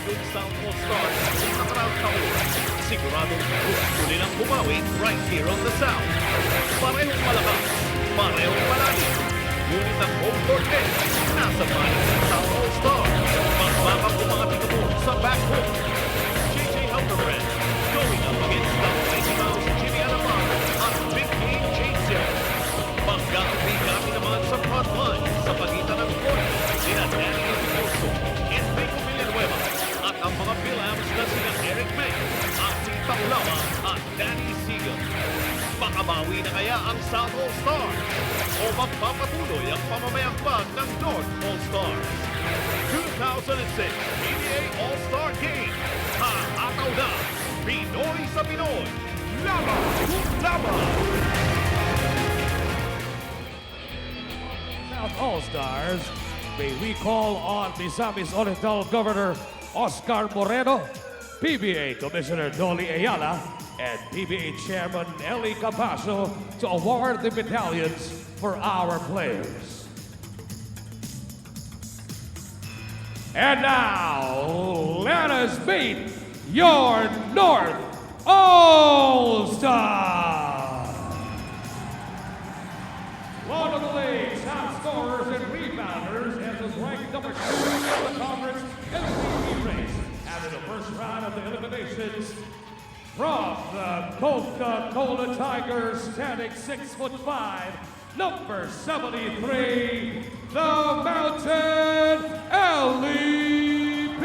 dun sa All-Stars sa nakaraang taon. Siguradong gusto nilang bumawi right here on the South. Parehong malakas, parehong malalim. Ngunit ang home court din, nasa panig ng South All-Star. Magbabak ang mga tingamo sa backcourt. J.J. Halderbrand going up against the Mighty Mouse Jimmy Alamar at Big Game Chaser. Magkakabigabi naman sa front line sa pagitan ng court sina Danny Alfonso, Enrico Villanueva at ang mga Philams na sina Eric May, Asi Taulama at Danny Siegel. Makabawi na kaya ang South All-Stars o magpapatuloy ang pamamayagpag ng North All-Stars? 2006 PBA All-Star Game. Haataw na Pinoy sa Pinoy. Laban kung laban! South All-Stars, may we call on Misamis Oriental Governor Oscar Moreno, PBA Commissioner Dolly Ayala, and PBA Chairman Eli Capasso to award the medallions for our players. And now, let us meet your North All-Stars! One of the league's top scorers and rebounders, and was ranked number 2 in the conference MVP race after the first round of the eliminations. From the Coca-Cola Tigers, standing 6'5", number 73, the Mountain LEP.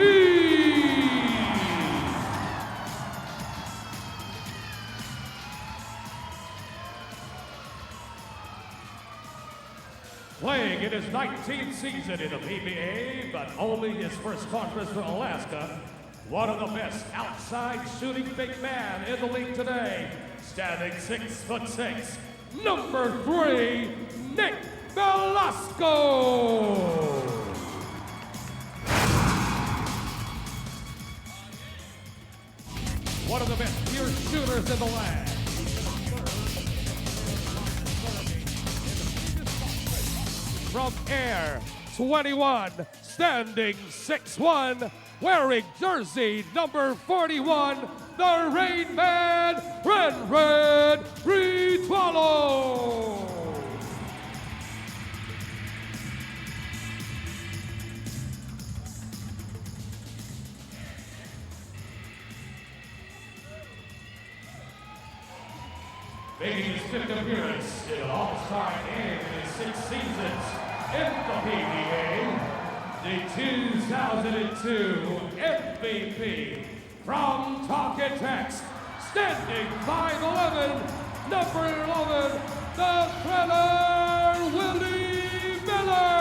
Playing in his 19th season in the PBA, but only his first conference for Alaska, one of the best outside shooting big man in the league today, standing 6'6", number 3, Nick Velasco. One of the best pure shooters in the land. From Air 21, standing 6'1", wearing jersey number 41, the Rain Man, Red Ritualo. Making his 5th appearance in an All-Star game in his 6 seasons in the PBA, the 2002 MVP from Talking Tex, standing 5'11", number 11, the Thriller Willie Miller.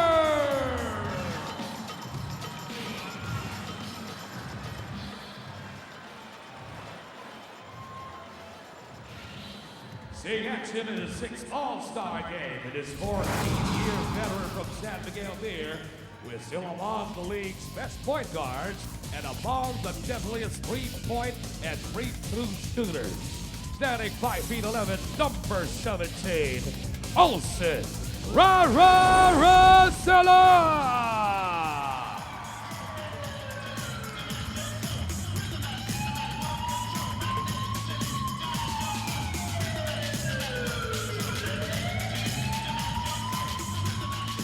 Seeing action in his 6th All-Star game and his 14-year veteran from San Miguel here, with still among the league's best point guards and among the deadliest three-point and free-throw shooters. Standing 5'11", number 17, Olsen Rosella.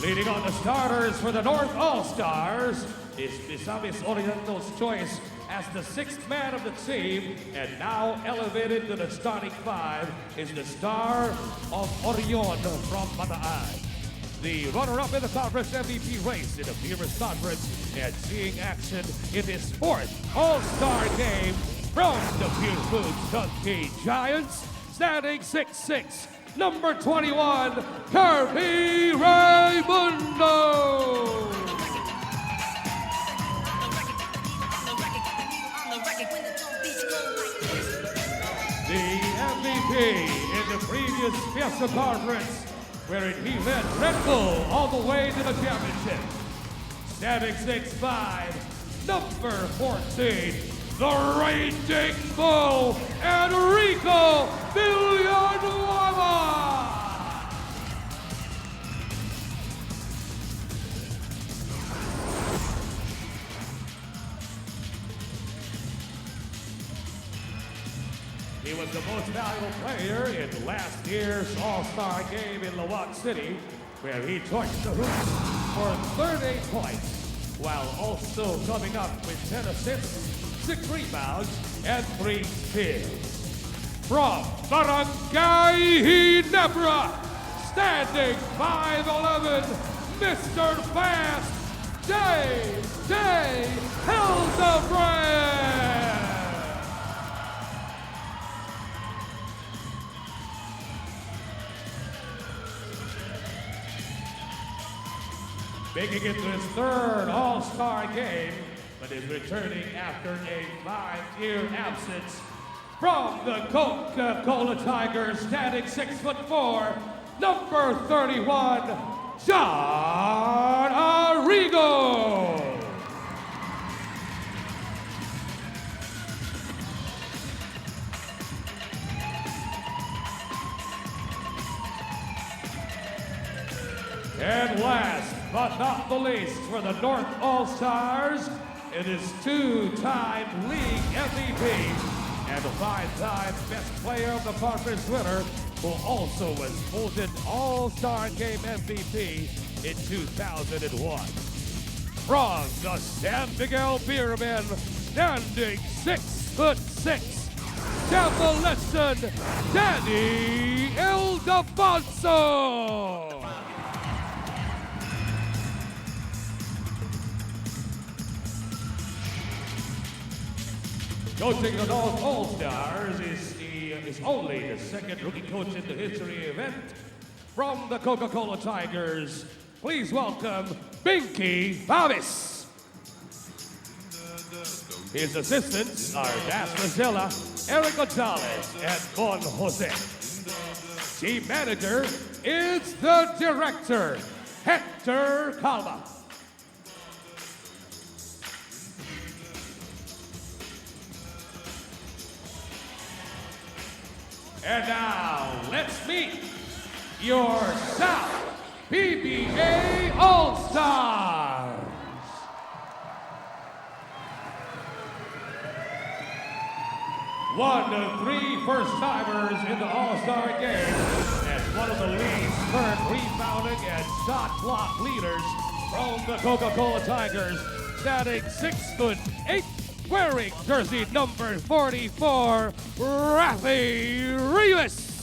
Leading on the starters for the North All-Stars is Misamis Oriental's choice as the 6th man of the team, and now elevated to the starting 5 is the star of Orion from Mataay. The runner-up in the conference MVP race in the previous conference, and seeing action in his 4th All-Star game from the Pure Foods Donkey Giants, standing 6'6", number 21, Kirby Raimundo. The MVP in the previous Fiesta Conference, wherein he led Red Bull all the way to the championship. Standing 6'5", number 14, the Raging Bull, Arrigo Villanueva. the most valuable player in last year's All-Star game in Lawag City, where he torched the hoops for 38 points, while also coming up with 10 assists, 6 rebounds, and 3 steals. From Barangay Ginebra, standing 5'11", Mr. Fast, J.J. Hildebrand! Making it to his third All-Star game, but is returning after a 5-year absence. From the Coca-Cola Tigers, standing 6'4", number 31, John Arrigo. And last but not the least, for the North All-Stars, it is 2-time league MVP and a 5-time Best Player of the Conference winner, who also was voted All-Star Game MVP in 2001. From the San Miguel Beermen, standing 6'6", Demolition Danny Ildefonso. Coaching the North All-Stars is only the second rookie coach in the history event. From the Coca-Cola Tigers, please welcome Binky Bavis. His assistants are Das Rosella, Eric Gonzalez, and Bon Jose. Team manager is the director, Hector Calma. And now, let's meet your South PBA All-Stars. One of 3 first-timers in the All-Star game, and one of the league's current rebounding and shot block leaders from the Coca-Cola Tigers, standing 6'8", wearing jersey number 44, Rafi Rivas.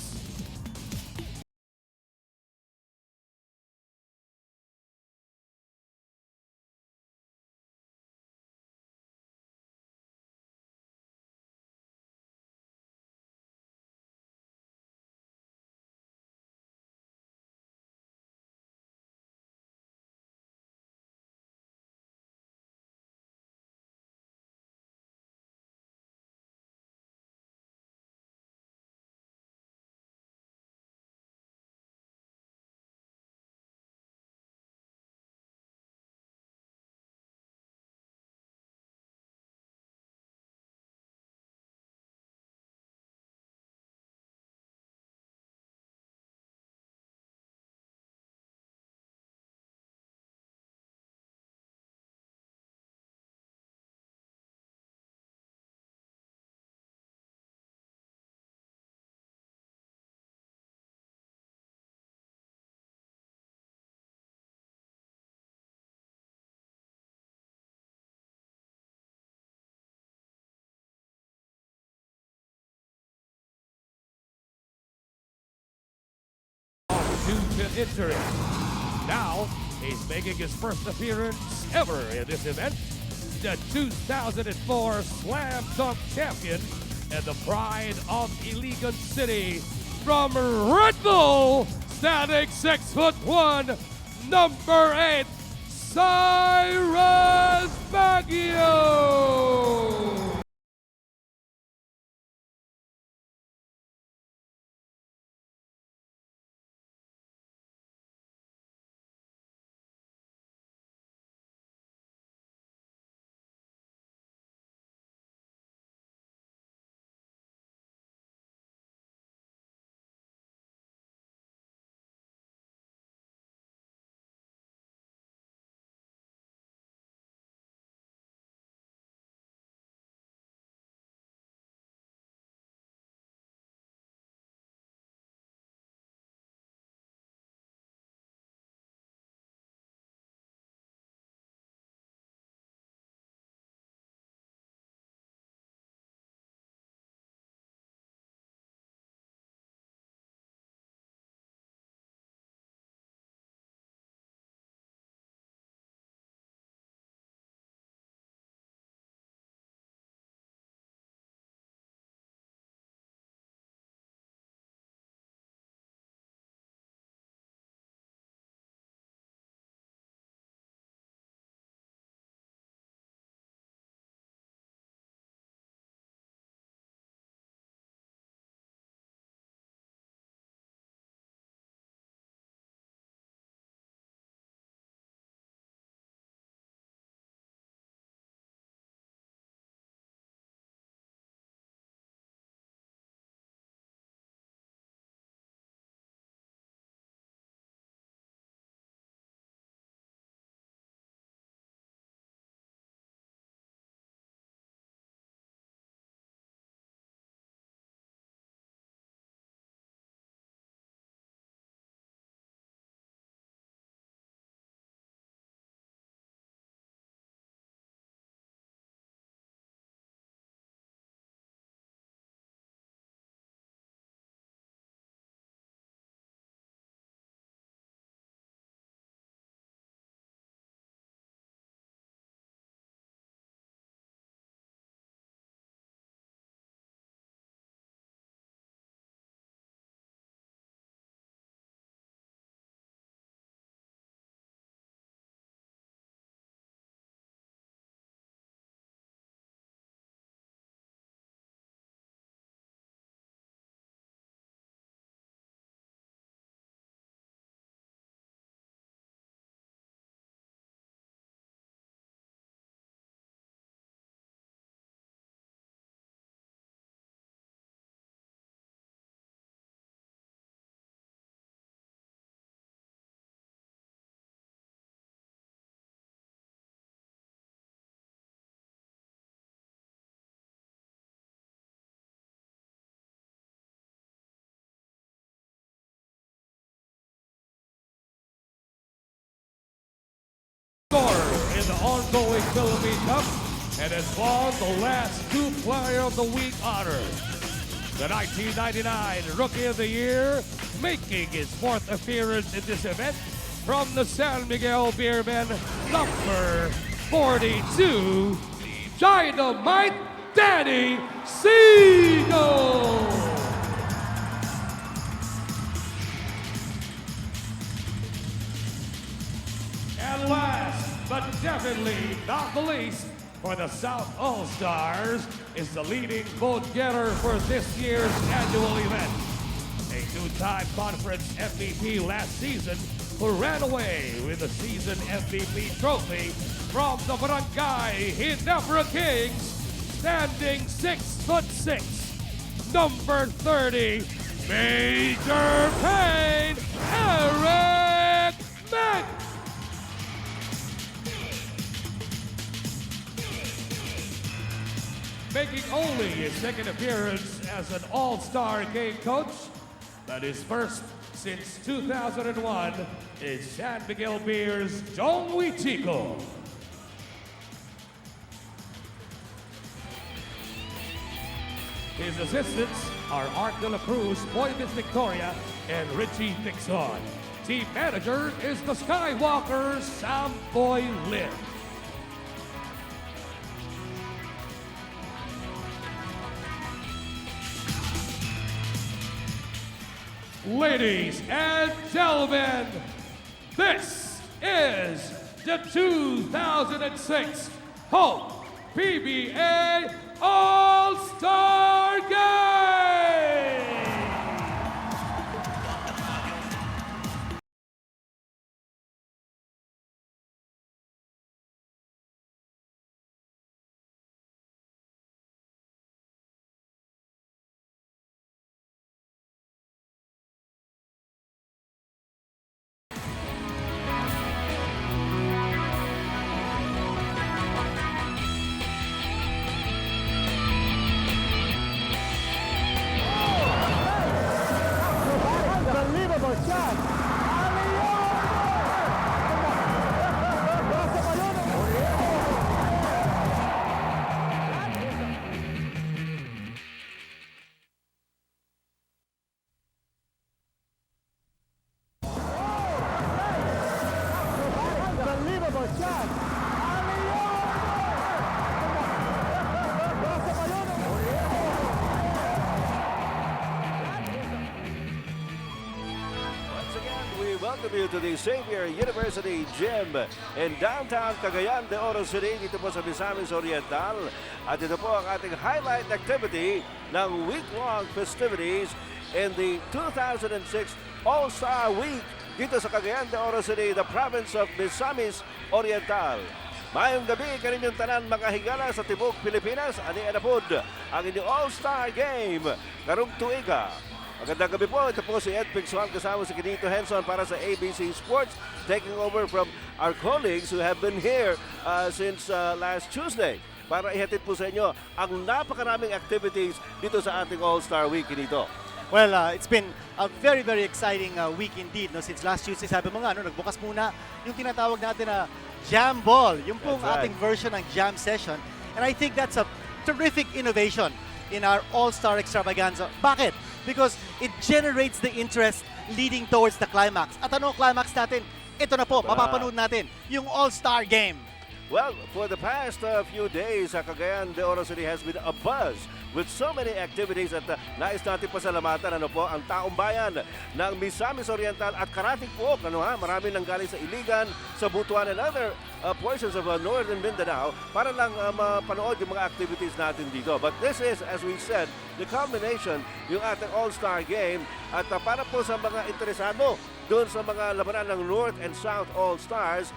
Due to injury. Now, he's making his first appearance ever in this event. The 2004 Slam Dunk Champion and the pride of Iligan City, from Red Bull, standing 6'1", number 8, Cyrus Baguio. scorer in the ongoing Philippine Cup and has won the last 2 Player of the Week honors. The 1999 Rookie of the Year, making his 4th appearance in this event from the San Miguel Beermen, number 42, Dynamite Danny Siegel. And last, but definitely not the least, for the South All-Stars is the leading vote getter for this year's annual event. A 2-time conference MVP last season who ran away with the season MVP trophy from the Barangay Ginebra Kings, standing 6'6", number 30, Major Pain, Eric Beck. Making only his 2nd appearance as an all-star game coach, but his first since 2001 is San Miguel Beer's John Chico. His assistants are Art De La Cruz, Boy Miss Victoria, and Richie Dixon. Team manager is the Skywalker, Sam Boy Lin. Ladies and gentlemen, this is the 2006 Hope PBA All-Star Game! Welcome you to the Xavier University Gym in downtown Cagayan De Oro City, dito po sa Misamis Oriental. At ito po ang ating highlight activity ng week-long festivities in the 2006 All-Star Week dito sa Cagayan De Oro City, the province of Misamis Oriental. Mayong gabi, kaninyong tanan mga higala sa Tibok, Pilipinas. Ani anapod ang inyong All-Star Game karong tuiga. Magandang gabi po. Ito po si Ed Pigsuan kasama si Kinito Henson para sa ABC Sports, taking over from our colleagues who have been here since last Tuesday para ihatid po sa inyo ang napakaraming activities dito sa ating All-Star Week, Kinito. Well, it's been a very, very exciting week indeed. No? Since last Tuesday, sabi mo nga, no, nagbukas muna yung tinatawag natin na Jam Ball, yung pong ating version ng Jam Session. And I think that's a terrific innovation in our All-Star Extravaganza. Bakit? Because it generates the interest leading towards the climax. At ano ang climax natin? Ito na po, mapapanood natin, yung All-Star Game. Well, for the past few days, Cagayan De Oro City has been abuzz with so many activities at nais natin pasalamatan po ang taong bayan ng Misamis Oriental at Karatig Puok. Marami nang galing sa Iligan, sa Butuan and other portions of northern Mindanao para lang mapanood yung mga activities natin dito. But this is, as we said, the culmination yung ating All-Star Game at para po sa mga interesado doon sa mga labanan ng North and South All-Stars.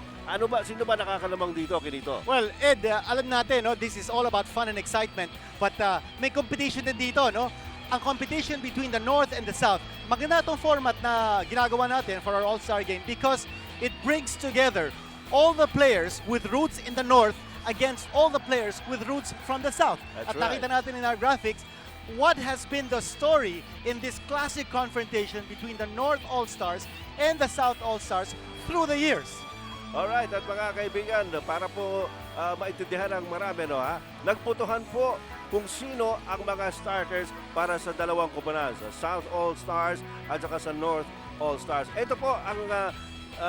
Sino ba nakakalamang dito, Kinito? Well, Ed, alam natin, no, this is all about fun and excitement. But may competition din dito, no? Ang competition between the North and the South. Maganda itong format na ginagawa natin for our All-Star Game because it brings together all the players with roots in the North against all the players with roots from the South. That's At right. nakita natin in our graphics what has been the story in this classic confrontation between the North All-Stars and the South All-Stars through the years. Alright, at mga kaibigan, para po maintindihan ng marami, no, ha? Nagputuhan po kung sino ang mga starters para sa dalawang koponan, sa South All-Stars at saka sa North All-Stars. Ito po ang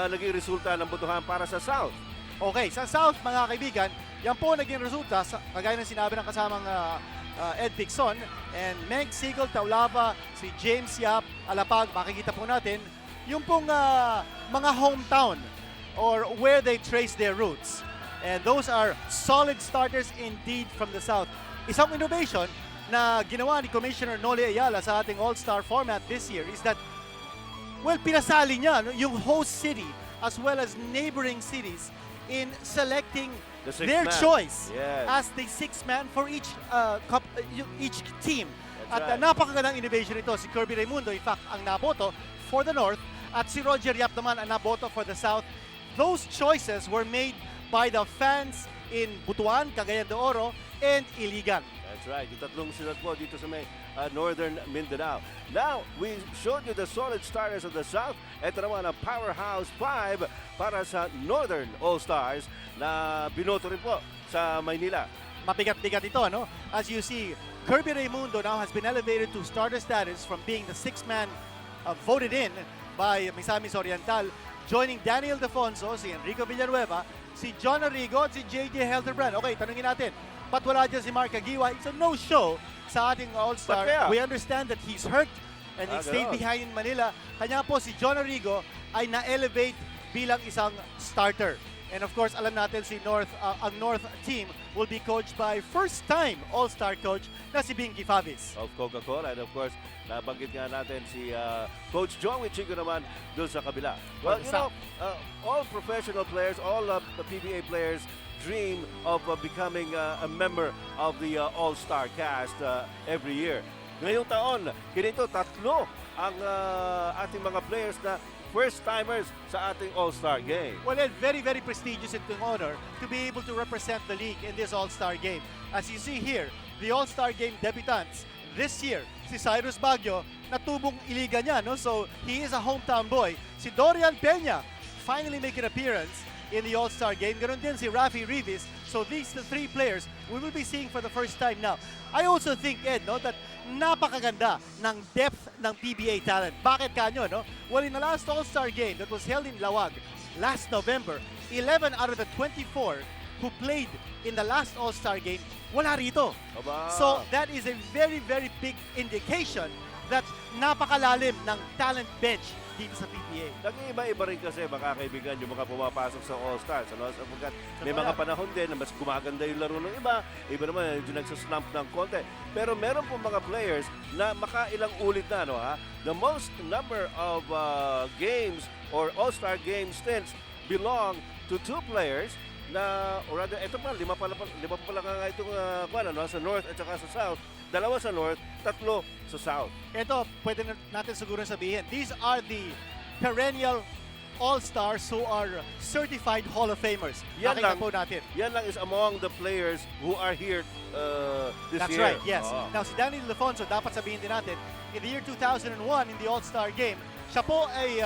naging resulta ng butuhan para sa South. Okay, sa South, mga kaibigan, yan po naging resulta, kagaya ng sinabi ng kasamang Ed Picson and Meg Siegel, Taulava, si James Yap, Alapag, makikita po natin yung pong mga hometown or where they trace their roots. And those are solid starters indeed from the South. Isang innovation na ginawa ni Commissioner Noli Ayala sa ating All-Star format this year is that, well, pinasali niya yung host city as well as neighboring cities in selecting their choice as the sixth man for each team. At napakagandang innovation ito. Si Kirby Raimundo, in fact, ang naboto for the North at si Roger Yap naman ang naboto for the South. Those choices were made by the fans in Butuan, Cagayan de Oro, and Iligan. That's right. Yung tatlong siyudad po dito sa may Northern Mindanao. Now, we showed you the solid starters of the South. Ito naman ang Powerhouse 5 para sa Northern All-Stars na binoto rin po sa Maynila. Mabigat-bigat ito, no? As you see, Kirby Raimundo now has been elevated to starter status from being the sixth man voted in by Misamis Oriental, joining Daniel Defonso, si Enrico Villanueva, si John Arrigo at si JJ Helterbrand. Okay, tanungin natin, ba't wala dyan si Mark Agiwa? It's a no-show sa ating All-Star. We understand that he's hurt and he stayed behind in Manila. Kanya po si John Arrigo ay na-elevate bilang isang starter. And of course, alam natin si ang North team will be coached by first-time All-Star coach na si Binky Favis. Of Coca-Cola, and of course, nabanggit nga natin si Coach Joey Chico naman doon sa kabila. Well, you know, all professional players, all PBA players dream of becoming a member of the All-Star cast every year. Ngayong taon, ganito, tatlo ang ating mga players na first-timers sa ating All-Star game. Well, and very, very prestigious and an honor to be able to represent the league in this All-Star game. As you see here, the All-Star game debutants this year, si Cyrus Baguio, natubong iliga niya, no? So, he is a hometown boy. Si Dorian Peña, finally make an appearance in the All-Star game. Ganon din si Rafi Rivis. So, these the three players we will be seeing for the first time now. I also think, Ed, no, that napakaganda ng depth ng PBA talent. Bakit kanyo, no? Well, in the last All-Star game that was held in Lawag last November, 11 out of the 24 who played in the last All-Star game, wala rito. So, that is a very, very big indication that napakalalim ng talent bench dito sa PBA. Nag-iiba-iba rin kasi, mga kaibigan, yung mga pumapasok sa All-Stars. Ano? Sapagkat may mga panahon din na mas gumaganda yung laro ng iba. Iba naman yung nagsaslump ng konti. Pero meron po mga players na makailang ulit na, no, ha? The most number of games or All-Star game stints belong to two players na, or rather, ito pa, lima pa lang nga itong sa North at saka sa South. Dalawa sa North, tatlo sa South. Ito, pwede natin siguro sabihin, these are the perennial All-Stars who are certified Hall of Famers. Yan lang, po natin. Yan lang is among the players who are here this That's year. That's right, yes. Now, si Daniel Defonso, dapat sabihin din natin, in the year 2001, in the All-Star game, siya po ay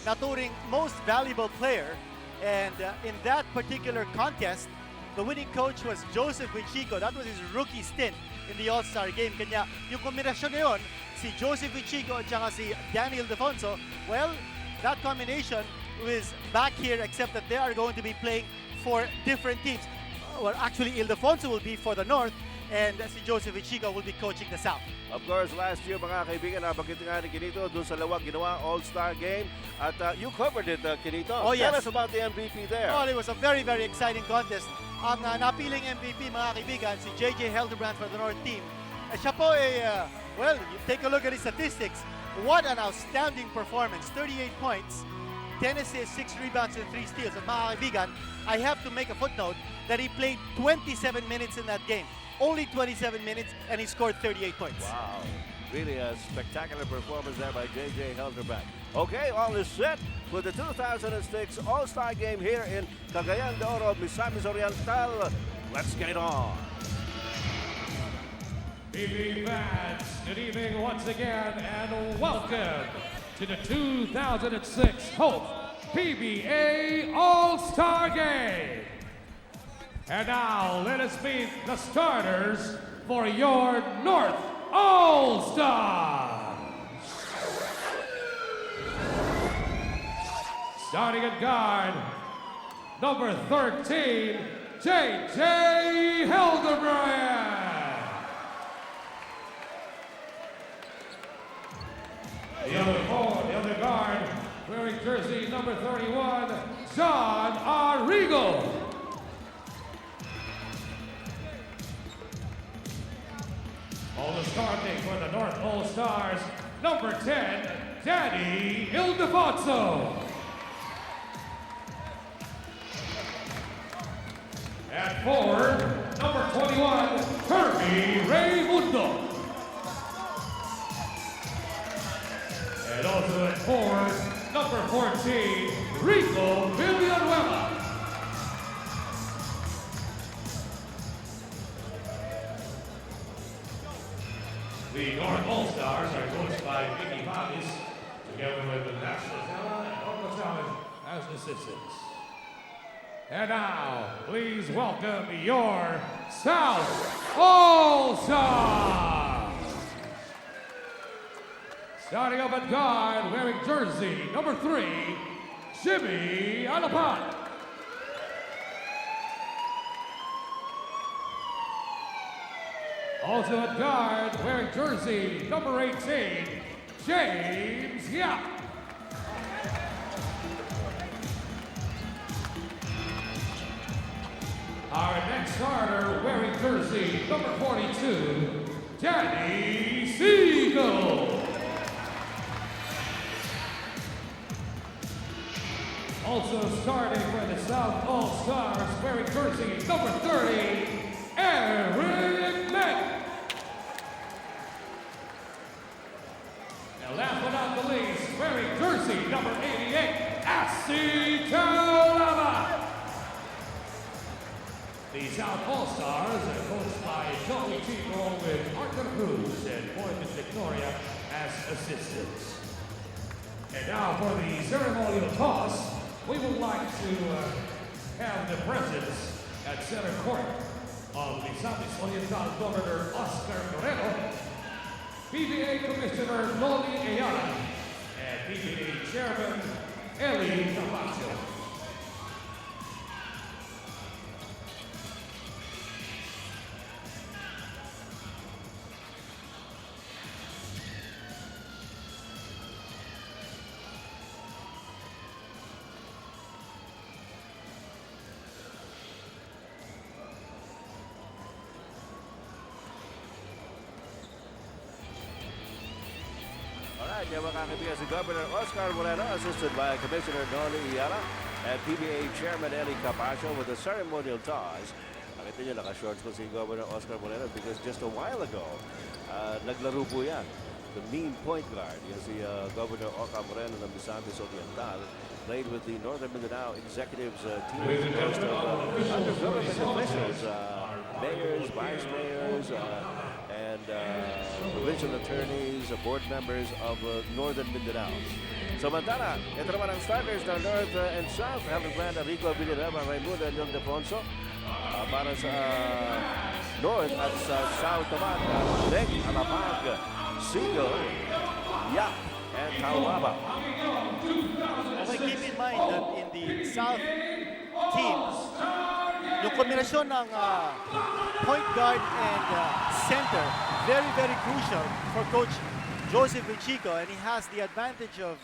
naturing most valuable player. And in that particular contest, the winning coach was Joseph Wichico. That was his rookie stint in the All-Star game. Kanya yung kombinasyon na yun, si Joseph Wichico at saka si Daniel Defonso, well, that combination is back here except that they are going to be playing for different teams. Well, actually, Ildefonso will be for the North and si Joseph Wichico will be coaching the South. Of course, last year, mga kaibigan, nabanggit nga ni Kinito doon sa Lawag ginawa All-Star game. At you covered it, Kinito. Oh, yes. Tell us about the MVP there. Well, it was a very, very exciting contest. Ang napiling MVP, mga kaibigan, si JJ Helterbrand for the North team. Siya po ay, well, you take a look at his statistics. What an outstanding performance. 38 points, 10 assists, 6 rebounds, and 3 steals. At mga kaibigan, I have to make a footnote that he played 27 minutes in that game. Only 27 minutes, and he scored 38 points. Wow. Really a spectacular performance there by JJ Helderback. Okay, all is set for the 2006 All-Star game here in Cagayan De Oro, Misamis Oriental. Let's get it on. PBA fans, good evening once again, and welcome to the 2006 Hope PBA All-Star Game. And now let us meet the starters for your North All-Stars. Starting at guard, number 13, J.J. Hildebrand. The other guard, wearing jersey number 31, John Arrigo. Also starting for the North All-Stars, number 10, Danny Ildefonso. At forward, number 21, Kirby Raimundo. And also at forward, number 14, Rico Villanueva. The North All-Stars are coached by Misamis, together with the national talent and local talent as assistants. And now, please welcome your South All-Stars. Starting up at guard, wearing jersey number 3, Jimmy Alapan. Also at guard, wearing jersey number 18, James Yap. Our next starter, wearing jersey number 42, Danny Siegel. Also starting for the South All-Stars, wearing jersey number 30, Eric Beck. And last but not the least, wearing jersey number 88, Asi Taulava. The South All-Stars are coached by Joey Chico with Arthur Cruz and Boyd Victoria as assistants. And now for the ceremonial toss, we would like to have the presence at center court of Misamis Oriental Governor Oscar Moreno, PBA Commissioner Noli Ayala, and PBA Chairman Eli Camacho. Yung makakatigas si Governor Oscar Moreno, assisted by Commissioner Noli Ayala and PBA Chairman Eli Camacho with the ceremonial toss. Nakita niyo, naka-shorts ko si Governor Oscar Moreno because just a while ago, naglaro po yan. The mean point guard, yung si Governor Oscar Moreno ng Misamis Oriental, played with the Northern Mindanao Executives team, composed of under-government officials, mayors, vice mayors, and provincial attorneys, board members of Northern Mindanao. Samantala, ito naman ang starters ng North and South, Helen Brand, Arrigo, Villanueva, Raimundo, and Ildefonso. Para sa North at sa South naman, Leg, Alapag, Siegel, Yap, and Taulava. Okay, keep in mind that in the South teams, yung kombinasyon ng point guard and center, very, very crucial for Coach Joseph Vichico, and he has the advantage of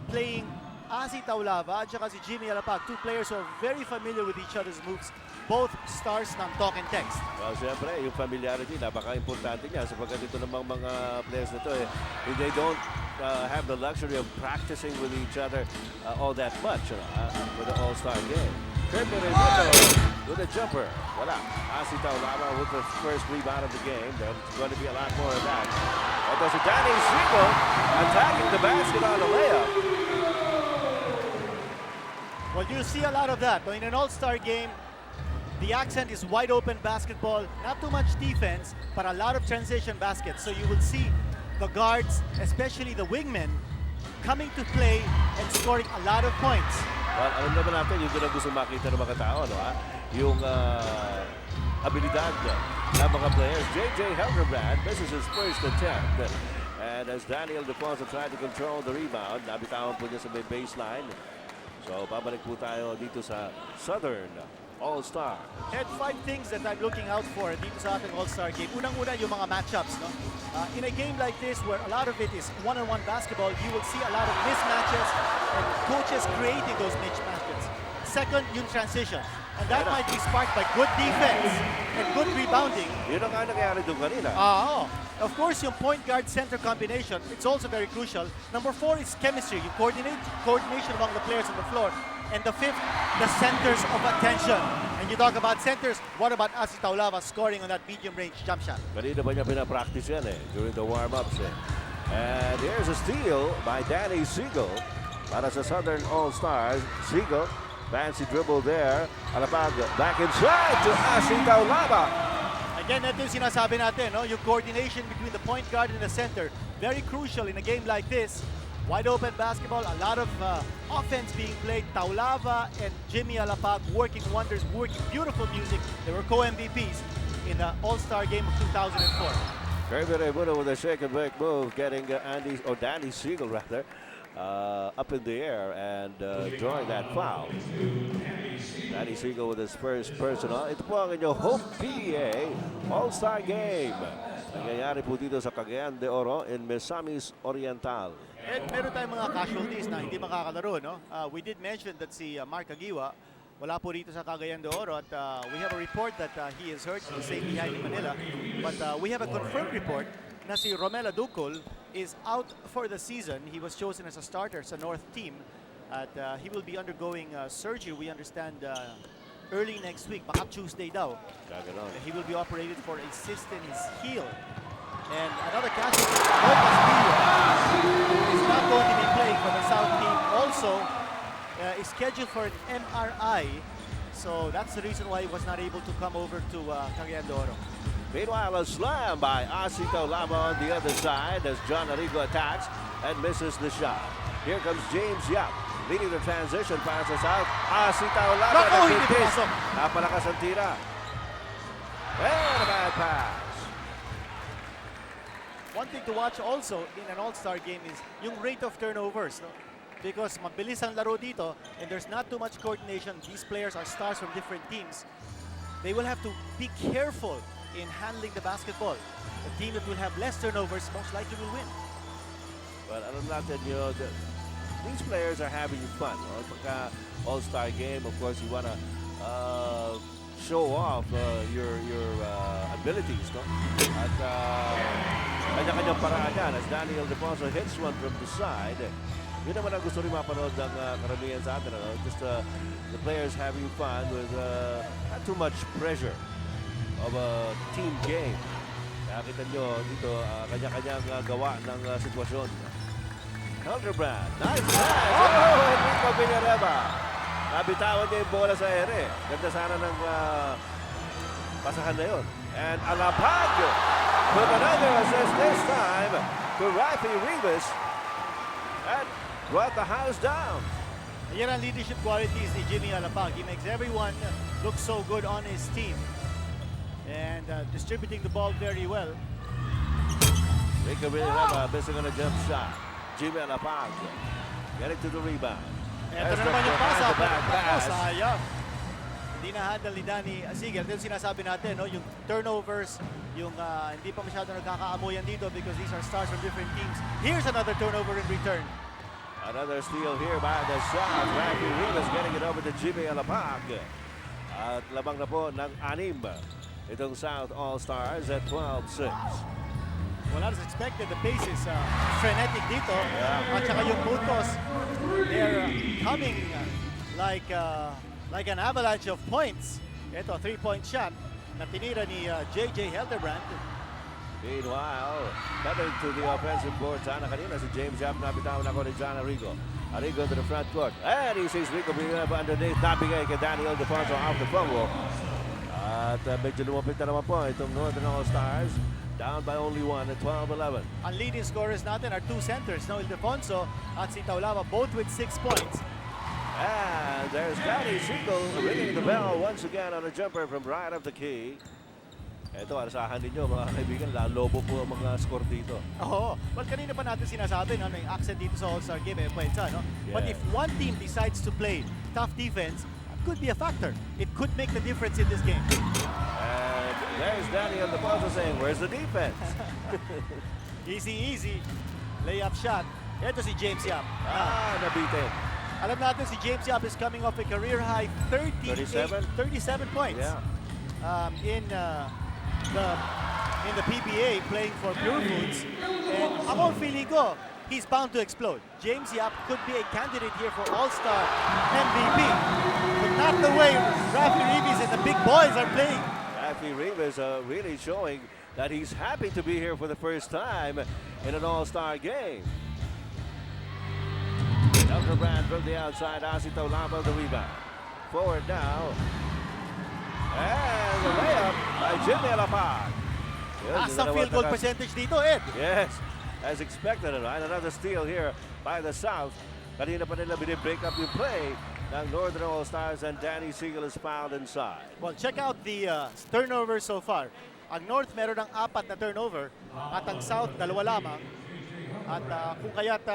playing Asi Taulava at saka si Jimmy Alapag, two players who are very familiar with each other's moves, both stars ng talk and text. Well, siyempre, yung familiarity, napaka-importante niya sapagkat ito namang mga players na ito, they don't have the luxury of practicing with each other all that much for the All-Star game. Kirby Raimundo with a jumper. Wala. Asi Taulava with the first rebound of the game. There's going to be a lot more of that. Ito si Danny Siegel attacking the basket on the layup. Well, you see a lot of that. In an All-Star game, the accent is wide open basketball, not too much defense, but a lot of transition baskets. So you will see the guards, especially the wingmen, coming to play and scoring a lot of points. Well, alam naman natin, yung gusto makita ng mga tao, no, yung abilidad ng mga players. J.J. Hildebrand, this is his first attempt. And as Daniel Defonso tried to control the rebound, nabitawan po niya sa may baseline. So, babalik po tayo dito sa Southern All-Star. And 5 things that I'm looking out for dito sa ating All-Star game. Unang-una yung mga matchups. No? In a game like this where a lot of it is one-on-one basketball, you will see a lot of mismatches and coaches creating those mismatches. Second, yung transition. And that might be sparked by good defense and good rebounding. Yun ang nangyari doon kanina. Of course, yung point guard center combination, it's also very crucial. Number 4 is chemistry, yung coordination among the players on the floor. And the 5th, the centers of attention. And you talk about centers, what about Asi Taulava scoring on that medium range jump shot? Kanina ba niya pinapractice yan during the warm-ups And here's a steal by Danny Siegel para sa Southern All-Stars. Siegel, fancy dribble there. Alapag, back inside to Asi Taulava. Again, ito yung sinasabi natin, no? Yung coordination between the point guard and the center. Very crucial in a game like this. Wide open basketball, a lot of offense being played. Taulava and Jimmy Alapag working wonders, working beautiful music. They were co-MVPs in the All-Star game of 2004. Kirby Raimundo with a shake and bake move, getting Danny Siegel rather, up in the air and drawing that foul. Danny Siegel with his first personal. Ito po ang inyong Hope PBA All-Star Game. Nangyayari po dito sa Cagayan De Oro in Misamis Oriental. And meron tayong mga casualties na hindi makakalaro, no? We did mention that si Mark Agiwa wala po rito sa Cagayan de Oro at we have a report that he is hurt in the same behind in Manila. But we have a confirmed report na si Romela Ducol is out for the season. He was chosen as a starter sa North team at he will be undergoing surgery, we understand, early next week, baka Tuesday daw. He will be operated for a cyst in his heel. And another casualty, Lopez is not going to be playing for the South team. Also, is scheduled for an MRI. So that's the reason why he was not able to come over to Cagayan de Oro. Meanwhile, a slam by Asi Taulava on the other side as John Arrigo attacks and misses the shot. Here comes James Yap, leading the transition, passes out. Asi Taulava. Naku, hindi pinasok. Napalakas ang tira. And a bad pass. One thing to watch also in an all-star game is yung rate of turnovers. No? Because mabilis ang laro dito and there's not too much coordination. These players are stars from different teams. They will have to be careful in handling the basketball. The team that will have less turnovers most likely will win. Well, alam natin yun, these players are having fun. No? Pagka all-star game, of course, you want to show off your abilities. No? At kanya-kanyang paraan yan as Daniel Defonso hits one from the side. Yun naman ang gusto rin mapanood ng karamihan sa atin. Ano? Just the players having fun with not too much pressure of a team game. Nakita nyo dito, kanya-kanyang gawa ng sitwasyon. Hildebrand, nice pass! Oh, Enrico Villareba. Nabitawan niya yung bola sa ere. Ganda sana ng pasahan na yun. And Alapag with another assist this time to Rafi Rivas. And brought the house down. Yan ang leadership qualities ni Jimmy Alapag. He makes everyone look so good on his team. And distributing the ball very well. Rico Villareba missing on a jump shot. Jimmy Alapag getting to the rebound. Ito na naman yung pass. Sayang. Hindi na-handle ni Danny Siegel. Ito yung sinasabi natin, no? Yung turnovers, yung hindi pa masyado nagkakaamuyan dito because these are stars from different teams. Here's another turnover in return. Another steal here by the shot. Rafi Rivas getting it over to Jimmy Alapag. At labang na po ng 6 itong South All-Stars at 12-6. Well, as expected, the pace is frenetic dito. At saka yung puntos, they're coming like an avalanche of points. Ito, 3-point shot na tinira ni J.J. Hildebrand. Meanwhile, coming to the offensive board, sana kanina si James Yap, nabitawan ako ni John Arrigo. Arrigo to the front court. And he sees Rico Villareba underneath. Nabigay kay Daniel Defonso off the fumble. At medyo lumapit na naman po itong Northern All-Stars. down by only one at 12-11. Ang leading scorers natin are two centers, Noel Defonso at si Taulava, both with 6 points. And there's Danny Siegel ringing the bell once again on a jumper from right of the key. Ito, asahan ninyo mga kaibigan, lalobo po ang mga score dito. Oo. Well, kanina pa natin sinasabi, no, may accent dito sa All-Star Game, no? But if one team decides to play tough defense, it could be a factor. It could make the difference in this game. And there's Danny on the buzzer saying, where's the defense? Easy. Layup shot. Ito si James Yap. Nabitin. Alam natin si James Yap is coming off a career-high 37 points. Yeah. In the PBA playing for Pure Foods. And ako feeling ko, he's bound to explode. James Yap could be a candidate here for All-Star MVP. But not the way Rafi Rivas and the big boys are playing. Rafi Rivas really showing that he's happy to be here for the first time in an All-Star game. Elder Brand from the outside, Asito Lama the rebound. Forward now. And the layup by Jimmy Alapag. Nasa field goal percentage dito, Ed. Yes, as expected. And another steal here by the South. Kanina pa nila binibreak up yung play ng Northern All-Stars and Danny Siegel is fouled inside. Well, check out the turnovers so far. Ang North meron ng 4 na turnover at ang South 2 lamang. At kung kaya't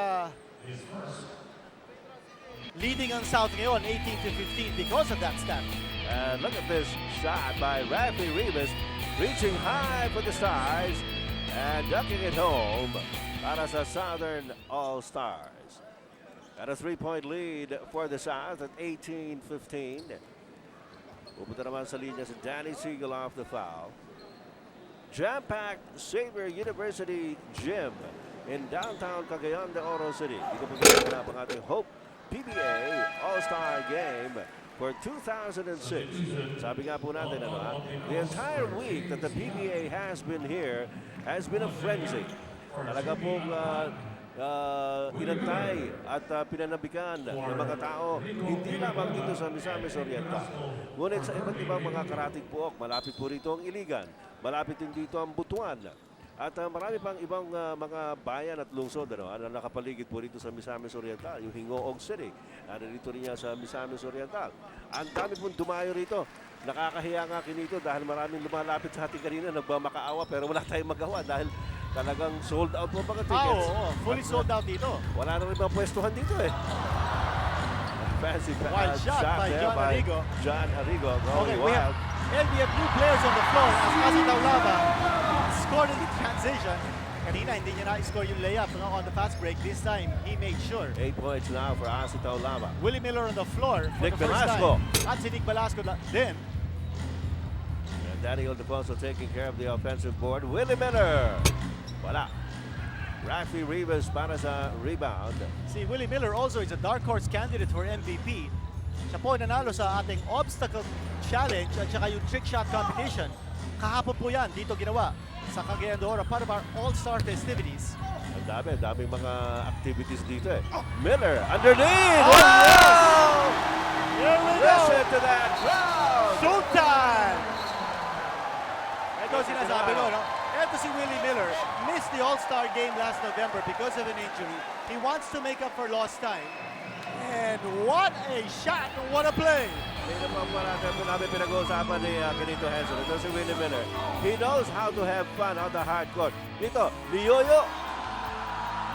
leading ang South ngayon 18-15 because of that stat. And look at this shot by Rafi Rivas, reaching high for the Stars and ducking it home para sa Southern All-Stars. Got a 3-point lead for the South at 18-15. Pupunta naman sa linya si Danny Siegel off the foul. Jam-packed Xavier University Gym in downtown Cagayan De Oro City. Dito po ginagawa ang ating Hope PBA All-Star Game for 2006. Sabi nga po natin, the entire week that the PBA has been here has been a frenzy. Talaga pong inantay at pinanabikan ng mga tao, hindi lamang dito sa Misamis Oriental. Ngunit sa iba't ibang mga karatig puok, malapit po rito ang Iligan, malapit din dito ang Butuan. At marami pang ibang mga bayan at lungsod na nakapaligid po rito sa Misamis Oriental. Yung Hingoog City, dito rin niya sa Misamis Oriental. Ang dami pong dumayo rito. Nakakahiya nga kinito dahil maraming lumalapit sa ating kanina, nagmamakaawa pero wala tayong magawa dahil talagang sold out po mga tickets. Fully sold out dito. Wala na rin mga pwestuhan dito eh. Fancy Wild shot by John Arrigo. John Arrigo. Okay, we have new players on the floor as Asi Taulava scored in the transition. Kanina hindi niya na-score yung layup on the fast break. This time, he made sure. 8 points now for Asi Taulava. Willie Miller on the floor for Nick the first Velasco. time. At si Nick Velasco din. And Daniel Defonso taking care of the offensive board. Willie Miller. Wala. Rafi Rivas para sa rebound. Si Willie Miller also is a dark horse candidate for MVP. Siya po nanalo sa ating obstacle challenge at saka yung trick shot competition. Kahapon po yan, dito ginawa sa Cagayan De Oro, part of our all-star festivities. Ang daming mga activities dito eh. Miller, underneath! Oh, yes! Here we go! Listen to that crowd! Showtime! Ito sinasabi ko, no? Ito si Willie Miller. Missed the All-Star game last November because of an injury. He wants to make up for lost time. And what a shot! What a play! Hindi naman pa namin pinag-uusapan ni Ganito Henson. Ito si Willie Miller. He knows how to have fun on the hard court. Dito, ni Yoyo.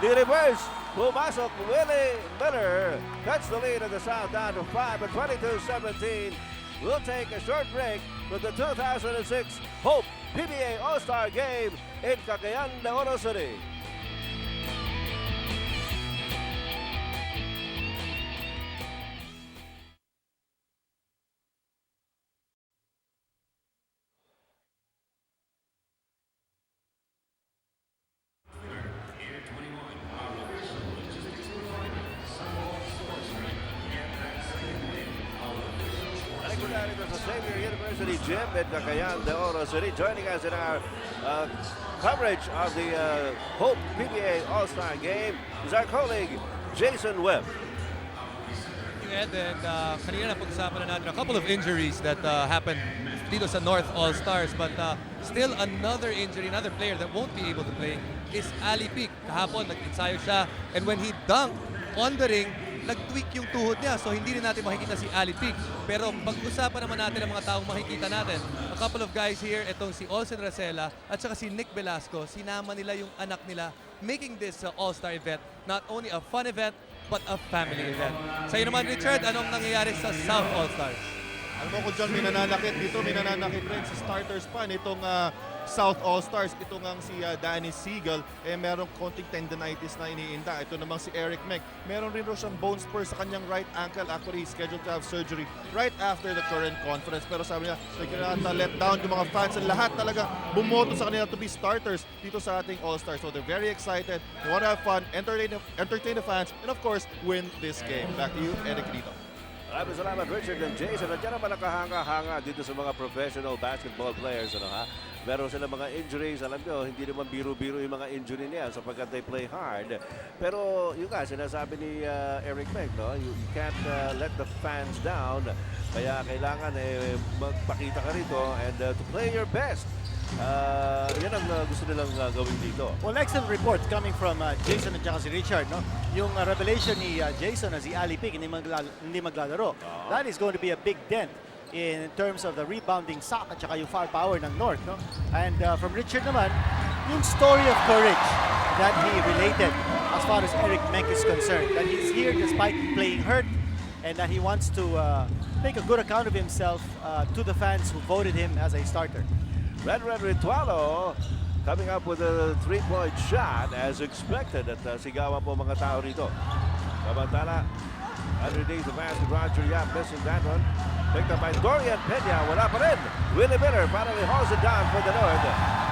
Ni reverse. Pumasok Willie Miller. Cuts the lead of the South down to 5 at 22-17. We'll take a short break for the 2006 Hope PBA All-Star Game in Cagayan De Oro City. Xavier University Gym at Cagayan De Oro City. Joining us in our coverage of the Hope PBA All-Star Game is our colleague Jason Webb. Ed, and kanina na pag-usapan na natin a couple of injuries that happened dito sa North All-Stars. But still another injury, another player that won't be able to play is Ali Peak. Kahapon, nag-ensayo siya. And when he dunked on the ring, nag-tweak yung tuhod niya. So hindi rin natin makikita si Ali Peak. Pero pag-usapan naman natin ang mga taong makikita natin. A couple of guys here, itong si Olsen Racela at saka si Nick Velasco. Sinama nila yung anak nila, making this All-Star event not only a fun event, but a family event. Sa'yo naman, Richard, anong nangyayari sa South All-Stars? Alam mo kung dyan may nananakit dito, may nananakit rin sa starters pa nitong South All-Stars. Ito nga si Danny Siegel, merong konting tendinitis na iniinda. Ito namang si Eric Meg. Meron rin rin siyang bone spur sa kanyang right ankle. Actually, he's scheduled to have surgery right after the current conference. Pero sabi niya, they cannot let down yung mga fans. At lahat talaga bumoto sa kanila to be starters dito sa ating All-Stars. So they're very excited. They want to have fun, entertain the fans, and of course, win this game. Back to you, Eric Rito. Maraming salamat, Richard and Jason. At yan naman nakahanga-hanga dito sa mga professional basketball players. Ano, ha? Meron sila mga injuries. Alam nyo, hindi naman biro-biro yung mga injury niya sapagkat they play hard. Pero yung nga, sinasabi ni Eric Meg, no? You can't let the fans down. Kaya kailangan magpakita ka rito and to play your best. Yan ang gusto nilang gawin dito. Well, excellent reports coming from Jason at saka si Richard, no? Yung revelation ni Jason na si Ali Peak hindi maglalaro. That is going to be a big dent in terms of the rebounding sack at saka yung firepower ng North, no? And from Richard naman, yung story of courage that he related as far as Eric Menk is concerned. That he's here despite playing hurt and that he wants to make a good account of himself to the fans who voted him as a starter. Red Ritualo coming up with a three-point shot as expected at sigawan po mga tao rito. Samantala, underneath the basket, Roger Yap missing that one. Picked up by Dorian Peña. Wala pa rin. Willie Miller finally hauls it down for the North.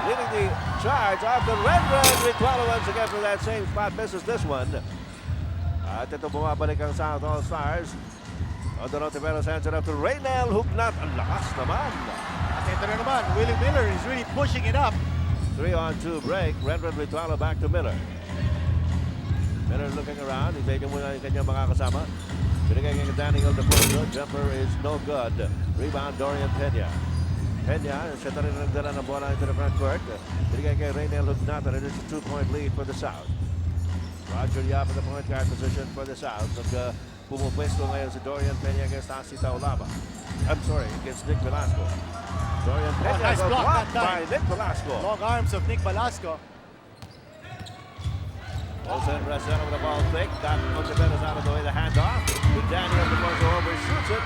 Leading the charge off the Red Ritualo once again from that same spot. Misses this one. At ito bumabalik ang South All-Stars. Odoro Tiveros hands it up to Raynel Hugnat. Ang lakas naman. Ito na naman, Willie Miller is really pushing it up. 3-on-2 break. Red Ritualo back to Miller. Miller looking around. Hintay niya muna yung kanyang mga kasama. Binigay kay Daniel DePorto. Jumper is no good. Rebound Dorian Peña. Peña, siya rin nagdala ng bola into the front court. Binigay kay Raynel Hugnat. And it's a 2-point lead for the South. Roger Yap in the point guard position for the South. Pumupwesto ngayon si Dorian Peña against Asi Taulaba. I'm sorry, against Nick Velasco. Dorian Peña nice block blocked that by time. Nick Velasco. Long arms of Nick Velasco. Olsen Racela with the ball fake. Got Monteveros out of the way. The handoff. Daniel DePorto overshoots it.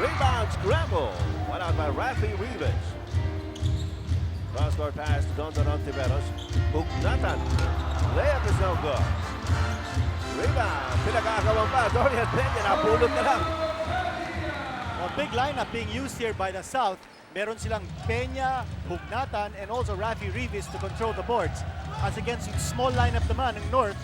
Rebound scramble. One out by Rafi Rivas. Cross-court pass to Don Ontiveros. Hugnatan. Layup is no good. Rebound. Pinag-aagawan pa. Dorian Peña. Napulot na lang. A big lineup being used here by the South. Meron silang Peña, Hugnatan, and also Rafi Rivas to control the boards. As against yung small lineup naman ng North,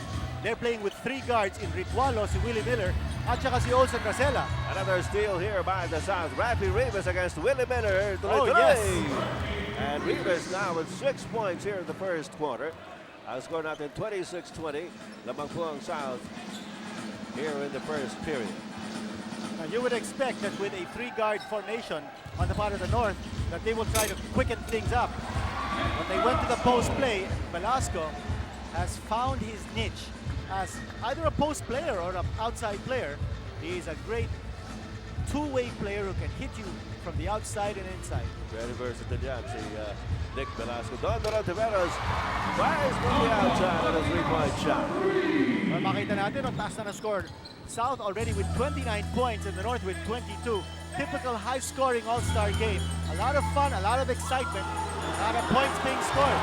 they're playing with three guards in Ritualo, si Willie Miller, at saka si Olsen Racela. Another steal here by the South. Rafi Rivas against Willie Miller. Yes. And Rivas now with 6 points here in the first quarter. Score natin 26-20. Lamang po ang South here in the first period. Now you would expect that with a three-guard formation on the part of the North, that they will try to quicken things up. When they went to the post play, Velasco has found his niche as either a post player or an outside player. He is a great two-way player who can hit you from the outside and inside. Very versatile yan si Nick Velasco. Don Tiveros fires from the outside on a three-point shot. Well, makita natin ang taas na score. South already with 29 points and the North with 22. Typical high-scoring all-star game. A lot of fun, a lot of excitement, a lot of points being scored.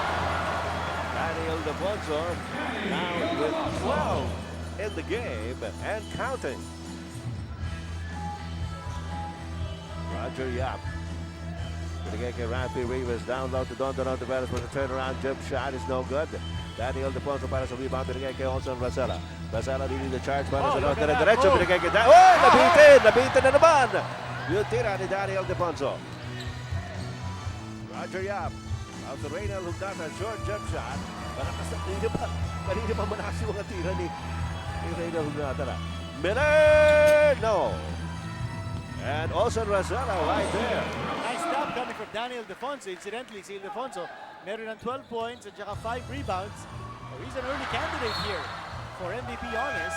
Daniel DePorto now with 12 in the game and counting. Roger Yap. Binigay kay Rafi Rivas. Down low to Don Tiveros for the turnaround jump shot is no good. Daniel DePorto para sa rebound. Binigay kay Olsen Racela. Racela leading the charge para sa North. Diretso. Binigay kay Daniel. Oh! Nabitin! Nabitin na naman! Yung tira ni Daniel DePorto. Roger Yap. Out to Raynel Hugnatan. Short jump shot. Kanina pa malakas yung mga tira ni Raynel Hugnatan. Miller! No! And Olsen Racela right there. Nice stop coming from Daniel Defonso. Incidentally, si Defonso meron ng 12 points at saka 5 rebounds. So he's an early candidate here for MVP honors.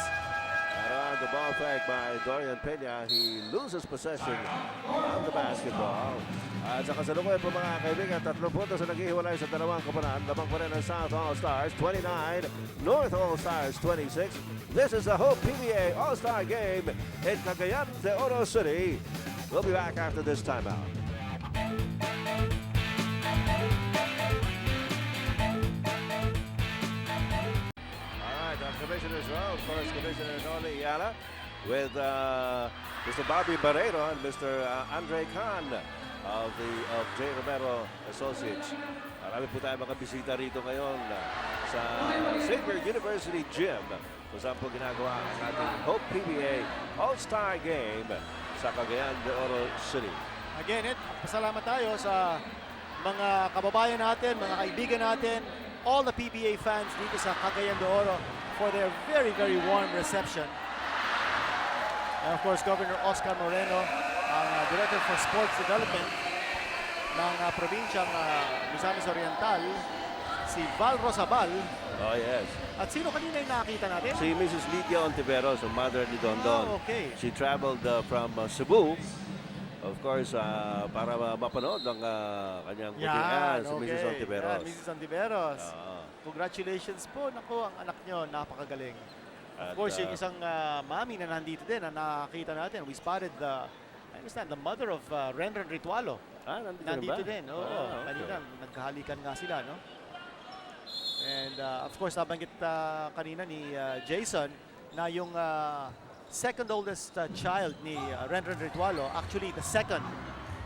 Around the ball fake by Dorian Peña. He loses possession of the basketball. At sa kasalukuyan po mga kaibigan, 3 puntos na naghihiwalay sa dalawang kapanan. Lamang pa rin ang South All-Stars 29, North All-Stars 26. This is the Hope PBA All-Star Game in Cagayan De Oro City. We'll be back after this timeout. Commissioners well, of course, Commissioner Noli Ayala with Mr. Bobby Barreiro and Mr. Andre Khan of J. Romero Associates. Marami po tayo mga bisita rito ngayon sa Xavier University Gym kung saan po ginagawa ang ating Hope PBA All-Star Game sa Cagayan de Oro City. Again, pasalamat tayo sa mga kababayan natin, mga kaibigan natin, all the PBA fans dito sa Cagayan de Oro for their very, very warm reception. And of course, Governor Oscar Moreno, ang Director for Sports Development ng probinsyang Misamis Oriental, si Val Rosabal. Oh, yes. At sino kanina yung nakakita natin? Si Mrs. Lydia Ontiveros, ang mother ni Dondon. Oh, okay. She traveled from Cebu, of course, para mapanood ang kanyang putingan, si Mrs. Ontiveros. Yan, Mrs. Ontiveros. Congratulations po. Naku, ang anak nyo, napakagaling. Of course, yung isang mami na nandito din na nakakita natin. We spotted I understand, the mother of Renren Ritualo. Nandito din. Oo, kanina, nagkahalikan nga sila, no? And of course, nabanggit kanina ni Jason na yung second oldest child ni Renren Ritualo, actually the second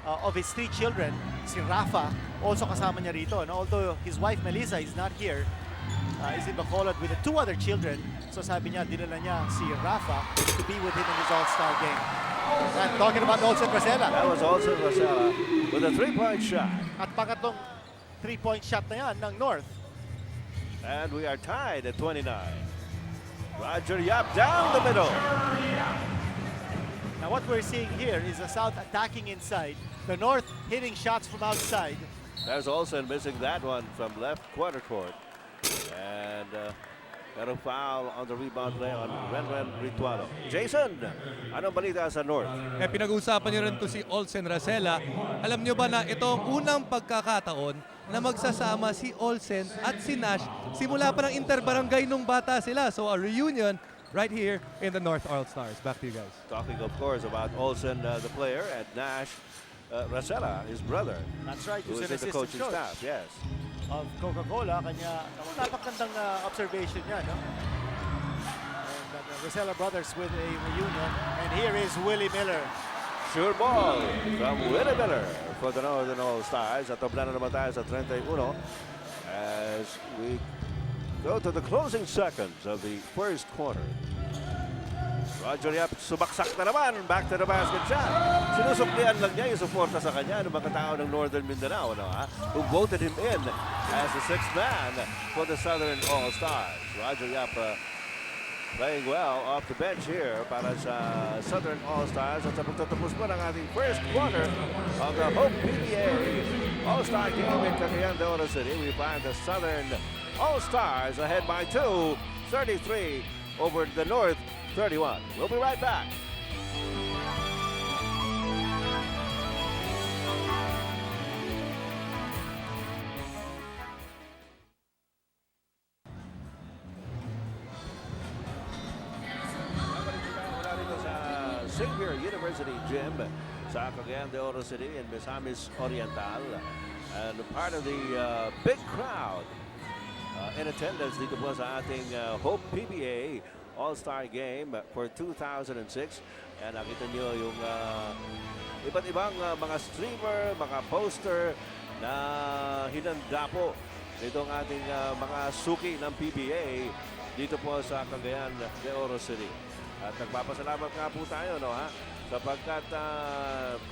of his 3 children, si Rafa, also kasama niya rito. No? Although his wife Melissa is not here, is in Bacolod with the 2 other children. So sabi niya, dinala niya si Rafa to be with him in his All-Star game. And talking about Olsen Rosella. That was Olsen Rosella with a 3-point shot. At pangatlong 3-point shot na yan ng North. And we are tied at 29. Roger Yap down the middle. Now what we're seeing here is the South attacking inside, the North hitting shots from outside. There's Olsen missing that one from left quarter court. And got a foul on the rebound play on Renren Ritualo. Jason, anong balita sa North? Pinag-uusapan niyo rin to si Olsen Rosella. Alam niyo ba na ito ang unang pagkakataon na magsasama si Olsen at si Nash simula pa ng interbarangay nung bata sila. So a reunion right here in the North All-Stars. Back to you guys. Talking, of course, about Olsen, the player, and Nash Rosella, his brother. That's right, Who who's is an in the assistant coaching coach staff, yes. of Coca-Cola. Kanya, napakandang observation niya, no? And the Rosella brothers with a reunion. And here is Willie Miller. Sure ball from Willie Miller for the Northern All-Stars. At tabla na naman tayo sa 31 as we go to the closing seconds of the first quarter. Roger Yap subaksak na naman. Back to the basket shot. Sinusuklian lang niya yung suporta sa kanya ng mga tao ng Northern Mindanao, no, who voted him in as the 6th man for the Southern All-Stars. Roger Yap playing well off the bench here para sa Southern All-Stars. At sa pagtatapos po ng ating first quarter of the Hope PBA All-Star Game in Cagayan de Oro City, we find the Southern All-Stars ahead by 2, 33 over the North 31. We'll be right back. Xavier University Gym sa Cagayan de Oro City in Misamis Oriental, and part of the big crowd in attendance dito po sa ating Hope PBA All-Star Game for 2006. And nakita nyo yung iba't ibang mga streamer, mga poster na hinanda po nitong ating mga suki ng PBA dito po sa Cagayan de Oro City. At nagpapasalamat nga po tayo, no, sapagkat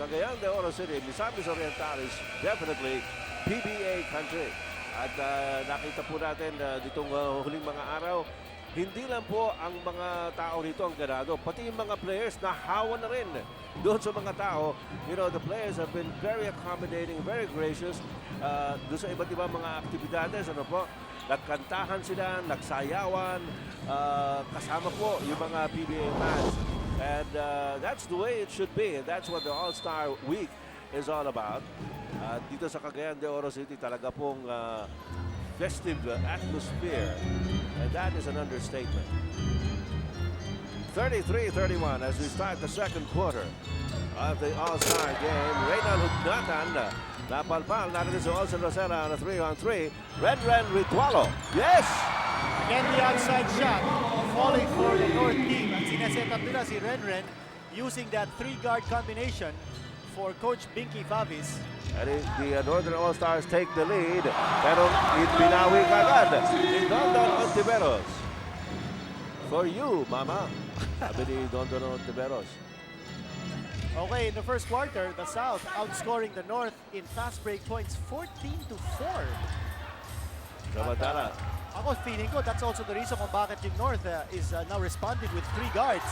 Cagayan de Oro City, Misamis Oriental is definitely PBA country. At nakita po natin ditong huling mga araw hindi lang po ang mga tao rito ang ganado, pati yung mga players nahawa na rin doon sa mga tao. You know, the players have been very accommodating, very gracious doon sa iba't ibang mga aktibidades. Ano po, nagkantahan sila, nagsayawan, kasama po yung mga PBA fans. And that's the way it should be. And that's what the All-Star Week is all about. Dito sa Cagayan de Oro City, talaga pong festive atmosphere, and that is an understatement. 33-31 as we start the second quarter of the All-Star game. Reynal Hugnatan, napalpal natin si Olsen Rosera on a 3-on-3. Ren Ritualo, yes! Again, the outside shot falling for the North team. At sineset up nila si Ren using that three-guard combination for Coach Binky Favis. And the Northern All-Stars take the lead. Pero binawi kagad ni Dondon Ontiveros. For you, Mama. Sabi ni Dondon Ontiveros. Okay, in the first quarter, the South outscoring the North in fast break points 14-4. Samantala. Ako feeling ko that's also the reason kung bakit yung North is now responding with three guards,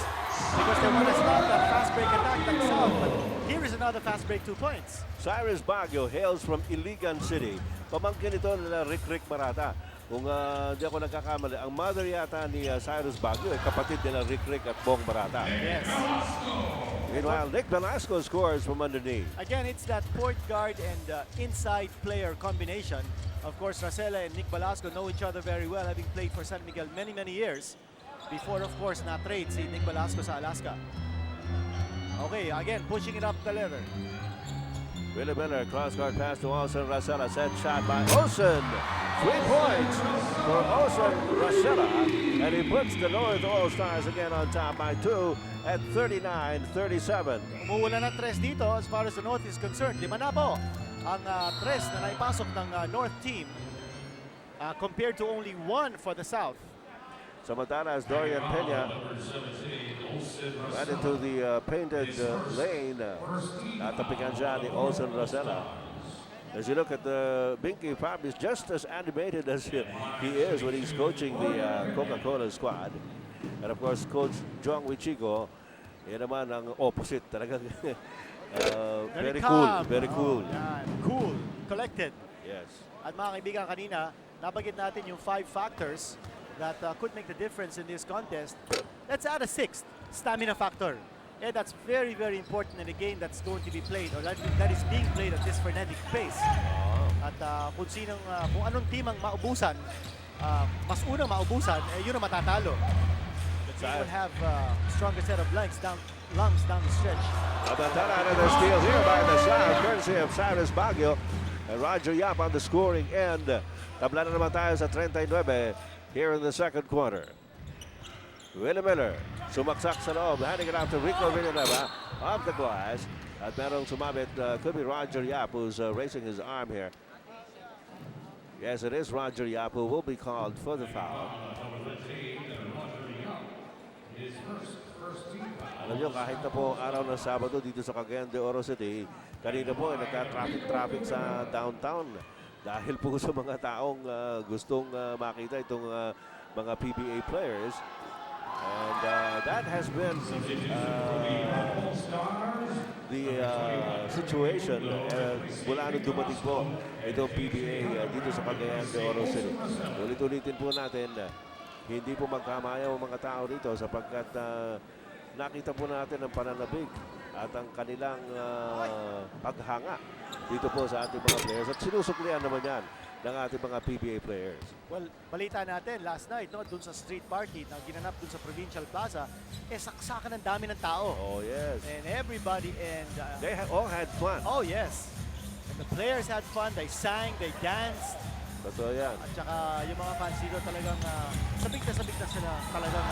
because they want to stop that fast break attack ng South. But here is another fast break 2 points. Cyrus Baguio hails from Iligan City. Pamangkin ito nila Rick Marata. Kung di ako nagkakamali, ang mother yata ni Cyrus Baguio ay kapatid nila Rick at Bong Marata. Yes. Meanwhile, Nick Velasco scores from underneath. Again, it's that point guard and inside player combination. Of course, Racela and Nick Velasco know each other very well, having played for San Miguel many years. Before, of course, na-trade si Nick Velasco sa Alaska. Okay, again, pushing it up the ladder. Willie Miller, cross-court pass to Olsen Racela. Set shot by Olsen. 3 points for Olsen Racela. And he puts the North All-Stars again on top by 2 at 39-37. Umuulan ng tres dito as far as the North is concerned. 5 na po ang tres na naipasok ng North team compared to only 1 for the South. Samantala as Dorian Peña ran into the painted lane. Natapikan siya ni Olsen Racela. As you look at the Binky Favis, just as animated as he is when he's coaching the Coca-Cola squad. And of course, Coach Jong Wichigo, yan naman ang opposite. Talagang very cool, calm. very cool. Yan. Cool, collected. Yes. At mga kaibigan, kanina, nabanggit natin yung 5 factors that could make the difference in this contest. Let's add a 6th, stamina factor. And that's very important in a game that's going to be played, or that is being played at this frenetic pace. At kung anong team ang maubusan, mas unang maubusan, yun ang matatalo. The team will have stronger set of lungs down the stretch. Samantala, another steal here by the South, courtesy of Cyrus Baguio and Roger Yap on the scoring end. Tabla na naman tayo sa 39 here in the second quarter. Willie Miller, sumaksak sa loob, handing it out to Rico Villanueva off the glass. At merong sumabit, could be Roger Yap who's raising his arm here. Yes, it is Roger Yap who will be called for the foul. Alam nyo, kahit na po araw ng Sabado dito sa Cagayan de Oro City, kanina po ay nagka-traffic sa downtown dahil po sa mga taong gustong makita itong mga PBA players. And that has been the situation mula nung dumating po itong PBA dito sa Cagayan de Oro City. Ulit-ulitin po natin, hindi po magkamayaw ang mga tao rito sapagkat nakita po natin ang pananabig at ang kanilang paghanga dito po sa ating mga players. At sinusuklian naman yan ng ating mga PBA players. Well, balita natin last night, no, dun sa street party na ginanap dun sa Provincial Plaza, saksakan ng dami ng tao. Oh, yes. And everybody, and They all had fun. oh yes. And the players had fun, they sang, they danced. Totoo yan. At saka yung mga fans dito talagang sabik na sila talagang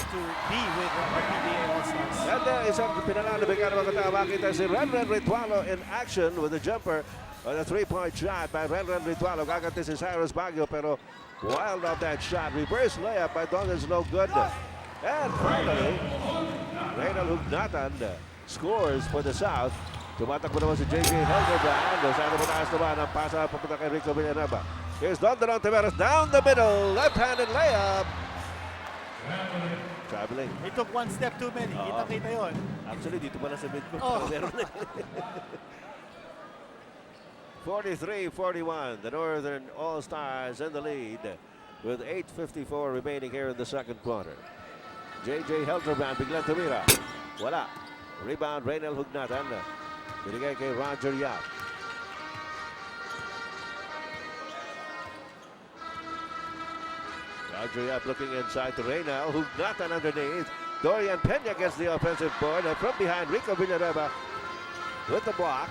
to be with our PBA All-Stars. And isang pinananabigan ng mga tao, makita si Ren Ritualo in action with a jumper on a 3-point shot by Ren Ritualo. Gaganti si Cyrus Baguio pero wild off that shot. Reverse layup by Don is no good. And finally, Reynal Hugnatan scores for the South. Tumatakbo naman si J.J. Helgebrand. Sana mataas naman ang pasa papunta kay Rico Villanueva. Here's Don Ontiveros down the middle. Left-handed layup. Traveling. He took one step too many. Kita-kita yun. Actually, dito pala sa midcourt. Oh. Meron na. 43-41, the Northern All-Stars in the lead with 8:54 remaining here in the second quarter. J.J. Helterbrand biglang tumira. Wala. Rebound, Reynel Hugnatan. Binigay kay Roger Yap. Roger Yap looking inside to Reynel. Hugnatan underneath. Dorian Pena gets the offensive board. And from behind, Rico Villareba with the block.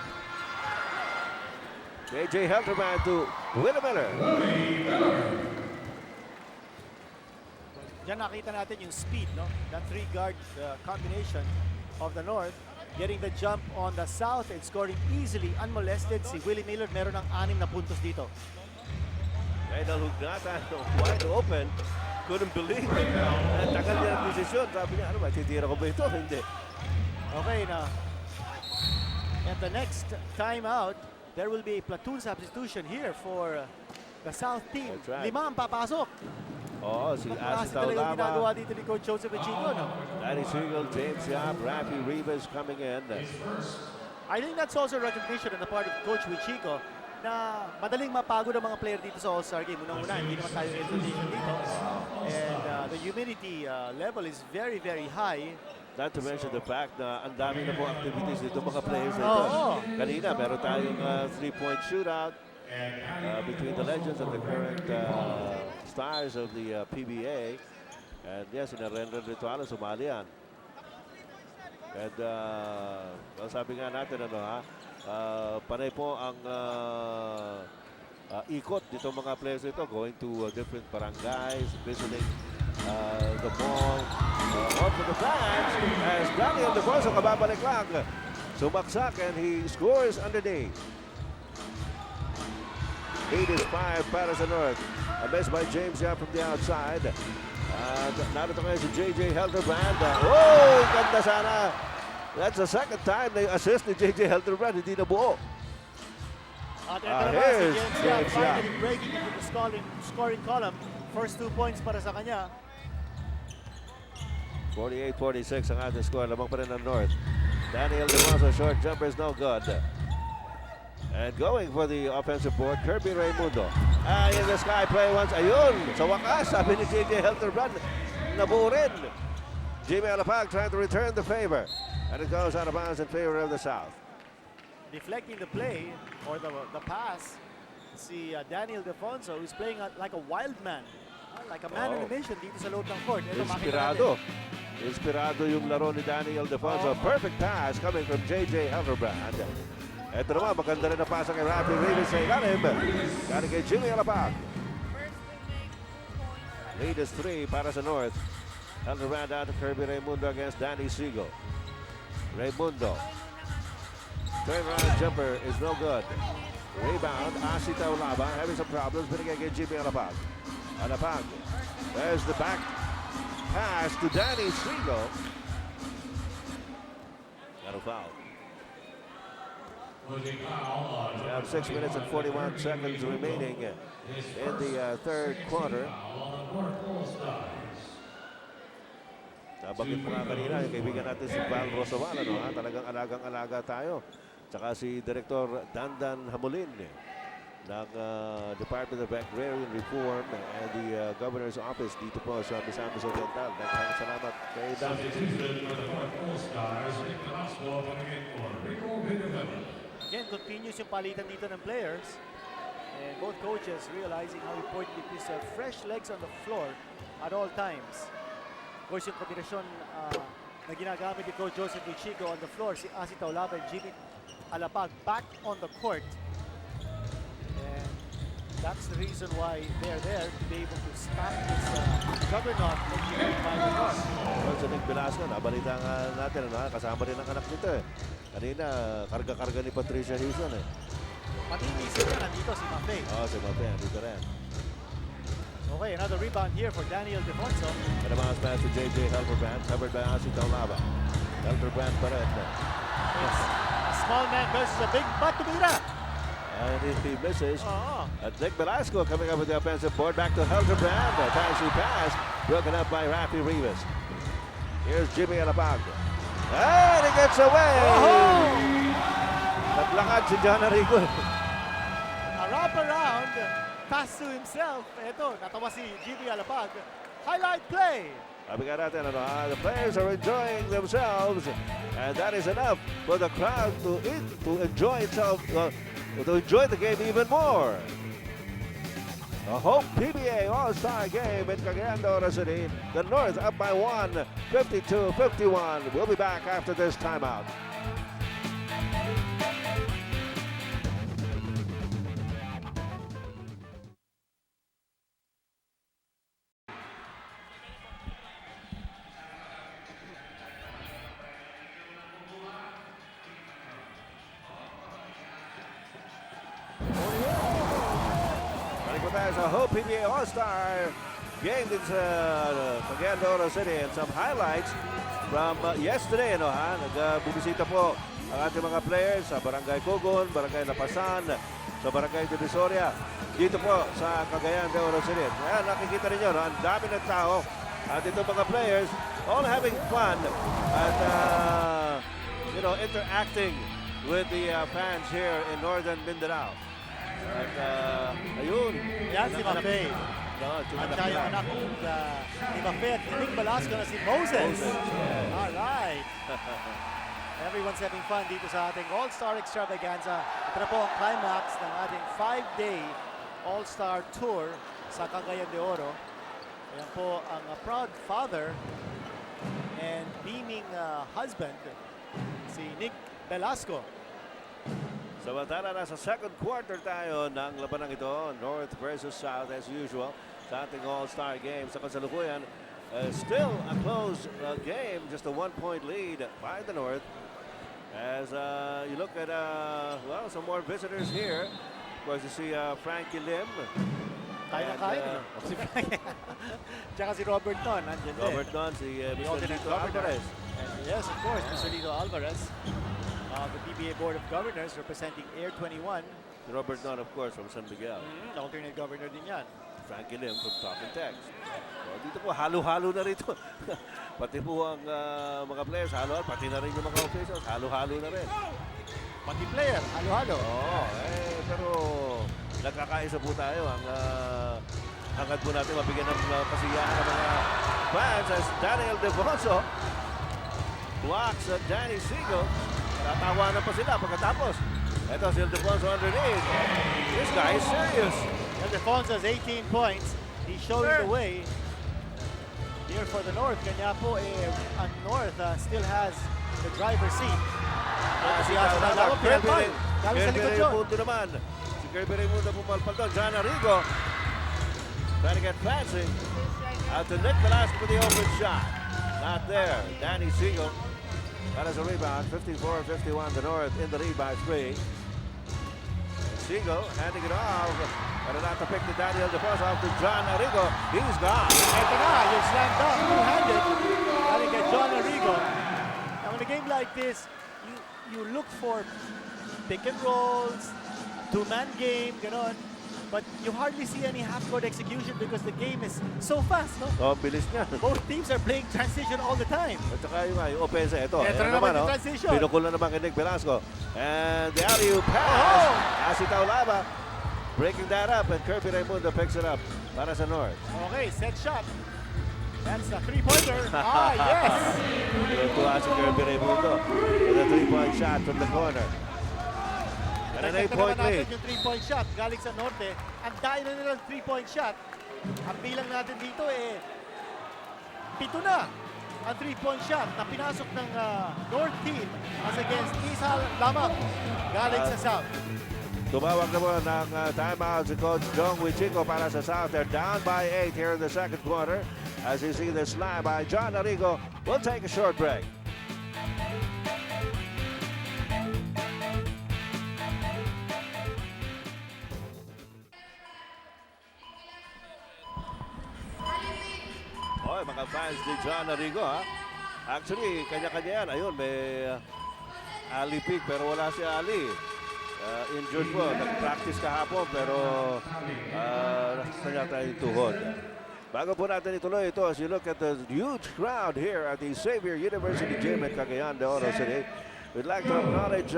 J.J. Helterbrand to Willie Miller. Diyan nakita natin yung speed, no? That three-guard combination of the North. Getting the jump on the South and scoring easily, unmolested. Si Willie Miller meron ng 6 na puntos dito. Reynel Hugnatan wide open. Couldn't believe it. Tagal niya ang desisyon. Sabi niya, ano ba, titira ko ba ito? Hindi. Okay na. And the next timeout, there will be a platoon substitution here for the South team. That's right. 5 ang papasok. Oo, si Klase Asitaw talaga yung ginagawa Lama, dito ni Coach Joseph Chico, no? Danny Siegel, James Yap, Rafi Rivas coming in. I think that's also recognition on the part of Coach Wichico na madaling mapagod ang mga player dito sa All-Star Game. Unang-una, hindi naman tayo invitation dito. And the humidity level is very, very high. Not to mention the fact na ang dami na po activities dito mga players dito. Oo. Kanina, meron tayong three-point shootout between the legends and the current stars of the PBA. And yes, Renren Ritualo, sumali yan. And well, sabi nga natin, ano ha, panay po ang ikot dito mga players ito, going to different barangays, visiting the mall. On for the fans as Daniel DeFonso kababalik lang. Sumaksak and he scores underneath. 8 is 5 para sa North. A miss by James Yap from the outside. Narito ngayon si J.J. Helterbrand. Oh, ganda sana. That's the second time na yung assist ni J.J. Helterbrand hindi nabuo. At ito naman si here's James Yap James Yap. finally breaking into the scoring column. First 2 points para sa kanya. 48-46 ang ating score. Lamang pa rin ang North. Daniel DeMazo, short jumper is no good. And going for the offensive board, Kirby Raimundo. In the sky play once. Ayun, sa wakas, sabi ni J.J. Helterbrand, nabuo rin. Jimmy Alapag trying to return the favor. And it goes out of bounds in favor of the South. Deflecting the play or the pass, si Daniel DeFonso is playing like a wild man. Like a man on a mission dito sa loob ng court. Ito, makita Inspirado. natin. Inspirado yung laro ni Daniel DeFonso. Perfect pass coming from J.J. Helterbrand. Ito naman, maganda rin na pasa kay Rafi Rivas sa ilalim. Galing kay Jimmy Alapag. Lead is 3 para sa North. Helterbrand out to Kirby Raimundo against Danny Siegel. Raimundo. Turnaround jumper is no good. Rebound, Asitaw Laba having some problems. Binigay kay Jimmy Alapag. Alapag. There's the back pass to Danny Siegel. Got a foul. We have 6 minutes and 41 seconds remaining in the third quarter. Nabanggit mo nga kanina, yung kaibigan natin si Val Rosaval, ano, ha? Talagang alagang-alaga tayo. Tsaka si Director Dandan Hamulin ng Department of Agrarian Reform and the Governor's Office dito po sa Misamis Oriental. Daghang salamat kay Dan. Again, continues yung palitan dito ng players. And both coaches realizing how important it is to have fresh legs on the floor at all times. Of course, yung kombinasyon na ginagamit ni Coach Joseph Chico on the floor, si Asitaw Laba and Jimmy Alapag back on the court. And that's the reason why they're there, to be able to stop this juggernaut that you can find in us. Well, sa Nick Velasco, nabalita nga natin, ano, kasama rin ang anak nito eh. Kanina, karga-karga ni Patricia Hison eh. Pati isa rin nandito si Mafe. Oo, si Mafe, dito rin. Okay, another rebound here for Daniel DeFonso. And a bounce pass to J.J. Helterbrand, covered by Asitaw Laba. Helterbrand pa rin. It's a small man versus a big butt to beat up. And if he misses, Oo. Nick Velasco coming up with the offensive board. Back to Helterbrand. A fancy pass. Broken up by Rafi Rivas. Here's Jimmy Alapag. And he gets away! Naglakad si John Arrigo. A wraparound pass to himself. Ito, natawa si Jimmy Alapag. Highlight play. Sabi nga natin, the players are enjoying themselves, and that is enough for the crowd to enjoy itself, to enjoy the game even more. The Hope PBA All-Star Game in Cagayan De Oro City. The North up by 1, 52-51. We'll be back after this timeout. As a Hope PBA All-Star game in Cagayan De Oro City, and some highlights from yesterday. Bumisita po ang ating mga players sa Barangay Cogon, Barangay Lapasan, sa Barangay Divisoria, dito po sa Cagayan De Oro City. Ayan, nakikita ninyo, ang dami ng tao at ito mga players all having fun at interacting with the fans here in Northern Mindanao. At ayun. Yan si Mafe. At siya yung anak ni Mafe at Nick Velasco na si Moses. Alright. Everyone's having fun dito sa ating All-Star Extravaganza. Ito na po ang climax ng ating 5-day All-Star Tour sa Cagayan de Oro. Ayan po ang proud father and beaming husband, si Nick Velasco. Samantala, nasa second quarter tayo ng labanang ito, North versus South as usual sa ating All-Star game. Sa kasalukuyan, still a close game, just a 1-point lead by the North. As you look at, some more visitors here. Of course, you see Frankie Lim. Kaya na kaya. Si Frankie. Tsaka si Robert Don, nandiyan din. Robert Don, si Mr. Lito Alvarez. And yes, of course, Mr. Lito Alvarez. The PBA Board of Governors representing Air 21. Robert Don, of course, from San Miguel. Alternate governor din yan. Frankie Lim from Talking Text. So, dito po, halo-halo na rito. Pati po ang mga players, halo-halo. Pati na rin yung mga officials, halo-halo na rin. Pati player, halo-halo. Oo, pero nagkakaisa po tayo. Hangad po natin mabigyan ng kasiyahan ng mga fans as Daniel Devoso blocks Danny Siegel. Tatawanan pa sila pagkatapos. Ito si Defonso underneath. This guy is serious. And Defonso has 18 points. He's showing the way here for the North. Kanya po, ang North still has the driver's seat. Si Kirby Raimundo naman. Si Kirby Raimundo pumalpal doon. John Arrigo trying to get fancy. Out to Nick Velasco with the open shot. Not there. Danny Siegel. That is a rebound, 54-51, the North in the lead by 3. Siegel handing it off. But not to pick the Daniel Defoso off to John Arrigo. He's gone. Ito na, yung slam dunk, two-handed. Galing kay John Arrigo. Now in a game like this, you look for pick and rolls, two-man game, ganon. But you hardly see any half-court execution because the game is so fast, no? Oh, bilis niya. Both teams are playing transition all the time. At saka yung offense, ito na naman yung transition. Pinukul na naman kay Nick Velasco. And the alley-oop pass. Asi Taulaba breaking that up, and Kirby Raimundo picks it up para sa North. Okay, set shot. That's the three-pointer. Yes! Tuwa si Kirby Raimundo with a three-point shot from the corner. And an 8-point lead. Yung 3-point shot galing sa Norte. Ang dahil na nilang 3-point shot. Ang bilang natin dito 7 na ang 3-point shot na pinasok ng North team as against Isal lamang galing sa South. Tumawag na mo ng timeout si Coach Jong Wichico para sa South. They're down by 8 here in the second quarter. As you see the slam by John Arrigo. We'll take a short break. Mga fans ni John Arrigo, ha? Actually, kanya-kanya yan. Ayun, may Ali Peak pero wala si Ali. Injured po. Nag-practice kahapon pero nakita tayo yung tuhod. Bago po natin ituloy ito, as you look at the huge crowd here at the Xavier University Gym in Cagayan De Oro City, we'd like to acknowledge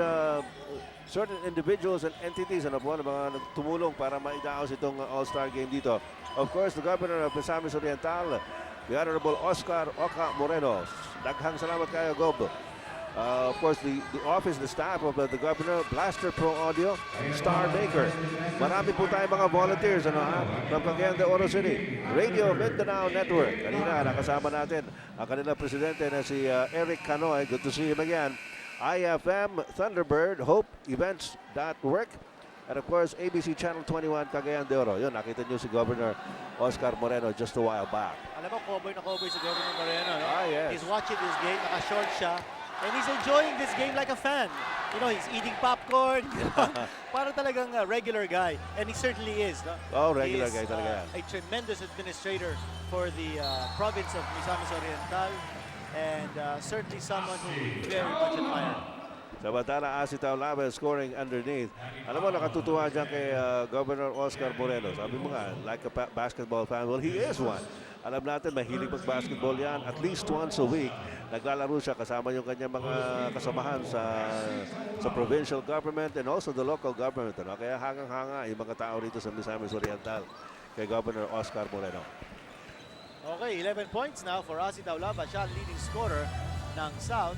certain individuals and entities na po na mga tumulong para maidaos itong All-Star game dito. Of course, the Governor of Misamis Oriental, the Honorable Oscar Oca Moreno. Daghang salamat kayo, Gob. Of course, the office, the staff of the Governor, Blaster Pro Audio, Star Maker. Marami po tayong mga volunteers from Cagayan De Oro City. Radio Mindanao Network. Kanina, nakasama natin ang kanilang presidente na si Eric Canoy. Good to see him again. IFM, Thunderbird, Hope, Events.work. And of course, ABC Channel 21, Cagayan De Oro. Yun, nakita niyo si Governor Oscar Moreno just a while back. Alam mo, cover na cover si Governor Moreno. No? Yes. He's watching this game, naka-short siya. And he's enjoying this game like a fan. You know, he's eating popcorn. Parang talagang regular guy. And he certainly is. No? Oh, regular He is, guy talaga yan. A tremendous administrator for the province of Misamis Oriental. And certainly someone who we very much admire. Samantala, Asitaw Lava scoring underneath. Alam mo, nakatutuwa dyan kay Governor Oscar Moreno. Sabi mo nga, like a basketball fan. Well, he is one. Alam natin, mahilig mag-basketball yan. At least once a week, naglalaro siya kasama yung kanyang mga kasamahan sa provincial government and also the local government. Ano? Kaya hangang-hanga yung mga tao rito sa Misamis Oriental kay Governor Oscar Moreno. Okay, 11 points now for Asitaw Lava. Siya ang leading scorer ng South.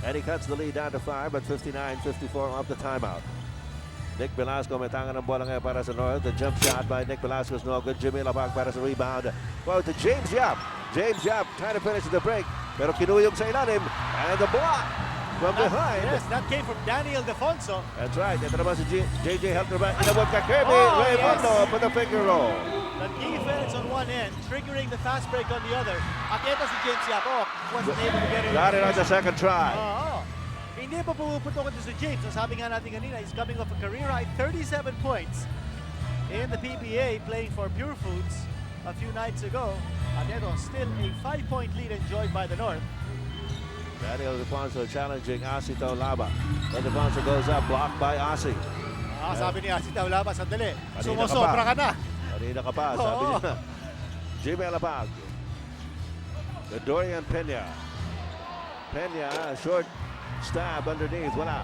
And he cuts the lead down to 5 at 59-54 off the timeout. Nick Velasco may tangan ng bola ngayon para sa North. The jump shot by Nick Velasco is no good. Jimmy Labag para sa rebound. Well, to James Yap. James Yap trying to finish the break. Pero kinuyog sa ilalim. And the block from behind. Yes, that came from Daniel Defonso. That's right. Ito naman si JJ Helterman. Inabot ka Kirby. Oh, Raymundo yes. for the finger roll. The defense on one end, triggering the fast break on the other. At ito si James Yap. Oh, wasn't able to get it. Got it on the second try. Oo. Hindi pa pumuputok ito si James. So sabi nga natin kanina, he's coming off a career high 37 points in the PBA playing for Pure Foods a few nights ago. At ito, still a 5-point lead enjoyed by the North. Daniel Defonso challenging Asitaw Laba. Then Defonso goes up, blocked by Asi. Sabi ni Asitaw Laba, sandali, Kanina sumusobra ka na. Kanina ka pa, sabi Oo. niya. Jimmy Alabag. The Dorian Pena. Pena, short stab underneath. Wala.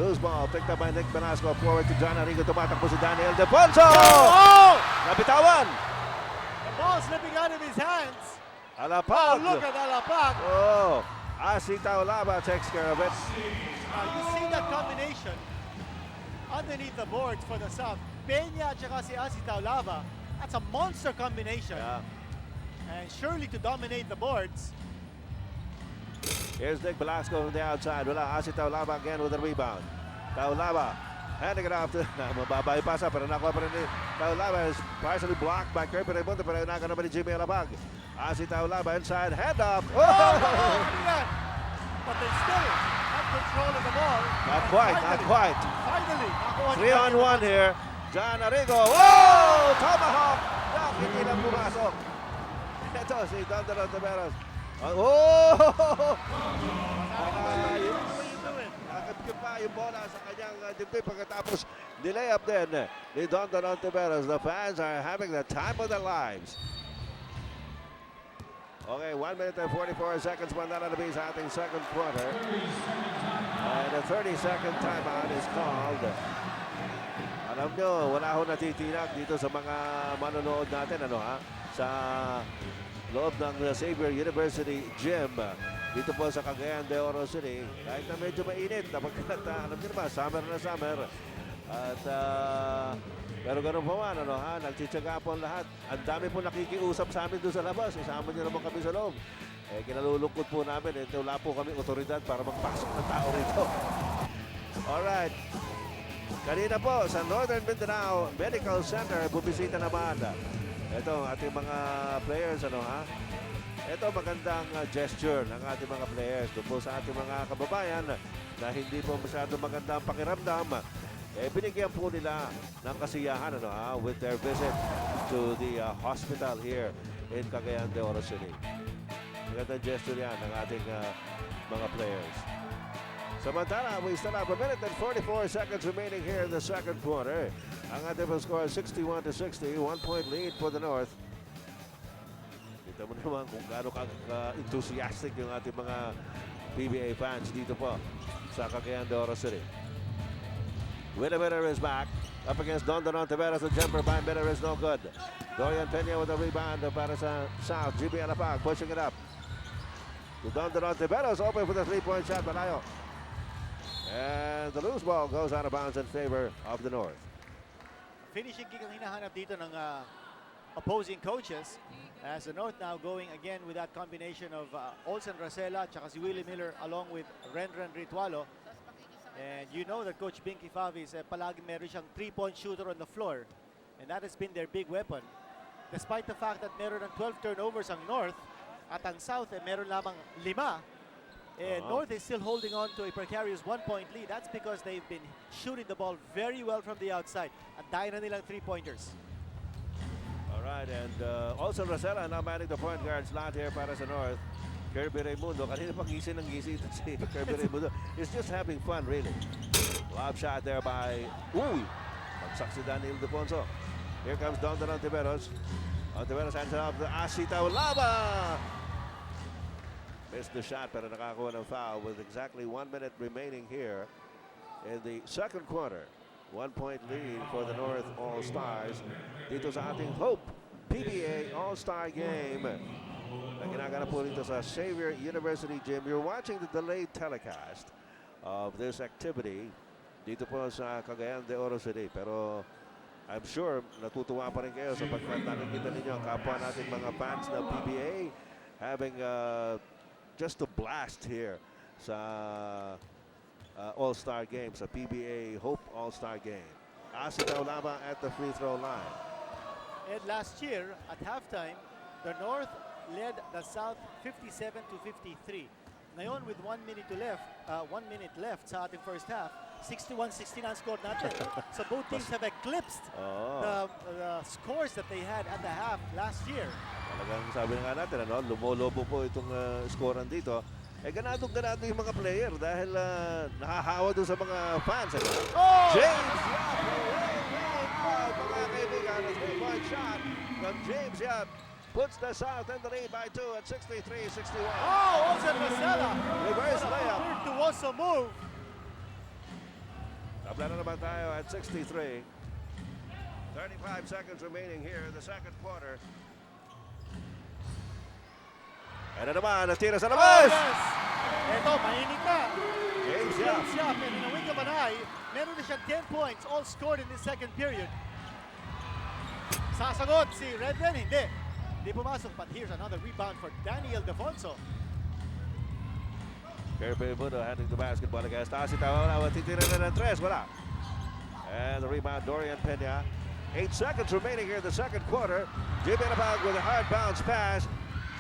Loose ball. Picked up by Nick Velasco. Forward to John Arrigo. Tumatakbo si Daniel Defonso! Oh! Nabitawan! The ball slipping out of his hands. Alapag! Oh, look at Alapag. Oh! Asitaw Laba takes care of it. You see that combination underneath the boards for the South. Peña at saka si Asitaw Lava. That's a monster combination. Yeah. And surely to dominate the boards. Here's Nick Velasco from the outside. Wala. Asitaw Laba again with a rebound. Taulaba handing it off to mababa yung pasa pero nakuha pa rin ni Taulaba is partially blocked by Kirby Raymundo pero naka naman ni Jimmy Alabag. Taulaba inside, hand off. Oh! But they still have control of the ball. Not quite, not quite. Finally. 3-on-1 here. John Arrigo. Whoa! Tomahawk! Down, hindi lang pumasok. Ito si Don Taveras. Oh! Nakapikip pa yung bola sa kanyang dibdib pagkatapos delay up din ni Don Taveras. The fans are having the time of their lives. Okay, 1 minute and 44 seconds pa nalalabing sa ating second quarter. And a 30-second timeout is called. Alam nyo, wala ho natitinag dito sa mga manonood natin, sa loob ng Xavier University Gym dito po sa Cagayan De Oro City. Kahit na medyo mainit, napagkat, alam nyo naman, summer na summer. At pero ganun po man, nagtsitsaga po ang lahat. Ang dami po nakikiusap sa amin doon sa labas. Isama nyo naman kami sa loob. Kinalulungkot po namin. Wala po kami otoridad para magpasok ng tao rito. Alright. Kanina po sa Northern Mindanao Medical Center, bumisita naman. Ito ating mga players, Ito magandang gesture ng ating mga players. Doon po sa ating mga kababayan na hindi po masyadong magandang pakiramdam. Binigyan po nila ng kasiyahan with their visit to the hospital here in Cagayan De Oro City. Magandang gesture yan ng ating mga players. Samantala, we still have 1 minute and 44 seconds remaining here in the second quarter. Ang ating score is 61-60, 1-point lead for the North. Kita mo naman kung gaano ka-enthusiastic yung ating mga PBA fans dito po sa Cagayan De Oro City. Willie is back up against Don Tiveros. The jumper by Miller is no good. Dorian Peña with a rebound para sa South. GB Alapag pushing it up. To Don Tiveros open for the three-point shot. Malayo. And the loose ball goes out of bounds in favor of the North. Finishing kick ang hinahanap dito ng opposing coaches, as the North now going again with that combination of Olsen Racela tsaka si Willie Miller along with Renren Ritualo. And you know that Coach Binky Favis palagi meron siyang three-point shooter on the floor, and that has been their big weapon. Despite the fact that meron ng 12 turnovers ang North at ang South meron lamang 5. And North is still holding on to a precarious 1-point lead. That's because they've been shooting the ball very well from the outside. At dahil na nilang three-pointers. All right, and also Rosella now manning the point guard slot here para sa North. Kirby Raimundo, kanina pang gising ng gising ito si Kirby Raimundo. He's just having fun, really. Lob shot there by, pagsak si Daniel Defonso. Here comes Don Tiveros. Tiveros hands it off to Asitaw Lava. Missed the shot pero nakakuha ng foul with exactly 1 minute remaining here in the second quarter. 1-point lead for the North All-Stars dito sa ating Hope PBA All-Star Game na ginaganap po dito sa Xavier University Gym. You're watching the delayed telecast of this activity dito po sa Cagayan de Oro City. Pero I'm sure natutuwa pa rin kayo sapagkat nakikita ninyo ang kapwa natin mga fans ng PBA having just a blast here sa All-Star Game, sa PBA Hope All-Star Game. Asitaw Lava at the free throw line. And last year, at halftime, the North led the South 57-53. Ngayon, with 1 minute left sa ating first half, 61-69 score natin. So both teams have eclipsed the scores that they had at the half last year. Talagang sabi nga natin, lumolobo po itong scorean dito. Ganado yung mga player dahil nahahawa doon sa mga fans. James Yap! Mga kaibigan, a three-point shot from James Yap puts the South in the lead by 2 at 63-61. Olsen Racela! Reverse layup. Virtuoso move. Tabla na naman tayo at 63. 35 seconds remaining here in the second quarter. Ano naman, natira sa labas! Yes! Ito, mainit na. James Yap. James Yap, and in a wink of an eye, meron na siyang 10 points, all scored in the second period. Sasagot si Redden, hindi pumasok, but here's another rebound for Daniel Defonso. Kirby Mundo handing the basketball against Asitaw. Titira na ng tres, wala. And the rebound, Dorian Peña. 8 seconds remaining here in the second quarter. Jimmy Nabag with a hard bounce pass.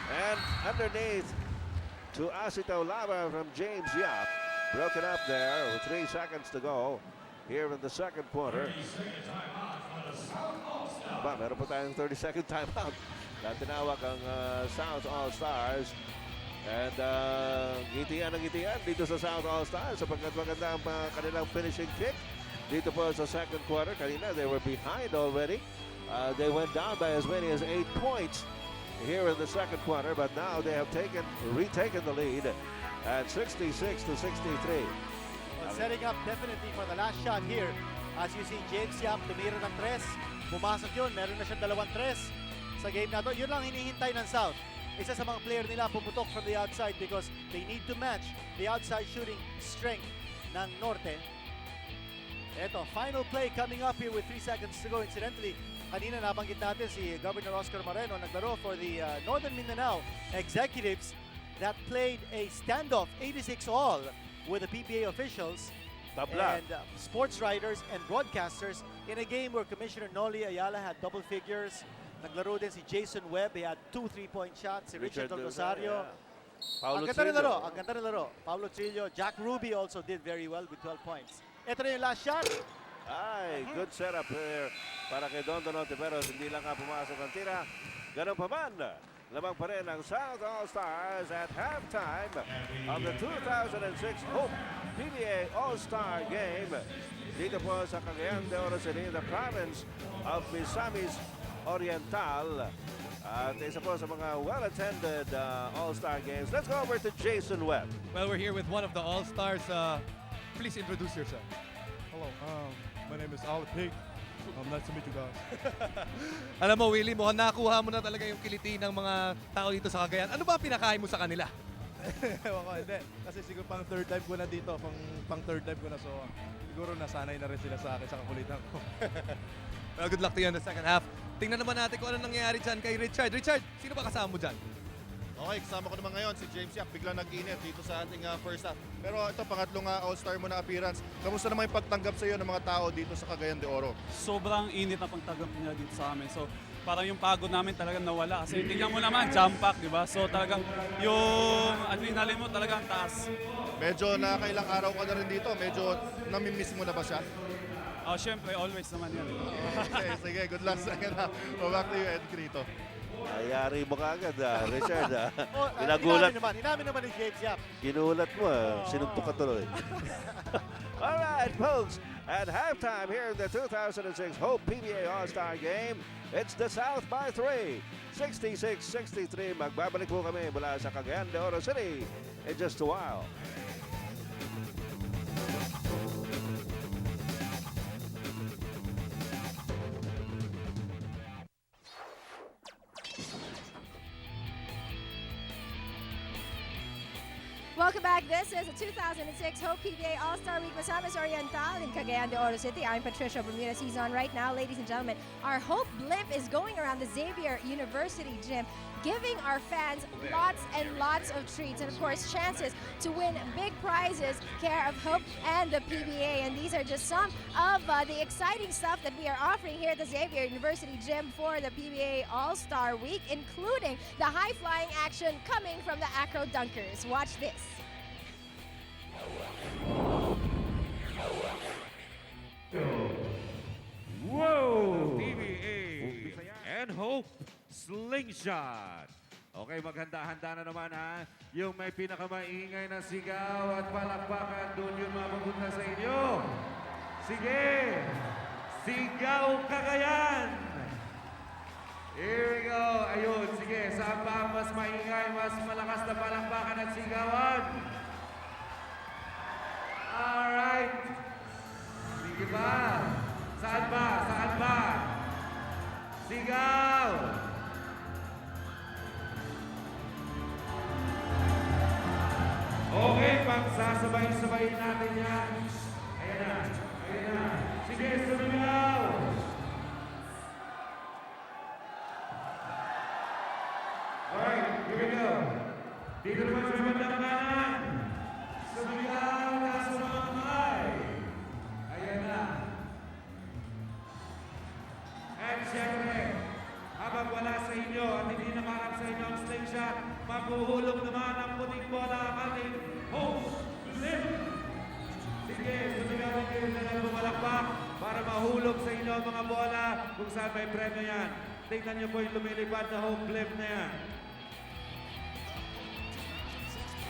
And underneath to Asitaw Lava from James Yap. Broken up there with 3 seconds to go here in the second quarter. Meron pa tayong 30-second timeout na tinawag ang South All-Stars. And ngitian ang ngitian dito sa South All-Stars sapagkat maganda ang kanilang finishing kick dito po sa second quarter. Kanina they were behind already. They went down by as many as 8 points here in the second quarter, but now they have retaken the lead at 66-63. Well, setting up definitely for the last shot here. As you see, James Yap tumira ng tres. Pumasok yun, meron na siyang 2 tres sa game na to. Yun lang hinihintay ng South. Isa sa mga player nila pumutok from the outside because they need to match the outside shooting strength ng Norte. Eto, final play coming up here with 3 seconds to go. Incidentally, kanina nabanggit natin si Governor Oscar Moreno naglaro for the Northern Mindanao executives that played a standoff 86-all with the PBA officials Tabla. and sports writers and broadcasters in a game where Commissioner Noli Ayala had double figures. Naglaro din si Jason Webb. He had 2 3-point shots. Si Richard Del Rosario. Paulo Ang ganda ng laro. Paulo Trillo. Jack Ruby also did very well with 12 points. Ito na yung last shot. Ay, good setup here para kay Don Tiveros. Hindi lang nga pumasok ang tira. Ganun pa man. Lamang pa rin ang South All-Stars at halftime of the 2006 Hope PBA All-Star Game. Dito po sa Cagayan de Oro City, the province of Misamis Oriental. At isa po sa mga well-attended All-Star Games. Let's go over to Jason Webb. Well, we're here with one of the All-Stars. Please introduce yourself. Hello, my name is Ali Pig. Nice to meet you guys. Alam mo, Willie, mukhang nakuha mo na talaga yung kiliti ng mga tao dito sa Cagayan. Ano ba pinakain mo sa kanila? Ewan ko, hindi. Kasi siguro pang third time ko na dito. Pang third time ko na. So, siguro nasanay na rin sila sa akin sa kakulitan ko. Well, good luck to you in the second half. Tingnan naman natin kung ano nangyayari dyan kay Richard. Richard, sino ba kasama mo dyan? Okay, kasama ko naman ngayon si James Yap. Biglang nag-init dito sa ating first half. Pero ito, pangatlong All-Star mo na appearance. Kamusta naman yung pagtanggap sa iyo ng mga tao dito sa Cagayan de Oro? Sobrang init na pagtanggap niya dito sa amin. So parang yung pagod namin talagang nawala. Kasi tingnan mo naman, jump pack, di ba? So talagang yung adrenaline mo talagang taas. Medyo nakailang araw ka na rin dito. Medyo namimiss mo na ba siya? Oh, syempre, always naman yan. Okay, sige, good luck sa akin. Go back to you, Ed Crito. Ayari mo kaagad, Richard. Oh, Pinagulat. inamin naman ni James Yap. Ginulat mo, sinuntok ka tuloy. All right, folks. At halftime here in the 2006 Hope PBA All-Star Game, it's the South by 3. 66-63. Magbabalik po kami mula sa Cagayan de Oro City in just a while. Welcome back. This is the 2006 Hope PBA All-Star Week Misamis Oriental in Cagayan de Oro City. I'm Patricia Bermuda. Season right now, ladies and gentlemen. Our Hope Blimp is going around the Xavier University gym, giving our fans lots and lots of treats and, of course, chances to win big prizes, care of Hope and the PBA. And these are just some of the exciting stuff that we are offering here at the Xavier University gym for the PBA All-Star Week, including the high-flying action coming from the Acro Dunkers. Watch this. Whoa! PBA and Hope Slingshot. Okay, maghanda-handa na naman ha. Yung may pinakamaingay na sigaw at palakpakan, doon yung mapupunta sa inyo. Sige! Sigaw Cagayan! Here we go. Ayun, sige. Saan ba ang mas maingay, mas malakas na palakpakan at sigawan? Alright. Sige ba? Saan ba? Saan ba? Sigaw! Okay, pagsasabay-sabayin natin yan. Ayan na. Ayan na. Sige, sumigaw! Alright, here we go. Dito naman sa bandang kanan. Sumigaw na sa mga kamay. Ayan na. At syempre, habang wala sa inyo at hindi nakaharap sa inyo ang slingshot, maghuhulog naman ang puting bola ang ating Hope Flip. Sige, sumigawan kayo na lang bumalakpak para mahulog sa inyo ang mga bola kung saan may premyo yan. Tingnan niyo po yung lumilipad na Hope Flip na yan.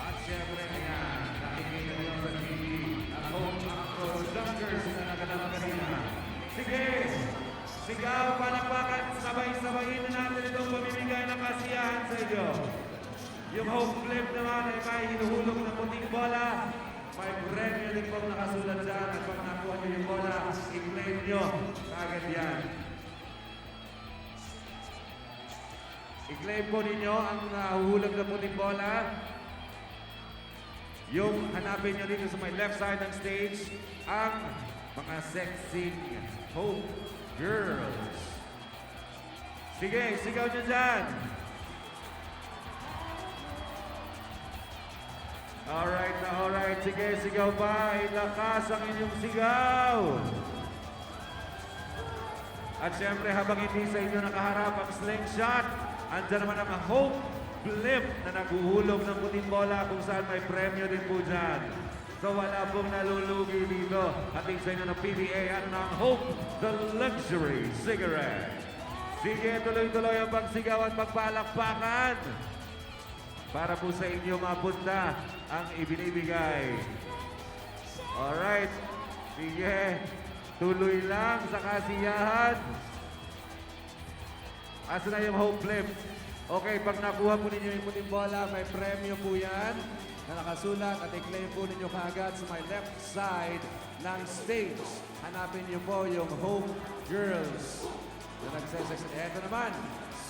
At syempre yan, nakikita niyo sa TV ang Hope Across Dunkers na nakalama kanina. Sige! Sigaw, palakpakan, sabay-sabayin na natin itong pamimigay ng kasiyahan sa inyo. Yung Hope Flip naman ay may hinuhulog na puting bola. May premyo din pong nakasulat dyan. At pag nakuha nyo yung bola, i-claim nyo. Kagad yan. I-claim po ninyo ang nahuhulog na puting bola. Yung hanapin nyo dito sa may left side ng stage, ang mga sexy Hope Girls. Sige, sigaw nyo dyan. Alright na, alright. Sige, sigaw pa. Ilakas ang inyong sigaw. At syempre, habang hindi sa inyo nakaharap ang slingshot, andyan naman ang Hope Blimp na naguhulog ng puting bola kung saan may premyo din po dyan. So wala pong nalulugi dito. Ating sa inyo ng PBA at ng Hope, the Luxury Cigarette. Sige, tuloy-tuloy ang pagsigaw at pagpalakpakan. Para po sa inyo mapunta ang ibinibigay. Alright. Sige, tuloy lang sa kasiyahan. Asa na yung Hope Flip? Okay, pag nakuha po ninyo yung puting bola, may premyo po yan na nakasulat at i-claim po ninyo kaagad sa my left side ng stage. Hanapin niyo po yung Hope Girls na nagsesex. Eto naman,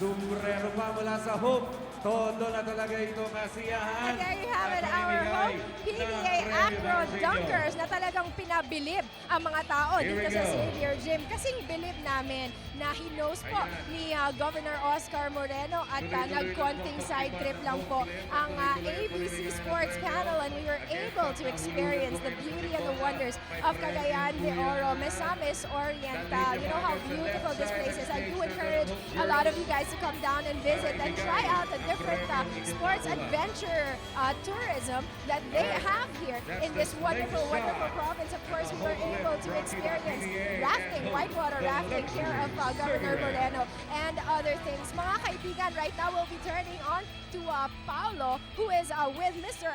sombrero pa mula sa Hope. Todo na talaga ito kasiyahan. And there you have it, our Hope PBA Acro Dunkers na talagang pinabilib ang mga tao dito sa Xavier Gym. Kasing bilib namin na hinos po ni Governor Oscar Moreno at nagkonting side trip lang po ang ABC Sports Panel, and we were able to experience the beauty and the wonders of Cagayan De Oro, Misamis Oriental. You know how beautiful this place is. I do encourage a lot of you guys to come down and visit and try out the different sports adventure tourism that they have here in this wonderful, wonderful province. Of course, we were able to experience rafting, whitewater rafting here of Governor Moreno and other things. Mga kaibigan, right now we'll be turning on to Paulo, who is with Mr.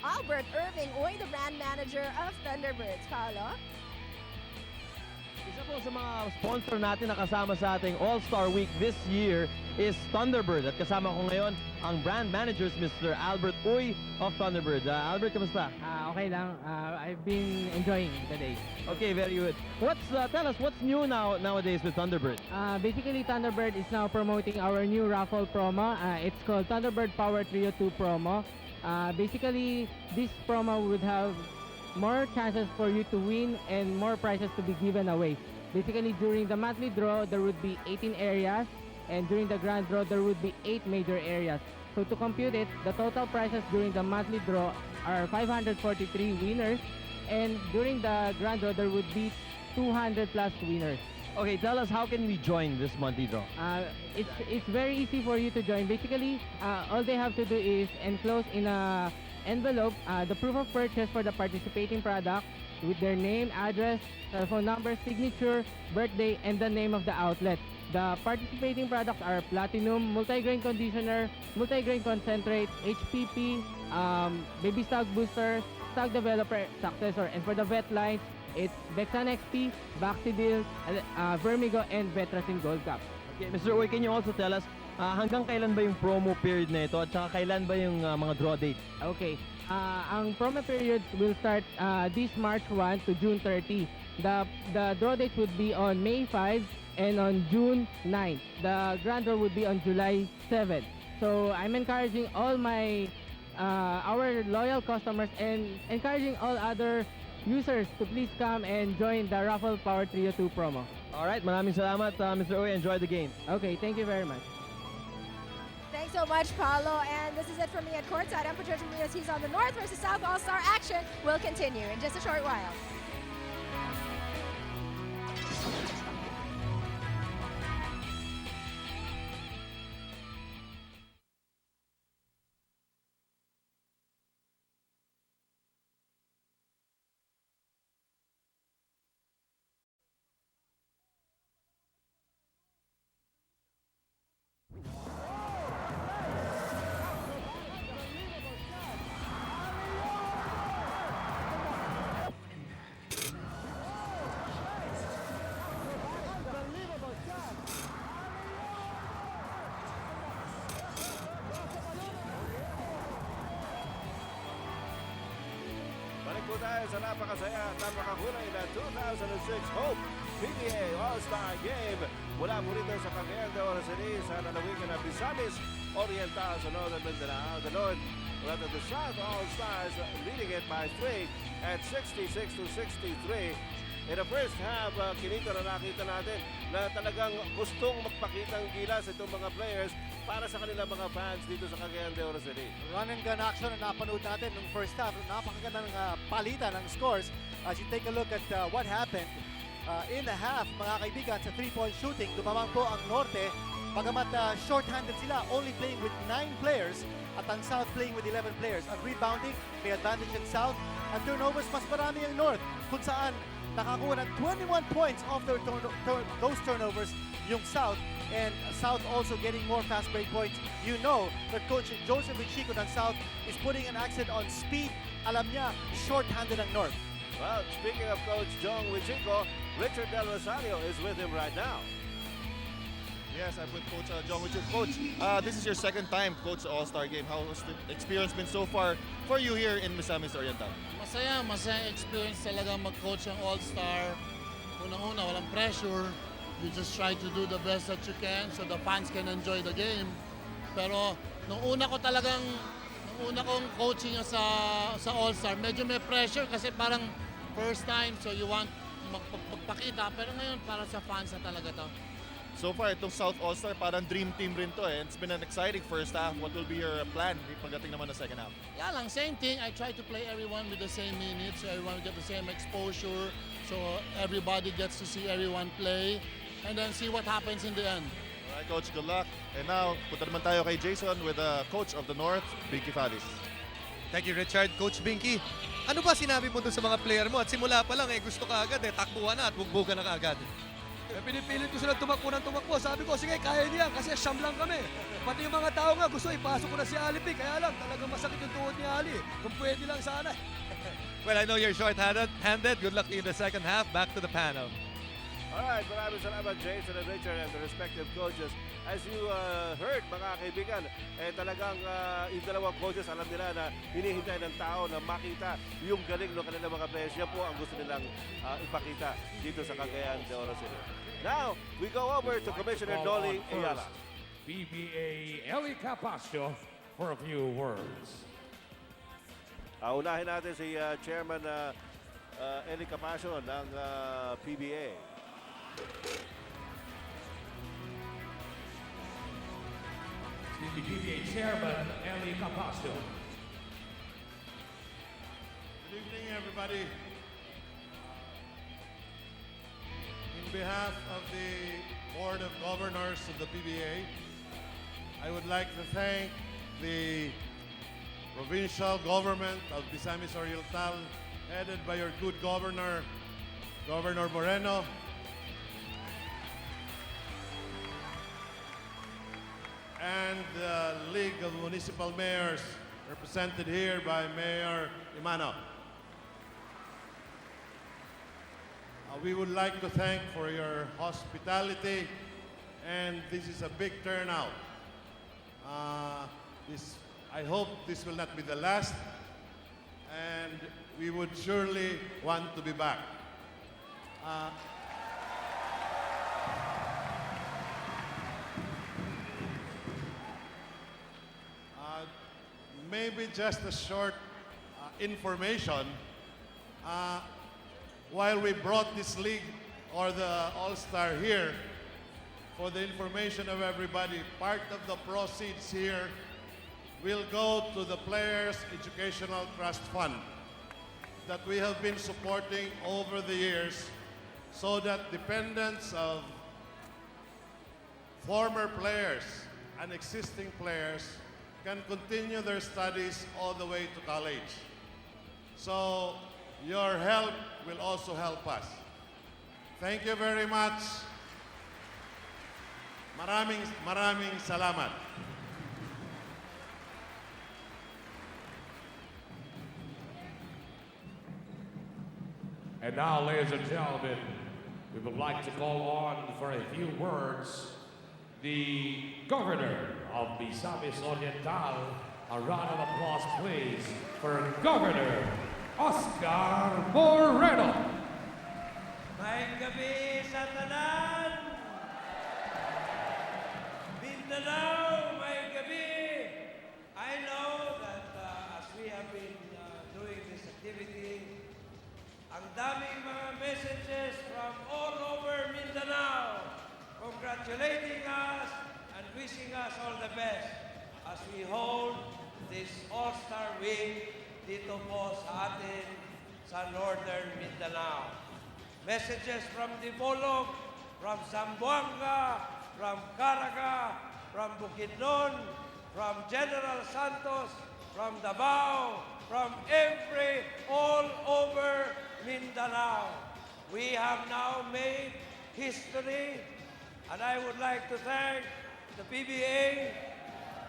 Albert Irving, the brand manager of Thunderbirds. Paulo? Isa po sa mga sponsor natin na kasama sa ating All-Star Week this year is Thunderbird. At kasama ko ngayon ang brand managers, Mr. Albert Uy of Thunderbird. Albert, kamusta? Okay lang. I've been enjoying the day. Okay, very good. Tell us, what's new nowadays with Thunderbird? Basically, Thunderbird is now promoting our new raffle promo. It's called Thunderbird Power Trio 2 promo. Basically, this promo would have more chances for you to win and more prizes to be given away. Basically, during the monthly draw, there would be 18 areas, and during the grand draw, there would be 8 major areas. So to compute it, the total prizes during the monthly draw are 543 winners, and during the grand draw, there would be 200 plus winners. Okay, tell us, how can we join this monthly draw? It's very easy for you to join. Basically, all they have to do is enclose in a envelope the proof of purchase for the participating product with their name, address, telephone number, signature, birthday, and the name of the outlet. The participating products are Platinum, Multigrain Conditioner, Multigrain Concentrate, HPP, Baby Stock Booster, Stock Developer Successor, and for the vet lines, it's Vexan XP, Baxidil, Vermigo, and Vetracin Gold Cup. Okay, Mr. Uy, can you also tell us hanggang kailan ba yung promo period na ito at saka kailan ba yung mga draw date? Okay. Ang promo periods will start this March 1 to June 30. The draw dates would be on May 5 and on June 9. The grand draw would be on July 7. So I'm encouraging all our loyal customers and encouraging all other users to please come and join the Raffle Power Trio 2 promo. Alright, maraming salamat, Mr. Uy. Enjoy the game. Okay, thank you very much. Thanks so much, Paulo. And this is it from me at courtside. I'm Patricia Ramirez. He's on the North versus South All-Star action. Will continue in just a short while. Balik po tayo sa napakasaya at napakahulay na 2006 Hope PBA All-Star Game. Mula po rito sa Cagayan De Oro City sa lalawigan ng Misamis Oriental sa Northern Mindanao. The North, rather the South All-Stars leading it by 3 at 66-63. In the first half, kinita na nakita natin na talagang gustong magpakitang gilas itong mga players para sa kanilang mga fans dito sa Cagayan De Oro City. Run and gun action na napanood natin nung first half. Napakaganda ng palitan ng scores. As you take a look at what happened in the half, mga kaibigan, sa 3-point shooting, dumamang po ang Norte. Bagamat short-handed sila, only playing with 9 players, at ang South playing with 11 players. Ang rebounding, may advantage ang South. At turnovers, mas marami ang North, kung saan nakakuha ng 21 points off those turnovers yung South, and South also getting more fast break points. You know that Coach Joseph Chico ng South is putting an accent on speed. Alam niya, short-handed ang North. Well, speaking of Coach Jong Wichico, Richard Del Rosario is with him right now. Yes, I'm with Coach John Wichu. Coach, this is your second time coach the All-Star game. How has the experience been so far for you here in Misamis Oriental? Masaya experience talaga mag-coach ng All-Star. Unang-una, walang pressure. You just try to do the best that you can so the fans can enjoy the game. Pero nung una kong coaching sa All-Star, medyo may pressure kasi parang first time, so you want magpakita. Pero ngayon, para sa fans na talaga to. So far, itong South All-Star, parang dream team rin to eh. It's been an exciting first half. What will be your plan pagdating naman na second half? Yeah lang, same thing. I try to play everyone with the same minutes, so everyone get the same exposure, so everybody gets to see everyone play, and then see what happens in the end. Alright, Coach, good luck. And now, punta naman tayo kay Jason with the coach of the North, Binky Favis. Thank you, Richard. Coach Binky, ano ba sinabi mo dun sa mga player mo? At simula pa lang, gusto ka agad takbuhan na at bugbugan na kaagad. Pinipilit ko sila tumakbo ng tumakbo. Sabi ko, sige, kaya niya kasi siyam lang kami. Pati yung mga tao nga gusto ipasok ko na si Ali P. Kaya lang, talagang masakit yung tuhod ni Ali. Kung pwede lang sana. Well, I know you're short-handed. Good luck in the second half. Back to the panel. Alright, maraming salamat Jason and Richard and the respective coaches. As you heard mga kaibigan, talagang yung dalawang coaches alam nila na hinihintay ng tao na makita yung galing ng kanilang mga players. Yan po ang gusto nilang ipakita dito sa Cagayan De Oro City. Now, we go over to Commissioner Dolly Ayala. PBA Eli Capaccio for a few words. Unahin natin si Chairman Eli Capaccio ng PBA. The PBA Chairman Eli Capaccio. Good evening, everybody. In behalf of the Board of Governors of the PBA, I would like to thank the provincial government of Misamis Oriental, headed by your good governor, Governor Moreno, and the League of Municipal Mayors, represented here by Mayor Imano. We would like to thank for your hospitality, and this is a big turnout. I hope this will not be the last, and we would surely want to be back. Maybe just a short information. While we brought this league or the All-Star here, for the information of everybody, part of the proceeds here will go to the Players Educational Trust Fund that we have been supporting over the years so that dependents of former players and existing players can continue their studies all the way to college. So your help will also help us. Thank you very much. Maraming salamat. And now, ladies and gentlemen, we would like to call on for a few words the Governor of Misamis Oriental. A round of applause, please, for Governor Oscar Moreno. Maayong gabi sa tanan. Mindanao, maayong gabi. I know that as we have been doing this activity, ang daming mga messages from all over Mindanao congratulating us and wishing us all the best as we hold this All-Star Week dito po sa atin sa Northern Mindanao. Messages from Dipolog, from Zamboanga, from Caraga, from Bukidnon, from General Santos, from Davao, from all over Mindanao. We have now made history, and I would like to thank the PBA,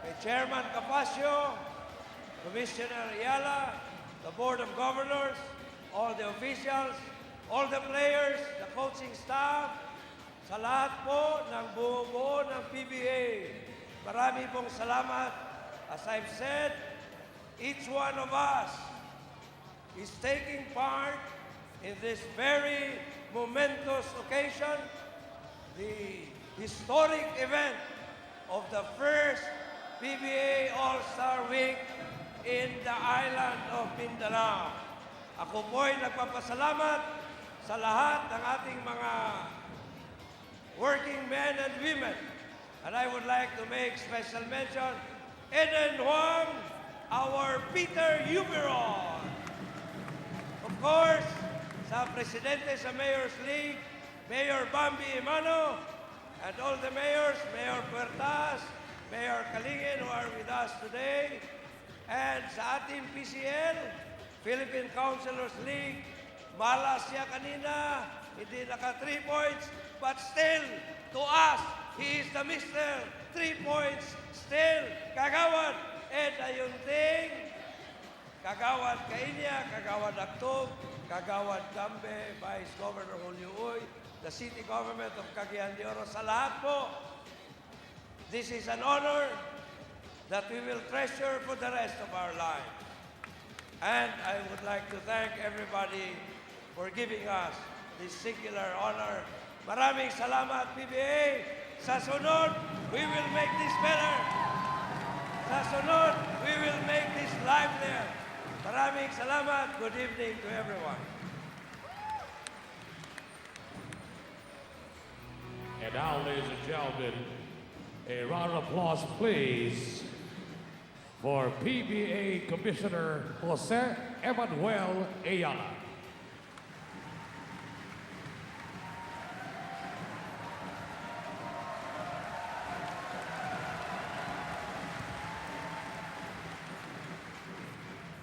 my Chairman Capaccio, Commissioner Ayala, the Board of Governors, all the officials, all the players, the coaching staff, sa lahat po ng buo ng PBA. Marami pong salamat. As I've said, each one of us is taking part in this very momentous occasion, the historic event of the first PBA All-Star Week in the island of Mindanao. Ako po'y nagpapasalamat sa lahat ng ating mga working men and women. And I would like to make special mention, Eden Huang, our Peter Yuberon. Of course, sa Presidente sa Mayor's League, Mayor Bambi Imano, and all the mayors, Mayor Puertas, Mayor Kalingin, who are with us today, and sa ating PCL, Philippine Councilors League, malas siya kanina, hindi naka 3 points, but still, to us, he is the Mr. 3 points, still, Kagawad, Ed Ayunting, Kagawad Kainya, Kagawad Aktog, Kagawad Gambe, Vice Governor Julio Uy, the city government of Cagayan De Oro, sa lahat po. This is an honor that we will treasure for the rest of our life. And I would like to thank everybody for giving us this singular honor. Maraming salamat, PBA. Sa sunod, we will make this better. Sa sunod, we will make this livelier. Maraming salamat. Good evening to everyone. And now, ladies and gentlemen, a round of applause, please, for PBA Commissioner Jose Emanuel Ayala.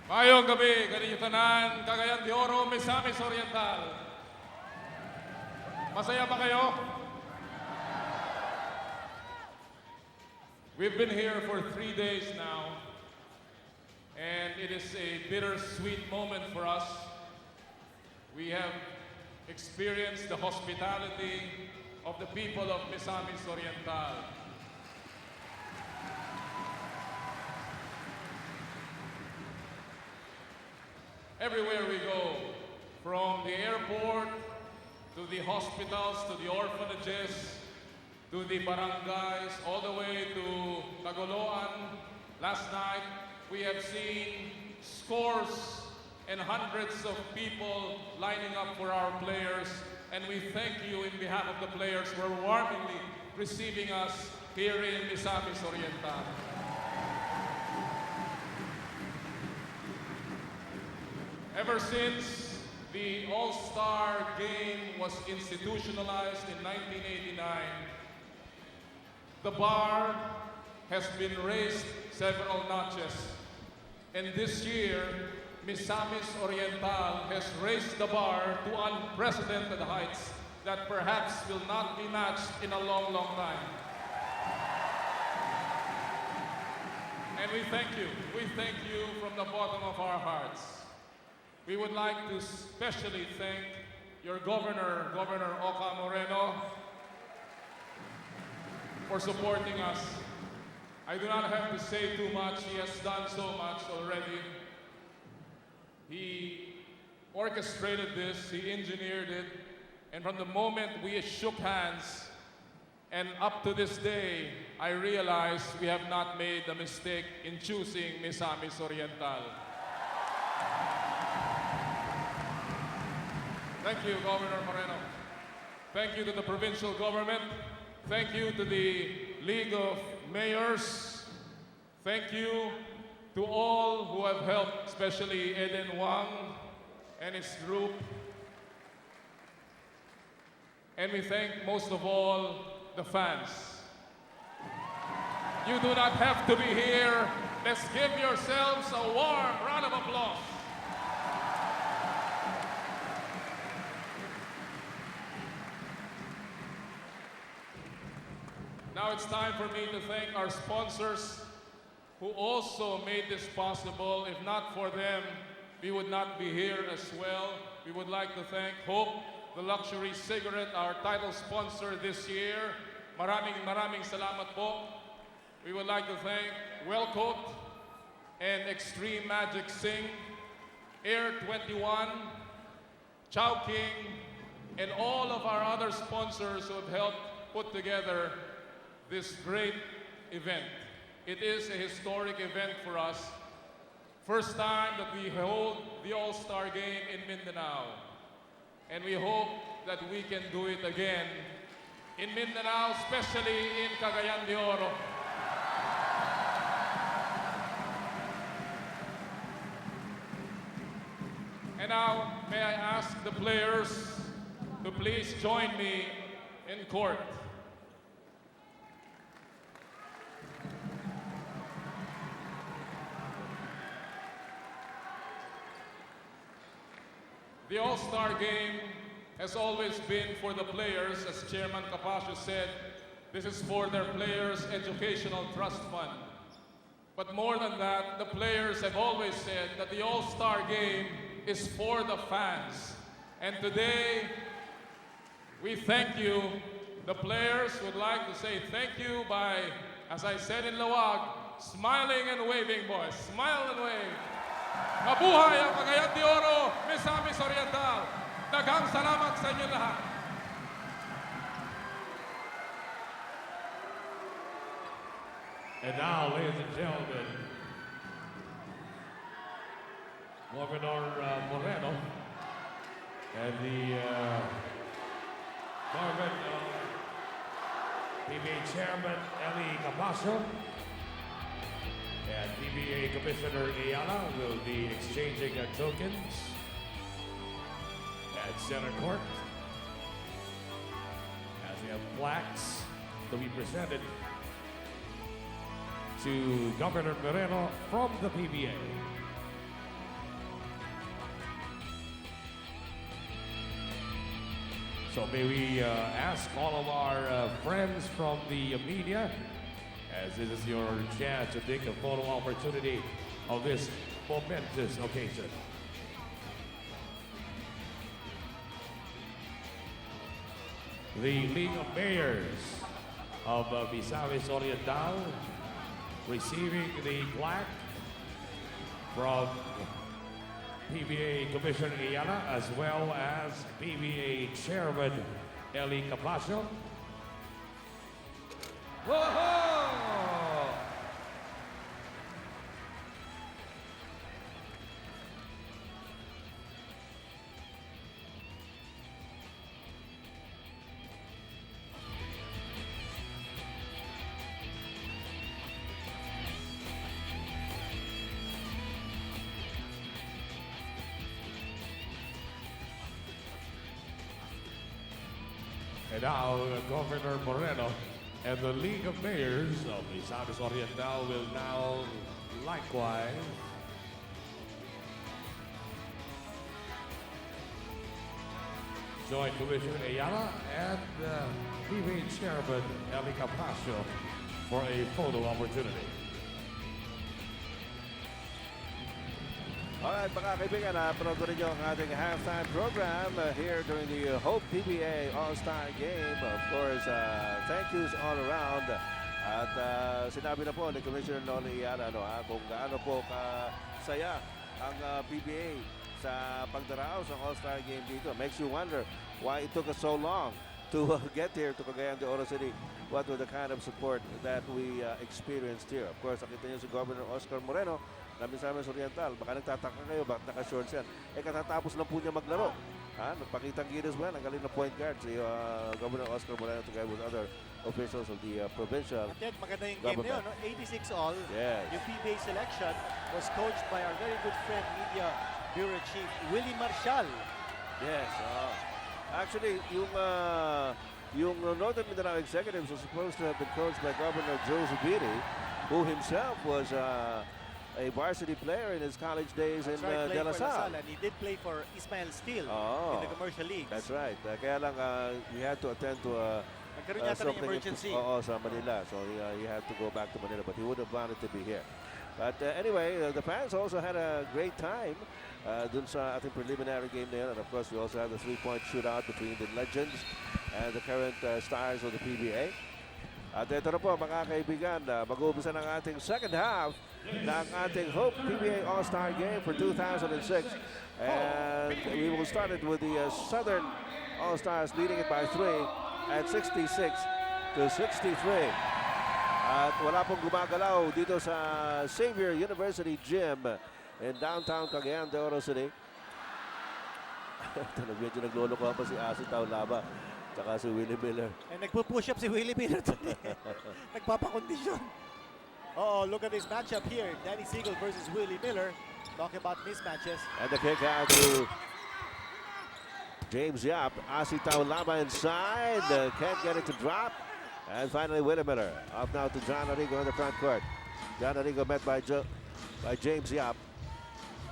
Mayong gabi, kaninyo tanan, Cagayan De Oro, Misamis Oriental. Masaya ba kayo? We've been here for 3 days now, and it is a bittersweet moment for us. We have experienced the hospitality of the people of Misamis Oriental. Everywhere we go, from the airport to the hospitals, to the orphanages, to the barangays, all the way to Tagoloan. Last night, we have seen scores and hundreds of people lining up for our players, and we thank you in behalf of the players for warmly receiving us here in Misamis Oriental. Ever since the All-Star Game was institutionalized in 1989, the bar has been raised several notches. And this year, Misamis Oriental has raised the bar to unprecedented heights that perhaps will not be matched in a long, long time. And we thank you. We thank you from the bottom of our hearts. We would like to especially thank your governor, Governor Oka Moreno, for supporting us. I do not have to say too much. He has done so much already. He orchestrated this, he engineered it, and from the moment we shook hands and up to this day, I realized we have not made the mistake in choosing Misamis Oriental. Thank you, Governor Moreno. Thank you to the provincial government. Thank you to the League of Mayors. Thank you to all who have helped, especially Eden Wang and his group. And we thank most of all the fans. You do not have to be here. Let's give yourselves a warm round of applause. Now it's time for me to thank our sponsors who also made this possible. If not for them, we would not be here as well. We would like to thank Hope, the luxury cigarette, our title sponsor this year. Maraming salamat po. We would like to thank Wellcoat and Extreme Magic Sing, Air 21, Chowking, and all of our other sponsors who have helped put together this great event. It is a historic event for us. First time that we hold the All-Star Game in Mindanao. And we hope that we can do it again in Mindanao, especially in Cagayan de Oro. And now, may I ask the players to please join me in court. The All-Star Game has always been for the players, as Chairman Capasio said. This is for their players' educational trust fund. But more than that, the players have always said that the All-Star Game is for the fans. And today, we thank you. The players would like to say thank you by, as I said in Lawag, smiling and waving, boys. Smile and wave. Mabuhay ang Cagayan de Oro, Misamis Oriental. Daghang salamat sa inyo lahat. And now, ladies and gentlemen, Governor Moreno and the government PBA Chairman Eli Capasio and PBA Commissioner Ayala will be exchanging tokens at center court as we have plaques to be presented to Governor Moreno from the PBA. So may we ask all of our friends from the media, as this is your chance to take a photo opportunity of this momentous occasion. The League of Mayors of Misamis Oriental receiving the plaque from PBA Commissioner Ayala as well as PBA Chairman Eli Capasio. Whoa! And now, Governor Moreno and the League of Mayors of Misamis Oriental will now likewise join Commissioner Ayala and PBA Chairman Eli Capasio for a photo opportunity. Alright, mga kaibigan, panood rin nyo ang ating halftime program here during the Hope PBA All-Star Game. Of course, thank yous all around. At sinabi na po ni Commissioner Noli Ayala kung gaano po kasaya ang PBA sa pagdaraos ng All-Star Game dito. Makes you wonder why it took us so long to get here to Cagayan de Oro City. What was the kind of support that we experienced here? Of course, nakita nyo si Governor Oscar Moreno na Misamis Oriental. Baka nagtataka kayo, bakit naka-shorts yan? Katatapos lang po niya maglaro. Nagpakitang gilas ba? Ang galing na point guard si Governor Oscar Moreno together with other officials of the provincial At maganda yung game na yun, no? 86 all. Yes. Yung PBA selection was coached by our very good friend, Media Bureau Chief Willie Marshall. Yes. Actually, yung Northern Mindanao executives were supposed to have been coached by Governor Joe Zubiri, who himself was a varsity player in his college days in De La Salle. And he did play for Ismael Steel in the commercial leagues. That's right. Kaya lang, he had to attend to nagkaroon yata ng emergency. Sa Manila. So he had to go back to Manila, but he would have wanted to be here. But anyway, the fans also had a great time dun sa ating preliminary game na yun. And of course, we also have the three-point shootout between the legends and the current stars of the PBA. At ito na po mga kaibigan, mag-uumpisa ng ating second half ng ating Hope PBA All-Star Game for 2006. And we will start it with the Southern All-Stars leading it by 3 at 66-63. At wala pong gumagalaw dito sa Xavier University Gym in downtown Cagayan De Oro City. Medyo nagloloko pa si Asi Taulaba tsaka si Willie Miller. And nagpo-push up si Willie Miller today. Nagpapakondisyon. Oh, look at this matchup here. Danny Siegel versus Willie Miller. Talk about mismatches. And the kick out to James Yap. Asi Taulaba inside. Can't get it to drop. And finally, Willie Miller up now to John Arrigo in the front court. John Arrigo met by James Yap.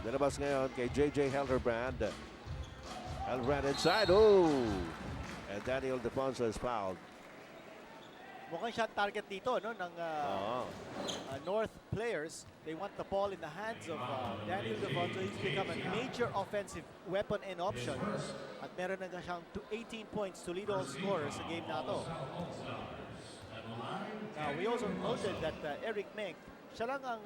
Nilabas ngayon kay J.J. Helderbrand. Helderbrand inside. Oh! And Daniel Defonso is fouled. Mukhang shot target dito no, ng North players. They want the ball in the hands of Daniel Defonso. He's become a major offensive weapon and option. At meron na siyang 18 points to lead all scorers sa game na to. We also noted that Eric Menk, siya lang ang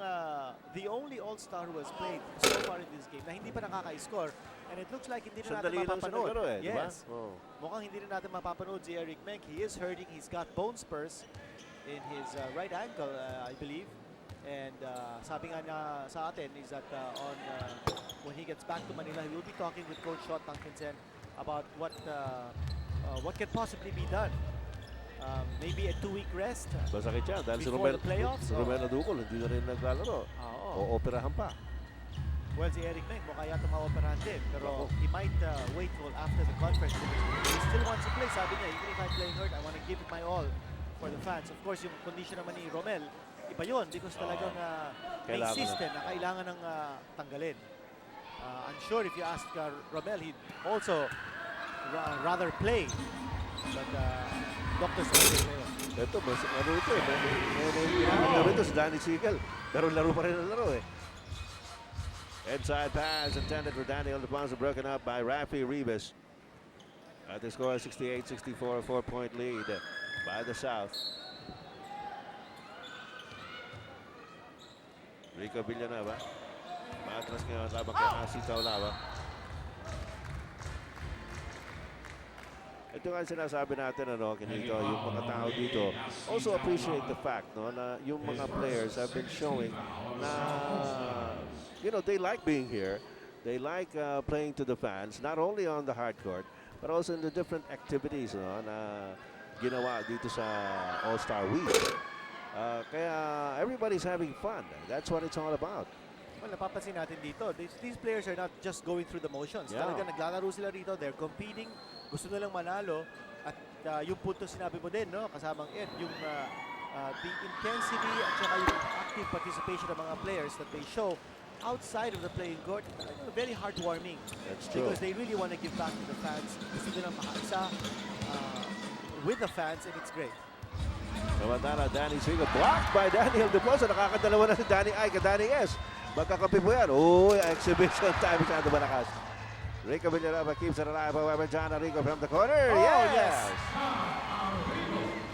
the only all-star who has played so far in this game na hindi pa nakaka-score. And it looks like hindi na natin mapapanood. Yes. Oh. Mukhang hindi na natin mapapanood si Eric Menk. He is hurting. He's got bone spurs in his right ankle, I believe. And sabi nga niya sa atin is that when he gets back to Manila, he will be talking with Coach Sean Tankinsen about what can possibly be done. Maybe a 2-week rest Masakit yan dahil before the playoffs. Si Romelo Ducol hindi na rin naglalaro. O operahan pa. Well, si Eric Menk mukha yata ma-operahan din. Pero he might wait till after the conference. He still wants to play. Sabi niya, even if I'm playing hurt, I want to give it my all for the fans. Of course, yung condition naman ni Romel, iba yun because talagang may system na kailangan ng tanggalin. I'm sure if you ask Romel, he'd also rather play. But doctors will say, ito, ano ito eh. Laro ito si Danny Siegel. Pero laro pa rin ang laro eh. Inside pass intended for Daniel Defonso, broken up by Rafi Ribas. At the score 68-64, 4-point lead by the South. Rico Villanueva. Matras ngayon labang kay Asi Taulaba. Ito nga sinasabi natin, Kinito, yung mga tao dito also appreciate the fact, na yung mga players have been showing na, they like being here. They like playing to the fans, not only on the hard court, but also in the different activities, na ginawa dito sa All-Star Week. Kaya everybody's having fun. That's what it's all about. Well, napapansin natin dito, these players are not just going through the motions. Yeah. Talaga naglalaro sila rito, they're competing, gusto nilang manalo. At yung punto sinabi mo din, kasamang Ed, yung the intensity at saka yung active participation ng mga players that they show outside of the playing court, very heartwarming. That's true. Because they really want to give back to the fans. Gusto nilang makaisa with the fans, and it's great. Samantala, Danny Siegel blocked by Daniel Defonso. Nakakadalawa na si Danny I ka Danny S. Magkakapi po yan. Exhibition time. Masyado malakas. Rico Villanueva keeps it alive. However, John Arrigo from the corner. Yes!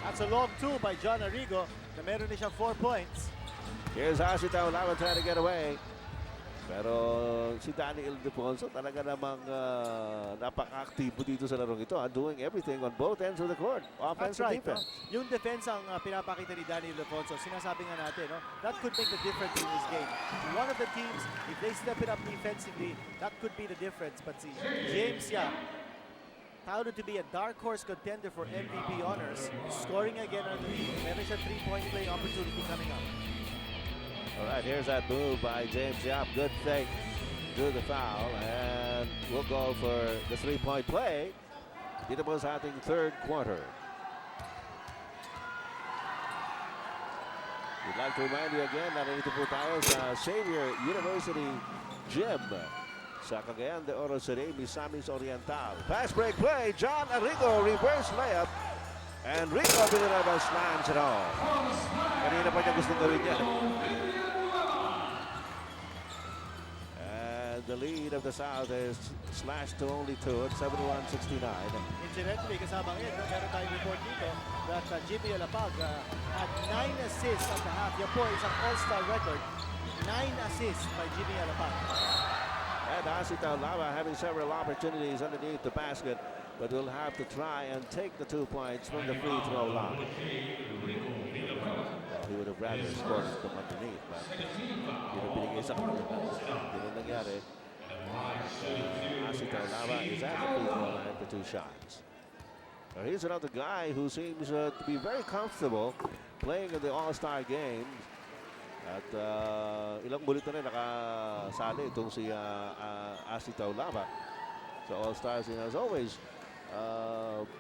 That's a long two by John Arrigo na meron na siyang 4 points. Here's Asi Taulaba trying to get away. Pero si Daniel Defonso talaga namang napaka-aktibo dito sa larong ito. Doing everything on both ends of the court. Offense and defense. Yung defense ang pinapakita ni Daniel Defonso. Sinasabi nga natin, that could make the difference in this game. One of the teams, if they step it up defensively, that could be the difference. But si James Yap, touted to be a dark horse contender for MVP honors, scoring again on the lead. Meron siya 3-point playing opportunity coming up. All right, here's that move by James Yap. Good fake. Drew the foul. And we'll go for the 3-point play. Dito po sa ating third quarter. We'd like to remind you again na nandito po tayo sa Xavier University Gym sa Cagayan De Oro City, Misamis Oriental. Fast break play. John Arrigo, reverse layup. And Rico Villanueva slams it all. Kanina pa niya gustong gawin yan. the lead of the South is slashed to only 2 at 71-69. Incidentally, kasama ngayon, meron tayong report dito that Jimmy Alapag had 9 assists at the half. Yan po, isang all-star record. 9 assists by Jimmy Alapag. And Asita Lava having several opportunities underneath the basket, but will have to try and take the 2 points from the free throw line. He would have rather scored from underneath, but binibigay sa kanya. Hindi na nangyari. Asita Lava is at the free throw line for 2 shots. Now here's another guy who seems to be very comfortable playing in the All-Star games. At ilang ulit na rin nakasali itong si Asita Lava. So All-Stars, he has always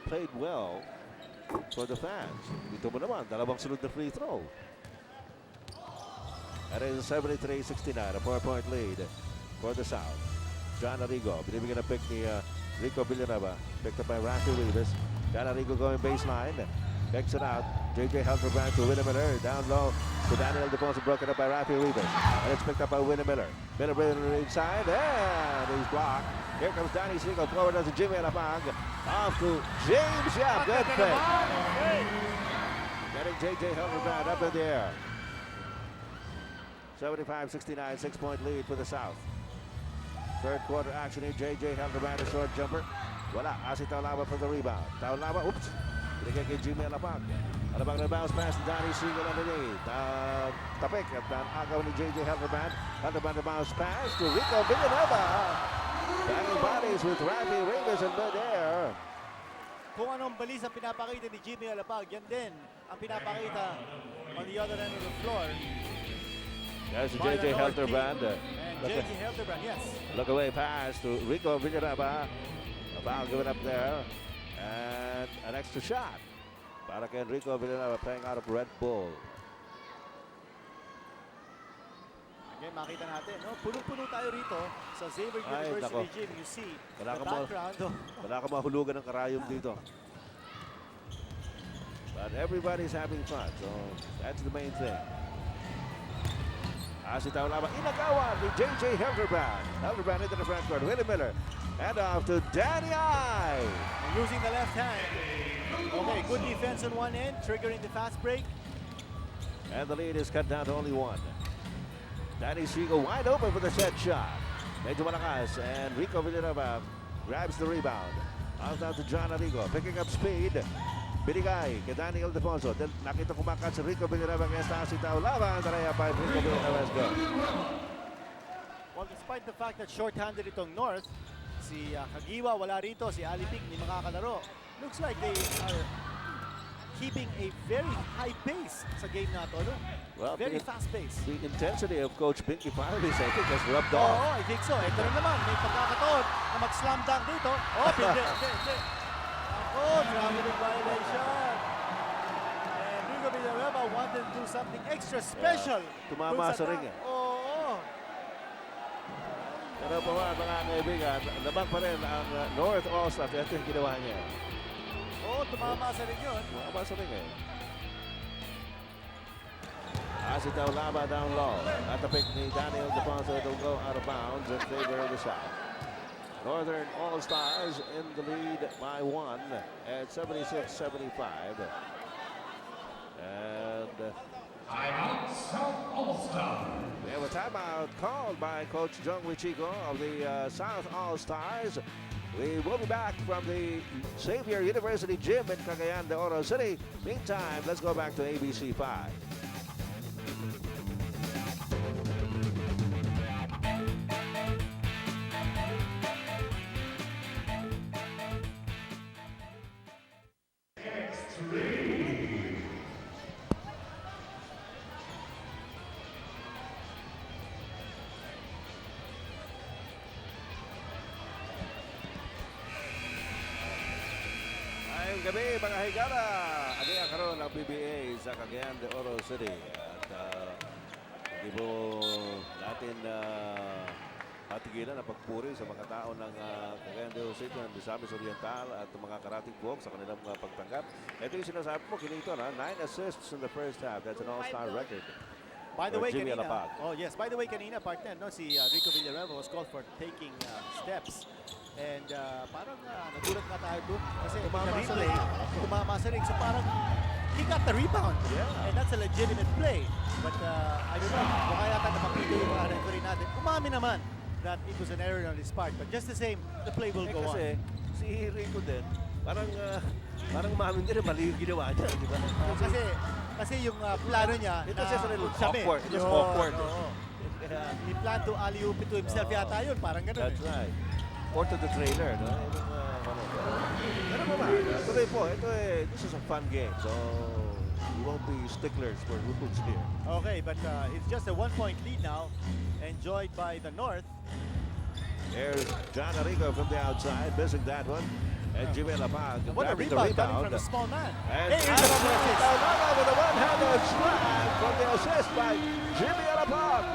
played well for the fans. Dito mo naman, dalawang sunod na free throw. That is 73-69, a 4-point lead for the South. John Arrigo, binibigyan na pick ni Rico Villanueva. Picked up by Rafi Rivas. John Arrigo going baseline. Kicks it out. J.J. Helterbrand to Winnie Miller. Down low to Daniel DePonso, broken up by Rafi Rivas. And it's picked up by Winnie Miller. Miller inside, and he's blocked. Here comes Danny Siegel, forward to Jimmy Alapag. Off to James Yap. Good pick. Getting J.J. Helterbrand up in the air. 75-69, 6-point lead for the South. Third quarter action here. J.J. Helterbrand, a short jumper. Wala. Asita Taulaba for the rebound. Taulaba, oops. Binigay kay Jimmy Alapag. Alapag na bounce pass to Danny Siegel underneath. Tapik at agaw ni J.J. Helterbrand. Helterbrand na bounce pass to Rico Villanueva. Banging bodies with Rafi Rivas in mid-air. Kung anong balis ang pinapakita ni Jimmy Alapag, yan din ang pinapakita on the other end of the floor. There's J.J. Helterbrand. J.J. Helterbrand, yes. Look away pass to Rico Villanueva. A foul given up there. And an extra shot. Para kay Rico Villanueva playing out of Red Bull. Again, makita natin, no? Punong-puno tayo rito sa Xavier University Gym. You see the background. Wala ka mahulugan ng karayom dito. But everybody's having fun, so that's the main thing. Asita Taulaba, inagawan ni J.J. Helterbrand. Helterbrand into the front court. Willie Miller. And off to Danny I. Using the left hand. Okay, good defense on one end, triggering the fast break. And the lead is cut down to only 1. Danny Siegel wide open for the set shot. Medyo malakas, and Rico Villanueva grabs the rebound. Out down to John Arrigo, picking up speed. Binigay kay Daniel DePonso. Nakita kumakat si Rico Villanueva against Asita Taulaba. Daraya pa Rico Villanueva is good. Well, despite the fact that short-handed itong North, si Kagiwa wala rito, si Alipik hindi makakalaro. Looks like they are keeping a very high pace sa game na to, no? Well, very fast pace. The intensity of Coach Binky Farley's, I think, has rubbed Oo, off. I think so. Ito rin naman, may pagkakataon na mag-slam dunk dito. Oh, hindi. Oh, traveling violation. And Rico Villanueva wanted to do something extra special. Tumama sa ring eh. Oo. Pero po mga kaibigan, labang pa rin ang North All-Star. Ito yung ginawa niya. Oo, tumama sa ring yun. Tumama sa ring eh. Asita Taulaba down low. At the pick ni Daniel DePonso, it'll go out of bounds in favor of the South. Northern All-Stars in the lead by 1 at 76-75. And timeout, South All-Star. We have a timeout called by Coach Jung Wichigo of the South All-Stars. We will be back from the Xavier University Gym in Cagayan De Oro City. Meantime, let's go back to ABC 5. Gabi mga higala, adi ang karoon ng PBA sa Cagayan De Oro City. At hindi po natin patigilan ang pagpuri sa mga tao ng Cagayan De Oro City, ng Misamis Oriental at mga karating buhok sa kanilang mga pagtanggap. Ito yung sinasabi mo, kinito na 9 assists in the first half. That's an all-star record. By the for way, Jimmy kanina, Alapag. by the way, kanina, partner, no, si Rico Villanueva was called for taking steps. And parang nagulat nga tayo doon kasi Tumama in the sa replay, tumama sa ring. So parang he got the rebound. Yeah. And that's a legitimate play. But I don't know, baka yata napakita yung referee natin. Umami naman that it was an error on his part. But just the same, the play will go on. Kasi si Rico din, parang umamin din na mali yung ginawa niya, di ba? Kasi yung plano niya It was just a little sabi, awkward. It was yun, awkward. oo. He planned to alley-oop it to himself yata yun. Parang ganun. That's right. Or to the trailer, no? Pero naman, tuloy po, this is a fun game. So, we won't be sticklers for rules here. Okay, but it's just a 1-point lead now, enjoyed by the North. There's John Arrigo from the outside, missing that one. And Jimmy Alapag What a grabbing rebound the coming rebound. from the small man. And Hey, here's another assist. Taulava with a one-handed slam from the assist by Jimmy Alapag.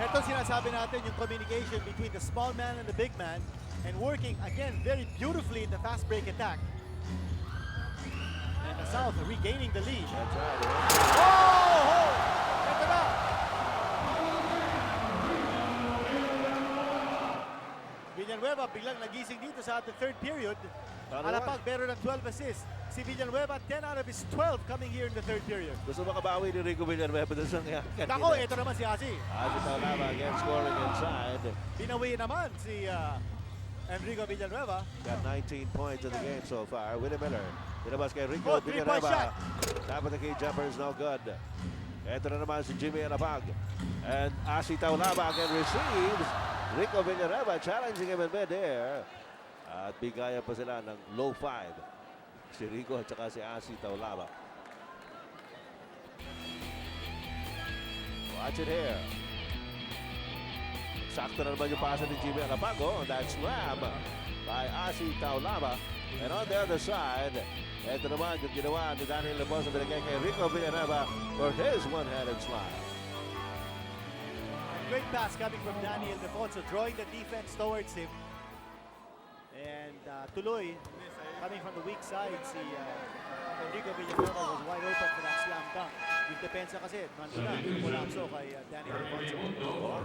Ito sinasabi natin yung communication between the small man and the big man and working again very beautifully in the fast break attack. And the South regaining the lead. That's right. Oh! Ito na! Villanueva biglang nagising dito sa ating third period. Alapag meron ng 12 assists. Si Villanueva, 10 out of his 12 coming here in the third period. Gusto makabawi ni Rico Villanueva doon sa kanina. Nako, ito naman si Asi. Asi Taulava again scoring inside. Binawi naman si Enrico Villanueva. Got 19 points in the game so far. Willie Miller. Dinabas kay Oh, Rico three-point Villanueva. Top of the key jumper is no good. Ito na naman si Jimmy Alapag. And Asi Taulava again receives. Rico Villanueva challenging him in mid-air. At bigaya pa sila ng low 5. Si Rico at saka si Asi Taulava. Watch it here. Sakto na naman yung pasa ni Jimmy Alapag. Oh, that slam by Asi Taulava. And on the other side, ito naman yung ginawa ni Daniel Leposo binigay kay Rico Villanueva for his one-handed slam. Great pass coming from Daniel Defonso, drawing the defense towards him. And tuloy, coming from the weak side, si Enrico Villanueva was wide open for that slam dunk. Yung depensa kasi, nandun na, kulapso kay Daniel Defonso.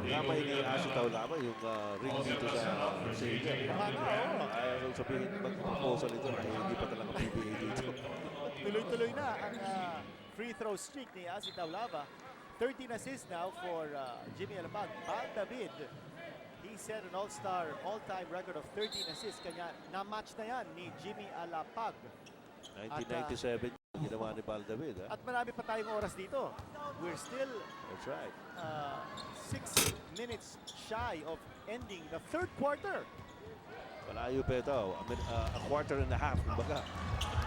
Kamay ni Asi Taulava yung ring dito sa Siegel. Ayaw sabihin mag-proposal ito na hindi pa talaga PBA dito. Tuloy-tuloy na ang free throw streak ni Asi Taulava. 13 assists now for Jimmy Alapag. Bal David, he set an all-star all-time record of 13 assists. Kanya na-match na yan ni Jimmy Alapag. 1997 ginawa ni Bal David. At marami pa tayong oras dito. We're still That's right. 6 minutes shy of ending the third quarter. Malayo pa ito. A quarter and a half, kumbaga.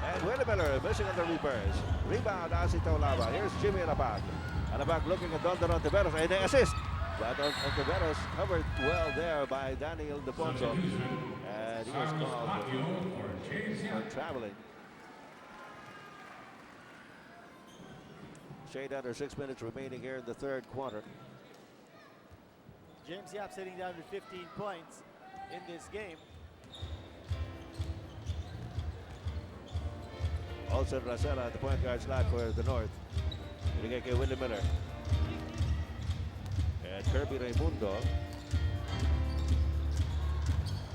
And Willie Miller missing on the reverse. Rebound, Asi Taulava. Here's Jimmy Alapag. Alapag looking at Don Ontiveros. And they assist. But Ontiveros covered well there by Daniel Defonso. And he was called for traveling. Shade under 6 minutes remaining here in the third quarter. James Yap sitting down with 15 points in this game. Olsen Racela at the point guard slot for the North. Binigay kay Willie Miller. And Kirby Raimundo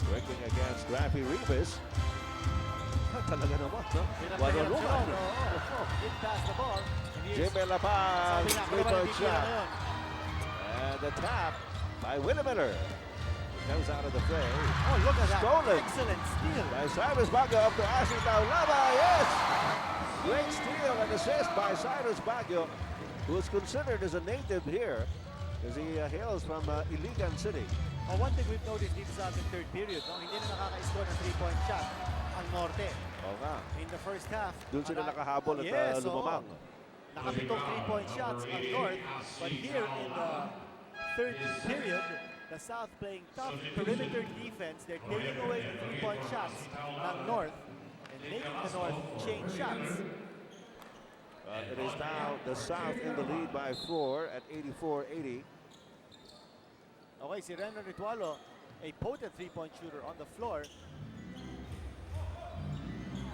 working against Rafi Rivas. Talaga naman, no? One-on-one. Didn't pass the ball. Jimmy Alapag, three-point shot. And the tap by Willie Miller. Comes out of the fray. Oh, look at that. Stolen. Excellent steal. By Cyrus Baguio up to Asi Taulava. Yes! Great steal and assist by Cyrus Baguio, who is considered as a native here, as he hails from Iligan City. Oh, one thing we've noticed dito sa ating third period, no? Hindi na nakaka-score ng three-point shot ang Norte. Oo nga. In the first half. Doon sila nakahabol at yes, lumamang. Nakapitong three-point shots ang North. But here in the third period, the South playing tough perimeter defense. They're taking away the three-point shots ng North and making the North change shots. It is now the South in the lead by 4 at 84-80. Okay, si Renan Ritualo, a potent three-point shooter on the floor.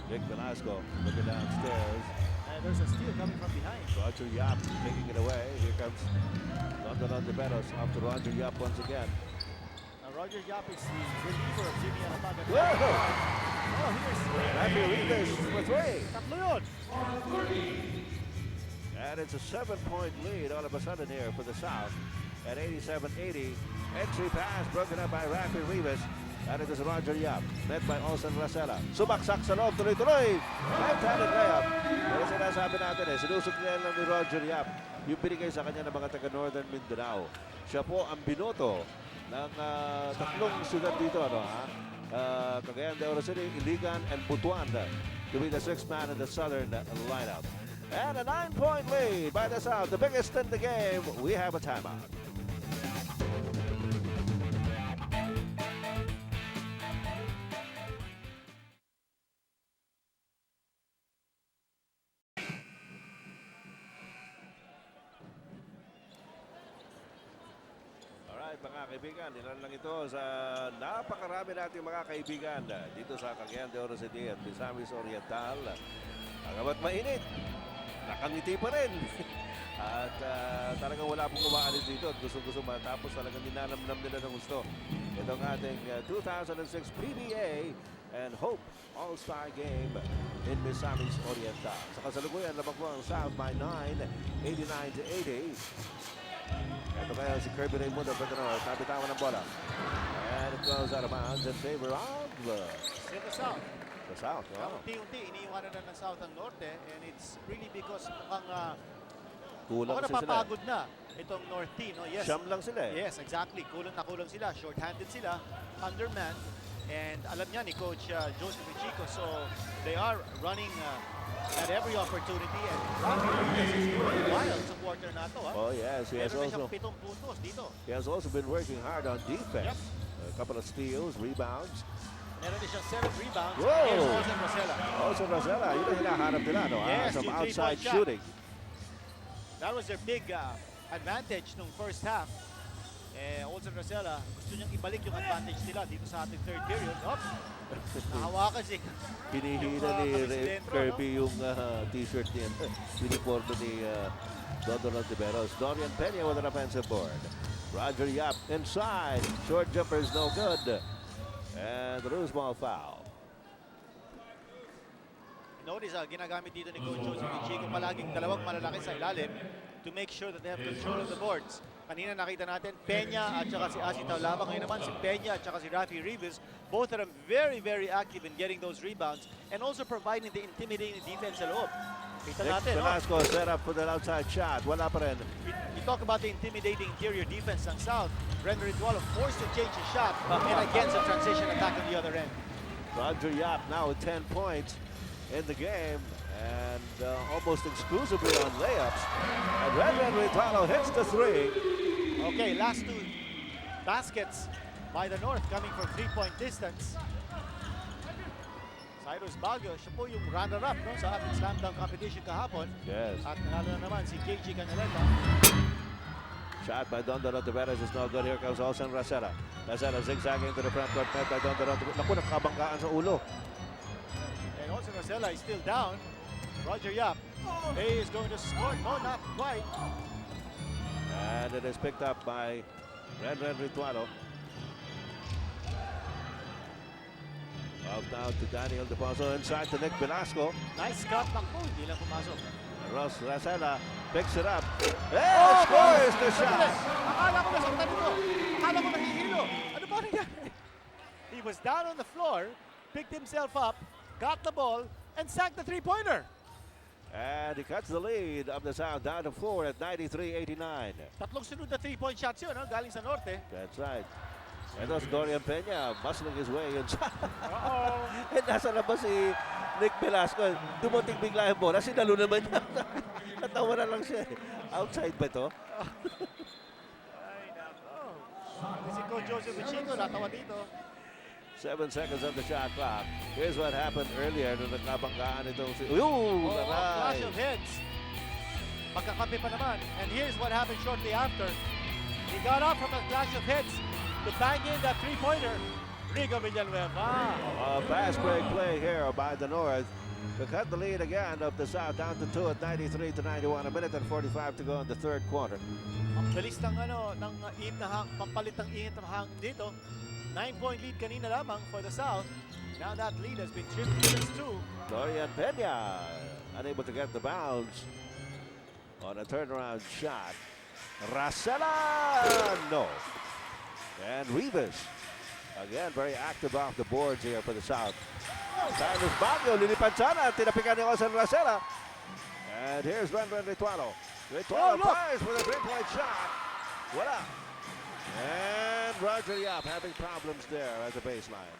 Vic Velasco looking downstairs. And there's a steal coming from behind. Roger Yap taking it away. Here comes London Ontiveros after Roger Yap once again. Now Roger Yap is the reliever of Jimmy Alamaga. Whoa! Oh, here's Rafi Rivas for three. Tatlo yun. And it's a 7-point lead all of a sudden here for the South at 87-80. Entry pass broken up by Rafi Rivas. And it is Roger Yap, met by Olsen Rosella. Sumaksak sa loob, tuloy-tuloy. Left-handed layup. Pero sinasabi natin sinusuklihan lang ni Roger Yap yung binigay sa kanya ng mga taga-Northern Mindanao. Siya po ang binoto ng tatlong siyudad dito, Cagayan De Oro City, Iligan, and Butuan to be the sixth man in the Southern lineup. And a 9-point lead by the South, the biggest in the game. We have a timeout. Mga kaibigan, ilan lang ito sa napakarami nating mga kaibigan dito sa Cagayan de Oro City at Misamis Oriental. Hangga't mainit, nakangiti pa rin. At talagang wala pong umaalis dito at gusto-gusto matapos, talagang ninanamnam nila ng gusto. Itong ating 2006 PBA and Hope All-Star Game in Misamis Oriental. Sa kasalukuyan, labag po ang South by 9, 89-80. Ito kaya si Kirby Raimundo for the North. Nabitawan ng bola. And it goes out of bounds in favor of Still the South. The South, Unti-unti, iniiwanan na ng South ang Norte. And it's really because mukhang kulang ako napapagod na itong North team. No? Yes. Siyam lang sila Yes, exactly. Kulang na kulang sila. Short-handed sila. Undermanned. And alam niya ni Coach Joseph Chico. So they are running at every opportunity. And Rafi Rivas is doing wild sa quarter na ito. Oh yes, he has Meron na also siyang 7 puntos dito. he has also been working hard on defense. A couple of steals, rebounds. Meron din siyang 7 rebounds. Whoa! Here's Olsen Rosella. Olsen Rosella, yun ang hinahanap nila, Yes, some yung outside 3-point shot. shooting. That was their big advantage nung first half. Olsen Rosella, gusto niyang ibalik yung advantage nila dito sa ating third period. Nahawakan si Pinihila ni Kirby yung t-shirt niya. Uniform ni Dondon Ontiveros. Dorian Peña with an offensive board. Roger Yap inside. Short jumper is no good. And the loose ball foul. Notice, ginagamit dito ni Coach Joseph Chico palaging dalawang malalaki sa ilalim to make sure that they have control of the boards. Kanina nakita natin Peña at saka si Asi Taulaba. Ngayon naman si Peña at saka si Rafi Rivas. Both of them very, very active in getting those rebounds and also providing the intimidating defense sa loob. Kita natin, Velasco set up for the outside shot. Wala pa rin. You talk about the intimidating interior defense ng South. Brenda Ritualo forced to change his shot and again some transition attack on the other end. Roger Yap now with 10 points in the game and almost exclusively on layups. And Brenda Ritualo hits the three. Okay, last 2 baskets by the North coming from 3-point distance. Cyrus Baguio, siya po yung runner-up sa ating slam dunk competition kahapon. Yes. At nanalo na naman si KG Canaleta. Shot by Dondon Ontiveros is no good. Here comes Olsen Rosella. Rosella zigzagging to the front court, met by Dondon Ontiveros. Naku, nakabanggaan sa ulo. And Olsen Rosella is still down. Roger Yap, he is going to score. No, not quite. And it is picked up by Ren Ritualo. Out now to Daniel Deposo inside to Nick Velasco. Nice cut. Naku, hindi lang pumasok. Rosella picks it up. And scores the shot. Akala ko nasaktan ito. Akala ko nahihilo. Ano ba nangyari? He was down on the floor, picked himself up, got the ball, and sacked the three-pointer. And he cuts the lead of the South down to 4 at 93-89. Tatlong sunod na three-point shots yun, galing sa Norte. That's right. And that's Dorian Peña bustling his way inside. Uh-oh. And nasa labas si Nick Velasco. Dumating bigla yung bola. Sinalo naman niya. Natawa na lang siya. Outside ba ito? Ay, nako. Si Coach Joseph Chico, natawa dito. 7 seconds on the shot clock. Here's what happened earlier nung nagkabanggaan itong si... Laray! Clash of heads. Magkakampi pa naman. And here's what happened shortly after. He got up from a clash of heads to bang in that three-pointer. Rico Villanueva. A fast break play here by the North to cut the lead again of the South down to 2 at 93 to 91. A minute and 45 to go in the third quarter. Ang bilis ng ng init na hang, pampalit ng init na hang dito. 9-point lead kanina lamang for the South. Now that lead has been trimmed to 2. Dorian Peña unable to get the bounce on a turnaround shot. Racela, no. And Rivas, again, very active off the boards here for the South. Cyrus Baguio, lilipad sana, tinapikan ni Jose Racela. And here's Renren Ritualo. Ritualo fires with a three-point shot. Wala. And Roger Yap having problems there at the baseline.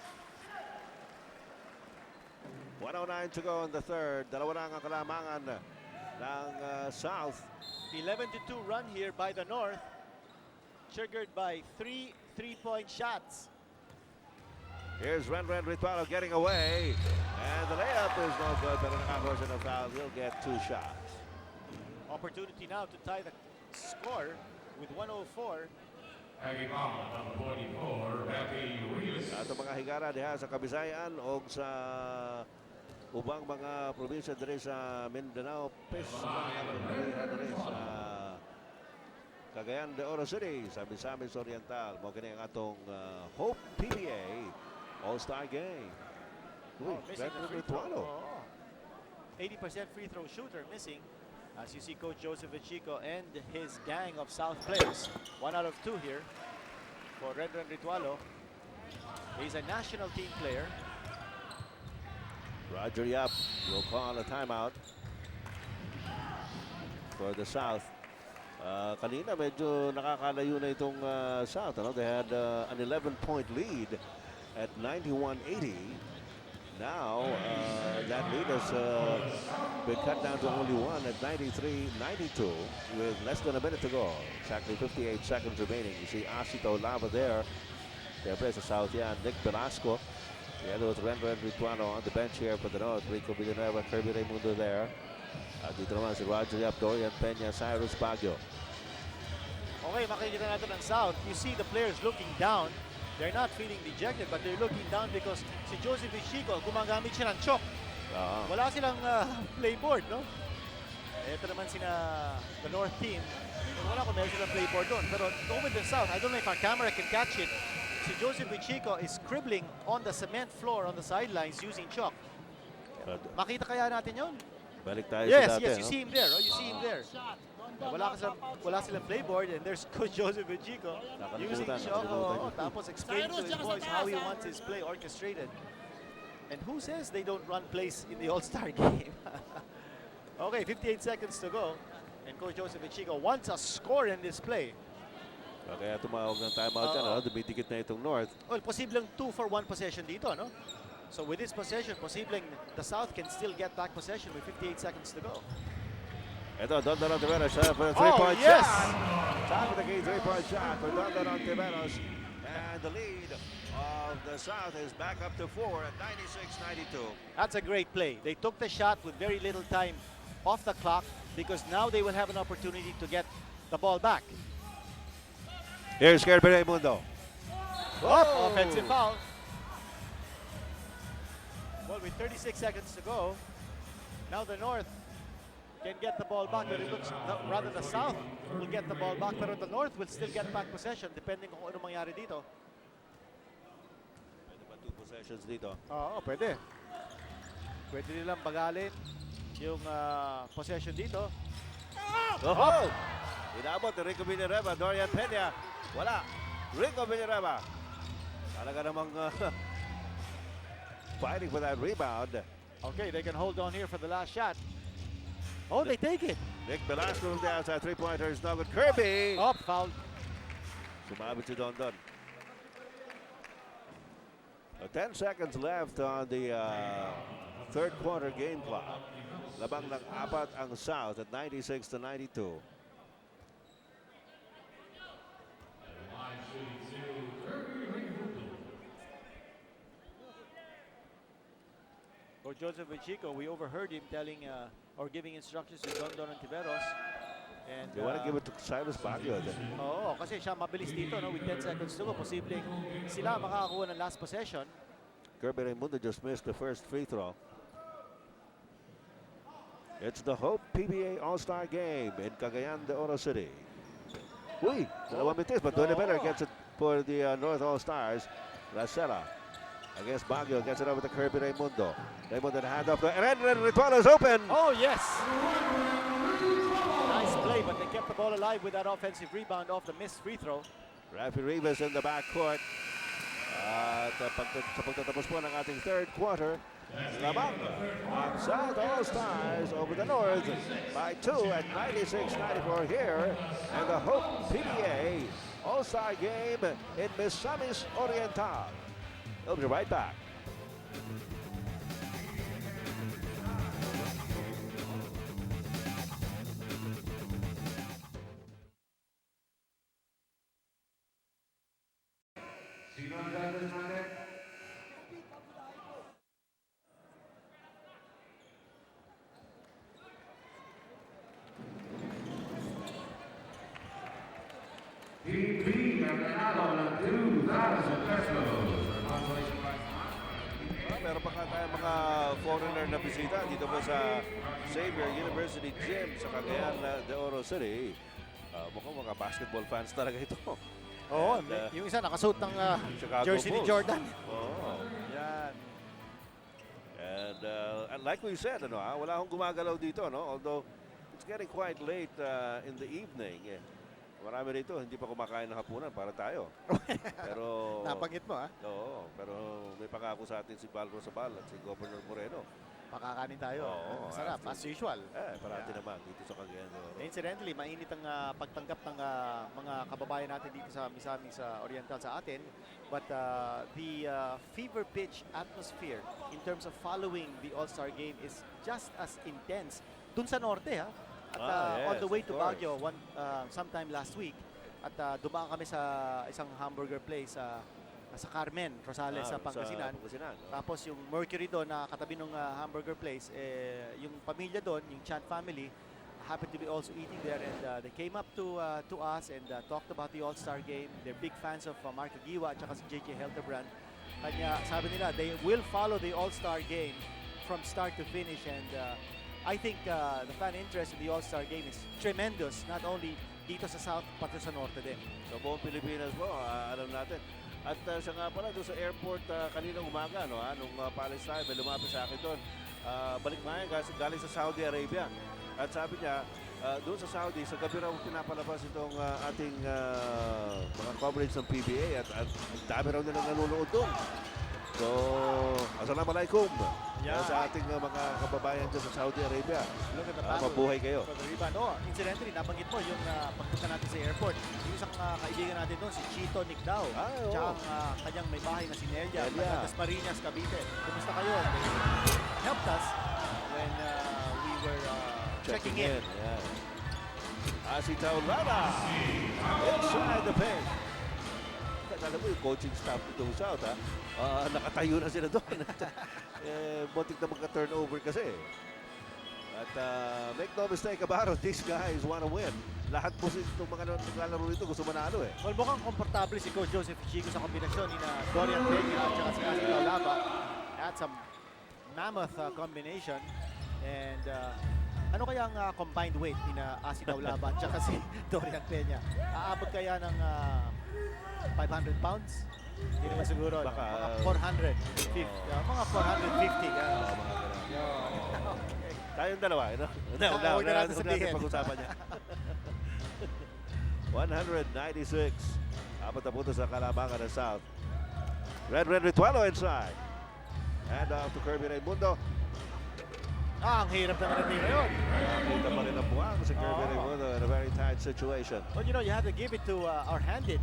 1:09 to go in the third. Dalawa lang ang kalamangan ng South. 11-2 run here by the North. Triggered by 3 3-point shots. Here's Renren Ritualo getting away. And the layup is no good, but nakakursa ng foul. He'll get 2 shots. Opportunity now to tie the score with 104. Ato mga higara diha sa Kabisayan o sa ubang mga probinsya diri sa Mindanao, pes sa Cagayan De Oro City sa Misamis Oriental. Mo kini ang atong Hope PBA All-Star Game. Missing the free throw. 80% free throw shooter missing. As you see Coach Joseph Chico and his gang of South players. 1 out of 2 here for Renren Ritualo. He's a national team player. Roger Yap will call a timeout for the South. Kanina medyo nakakalayo na itong South. They had an 11-point lead at 91-80. Now, that lead has been cut down to only 1 at 93-92 with less than a minute to go. Exactly 58 seconds remaining. You see Asito Lava there. Siyempre sa South yan, Nick Velasco. Together with Renren Rituano on the bench here for the North. Rico Villanueva, Kirby Raimundo there. At dito naman si Roger Yap, Dorian Peña, Cyrus Baguio. Okay, makikita natin ang South. You see the players looking down. They're not feeling dejected, but they're looking down because si Joseph Chico, gumagamit siya ng chalk. Wala silang playboard, no? Ito naman the North team. Wala kung meron silang playboard doon. Pero over the South, I don't know if our camera can catch it. Si Joseph Chico is scribbling on the cement floor on the sidelines using chalk. Makita kaya natin yun? Balik tayo Yes, sa dati, you see him there. Oh, you see him there. Wala silang playboard and there's Coach Joseph Chico using chalk. Tapos explaining to his boys how he wants his play orchestrated. And who says they don't run plays in the All-Star game? Okay, 58 seconds to go. And Coach Joseph Chico wants a score in this play. Kaya tumawag ng timeout yan. Dumidikit na itong North. Well, posibleng 2 for 1 possession dito, no? So with this possession, posibleng the South can still get back possession with 58 seconds to go. Ito, Dondon Ontiveros for a 3-point shot. Top of the key 3-point shot for Dondon Ontiveros. And the lead of the South is back up to 4 at 96-92. That's a great play. They took the shot with very little time off the clock because now they will have an opportunity to get the ball back. Here's Kirby Raimundo. Offensive foul. Well, with 36 seconds to go, now the North can get the ball back, but it looks rather the South will get the ball back, pero the North will still get back possession depending kung ano mangyari dito. Pwede ba 2 possessions dito? Oo, pwede. Pwede nilang bagalin yung possession dito. Inabot ni Rico Villanueva, Dorian Peña. Wala. Rico Villanueva. Talaga namang fighting for that rebound. Okay, they can hold on here for the last shot. Oh, they take it. Nick Velasco from the outside three-pointer is now with Kirby. Foul. Sumabit si Dondon. 10 seconds left on the third quarter game clock. Labang ng 4 ang South at 96-92. Coach Joseph Chico, we overheard him telling or giving instructions to Dondon Ontiveros And, You want to give it to Silas Baguio. Oo, kasi siya mabilis dito, no? With 10 seconds to go, posibleng sila makakakuha ng last possession. Kirby Raimundo just missed the first free throw. It's the Hope PBA All-Star Game in Cagayan de Oro City. Uy, dalawang mitis, but doing it better gets it for the North All-Stars. Racela against Baguio, gets it over to Kirby Raimundo. Raimundo the handoff, and Ritualo is open. Oh, yes! Nice play, but they kept the ball alive with that offensive rebound off the missed free throw. Rafi Rivas in the backcourt. At sa pagtatapos po ng ating third quarter, lamang ang South All-Stars over the North by 2 at 96-94 here. And the Hope PBA All-Star Game in Misamis Oriental. We'll be right back. PB ang nanalo ng 2,000 pesos. Meron pa tayong mga foreigner na bisita dito po sa Xavier University Gym sa Cagayan de Oro City. Mukhang mga basketball fans talaga ito. Oo, yung isa nakasuot ng jersey ni Jordan. Oo. Yan. And like we said, wala akong gumagalaw dito, no? Although it's getting quite late in the evening. Marami rito, hindi pa kumakain ng hapunan para tayo. Pero napangit mo, ha? Oo, pero may pangako sa atin si Val Rosabal at si Governor Moreno. Pakakanin tayo. Oo, Masarap, as usual. Parati naman dito sa Cagayan de Oro. Incidentally, mainit ang pagtanggap ng mga kababayan natin dito sa Misamis Oriental sa atin. But the fever pitch atmosphere in terms of following the All-Star Game is just as intense dun sa norte, ha? At on the way to Baguio sometime last week, at dumaan kami sa isang hamburger place sa Carmen, Rosales, sa Pangasinan. Tapos yung Mercury doon na katabi ng hamburger place, yung pamilya doon, yung Chan family, happened to be also eating there, and they came up to us and talked about the All-Star Game. They're big fans of Marco Giwa at saka si JJ Helterbrand. Kanya sabi nila, they will follow the All-Star Game from start to finish, and I think the fan interest in the All-Star Game is tremendous, not only dito sa South, pati sa Norte din. Sa buong Pilipinas po, alam natin. At siya nga pala doon sa airport kaninang umaga, nung Palestine, may lumapit sa akin doon. Balik na galing sa Saudi Arabia. At sabi niya, doon sa Saudi, sa gabi raw pinapalabas itong ating mga coverage ng PBA at dami raw nilang nanonood doon. So, assalamualaikum sa ating mga kababayan dyan sa Saudi Arabia. Mabuhay kayo. Incidentally, nabanggit mo yung pagpunta natin sa airport. Yung isang kaibigan natin doon, si Chito Nicdao. Tsaka ang kanyang may bahay na si Nelia. Las Marinas, Cavite. Kumusta kayo? They helped us when we were checking in. Asita Ulana inside the paint. Alam mo yung coaching staff dito sa South, nakatayo na sila doon. Buntik na magka-turnover kasi. At make no mistake about it, these guys want to win. Lahat po itong mga naglalaro rito gusto manalo . Well, mukhang komportable si Coach Joseph Siegel sa kombinasyon ni Dorian Peña at saka si Asita Olava. That's a mammoth combination. And ano kaya ang combined weight ni Asita Olava at saka si Dorian Peña? Aabot kaya ng 500 pounds? Hindi naman siguro. Baka, mga 450. Mga 450. Tayong dalawa, Huwag na natin sabihin. Pag-usapan niya. 196. Apat na puntos sa kalabangan ng South. Red Ritualo inside. Hand off to Kirby Raimundo. Ang hirap na narating ngayon. Kita pa rin ang buwang si Kirby Raimundo in a very tight situation. Well, you have to give it to our handed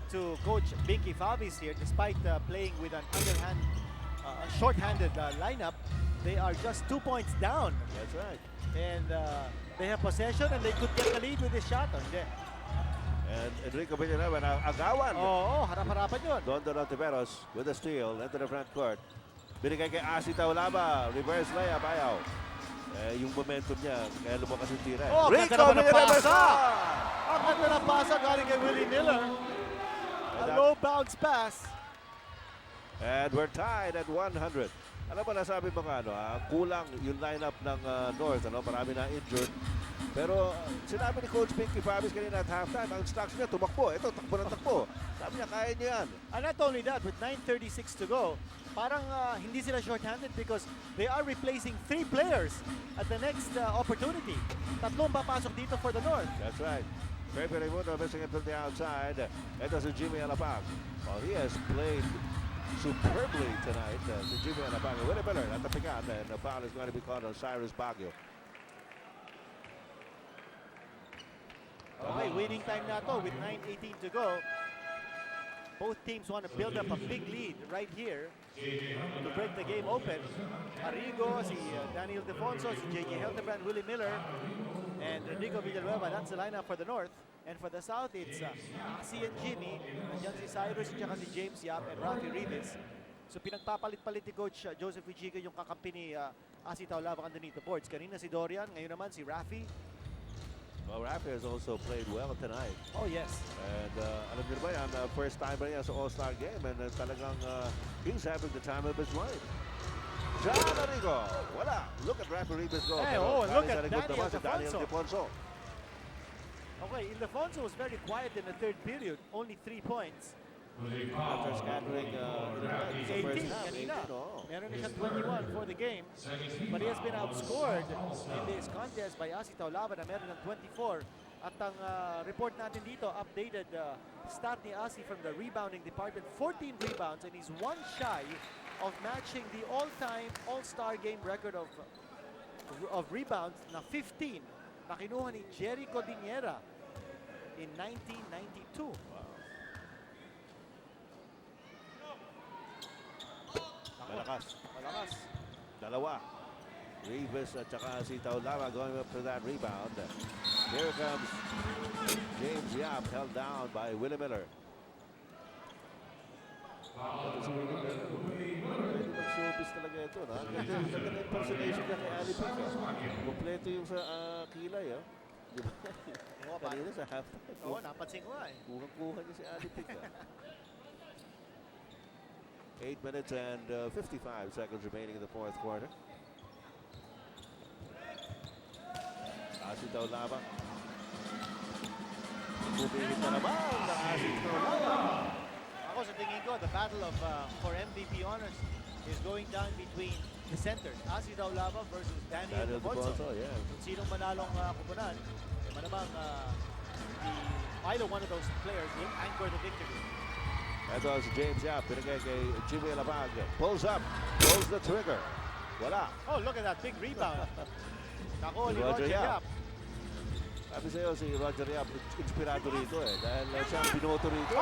to Coach Binky Fabi's here. Despite playing with an underhand, short-handed lineup, they are just 2 points down. That's right. And they have possession and they could get the lead with this shot. And Enrico Villanueva agawan. Harap-harapan yun. Don Ontiveros with a steal into the front court. Binigay kay Asita Olava. Reverse layup, ayaw. Yung momentum niya, kaya lumakas yung tira. Oh, Rico ganda naman ang Villarreal! pasa! Ang ganda ng pasa galing kay Willie Miller. A low bounce pass. And we're tied at 100. Alam mo, nasabi mo nga, kulang yung lineup ng North. Marami na injured. Pero sinabi ni Coach Pinky Fabis kanina at halftime, ang stocks niya tumakbo. Ito, takbo ng takbo. Sabi niya, kaya niya yan. And not only that, with 9:36 to go, parang hindi sila short-handed because they are replacing 3 players at the next opportunity. Tatlong papasok dito for the North. That's right. Pepe Raimundo missing it from the outside. Ito si Jimmy Alapag. Well, he has played superbly tonight. Si Jimmy Alapag. Willie Miller at the pick-out. And the foul is going to be called on Cyrus Baguio. Okay, winning time na to with 9:18 to go. Both teams want to build up a big lead right here to break the game open. Arrigo, si Daniel Defonso, si J.J. Hildebrand, Willie Miller, and Enrico Villanueva. That's the lineup for the North. And for the South, it's Asi and Jimmy. Nandiyan si Cyrus, at si James Yap, and Rafi Rivas. So pinagpapalit-palit ni Coach Joseph Vichiga yung kakampi ni Asi Taulabang underneath the boards. Kanina si Dorian, ngayon naman si Rafi. Well, Rafi has also played well tonight. Oh, yes. And alam niyo ba yan, first timer niya sa All-Star game. And talagang he's having the time of his life. John Arrigo, wala. Look at Rafi Rivas go. Hey, look at Daniel Defonso. Okay, Ildefonso was very quiet in the third period. Only 3 points. After scattering in the first half. 18 kanina. Meron na siya 21 for the game. But he has been outscored in this contest by Asi Taulava na meron ng 24. At ang report natin dito, updated stat ni Asi from the rebounding department, 14 rebounds, and he's 1 shy of matching the all-time All-Star game record of rebounds na 15 na kinuha ni Jerry Codinera in 1992. Malakas. Malakas. Dalawa. Rivas at saka si Taulava going up for that rebound. Here comes James Yap, held down by Willie Miller. Ito si Willie Miller. Pwede mag-showbiz talaga ito. Ganda na impersonation niya kay Ali Pica. Kompleto yung sa kilay. Di ba? Kanina sa halftime. Oo, napansin ko nga eh. Kuha niya si Ali Pica. 8 minutes and 55 seconds remaining in the fourth quarter. Asi Taulava. Bumihit na naman ng Asi Taulava. Ako sa tingin ko, the battle of for MVP honors is going down between the centers. Asi Taulava versus Daniel Defonso. Yeah. Kung sinong manalong kupunan, malamang either one of those players will anchor the victory. Ito si James Yap, pinagay kay Jimmy Alapag. Pulls up, pulls the trigger. Wala. Oh, look at that big rebound. Nako ni Roger Yap. Sabi sa'yo, si Roger Yap, inspirado rito dahil siya ang binoto rito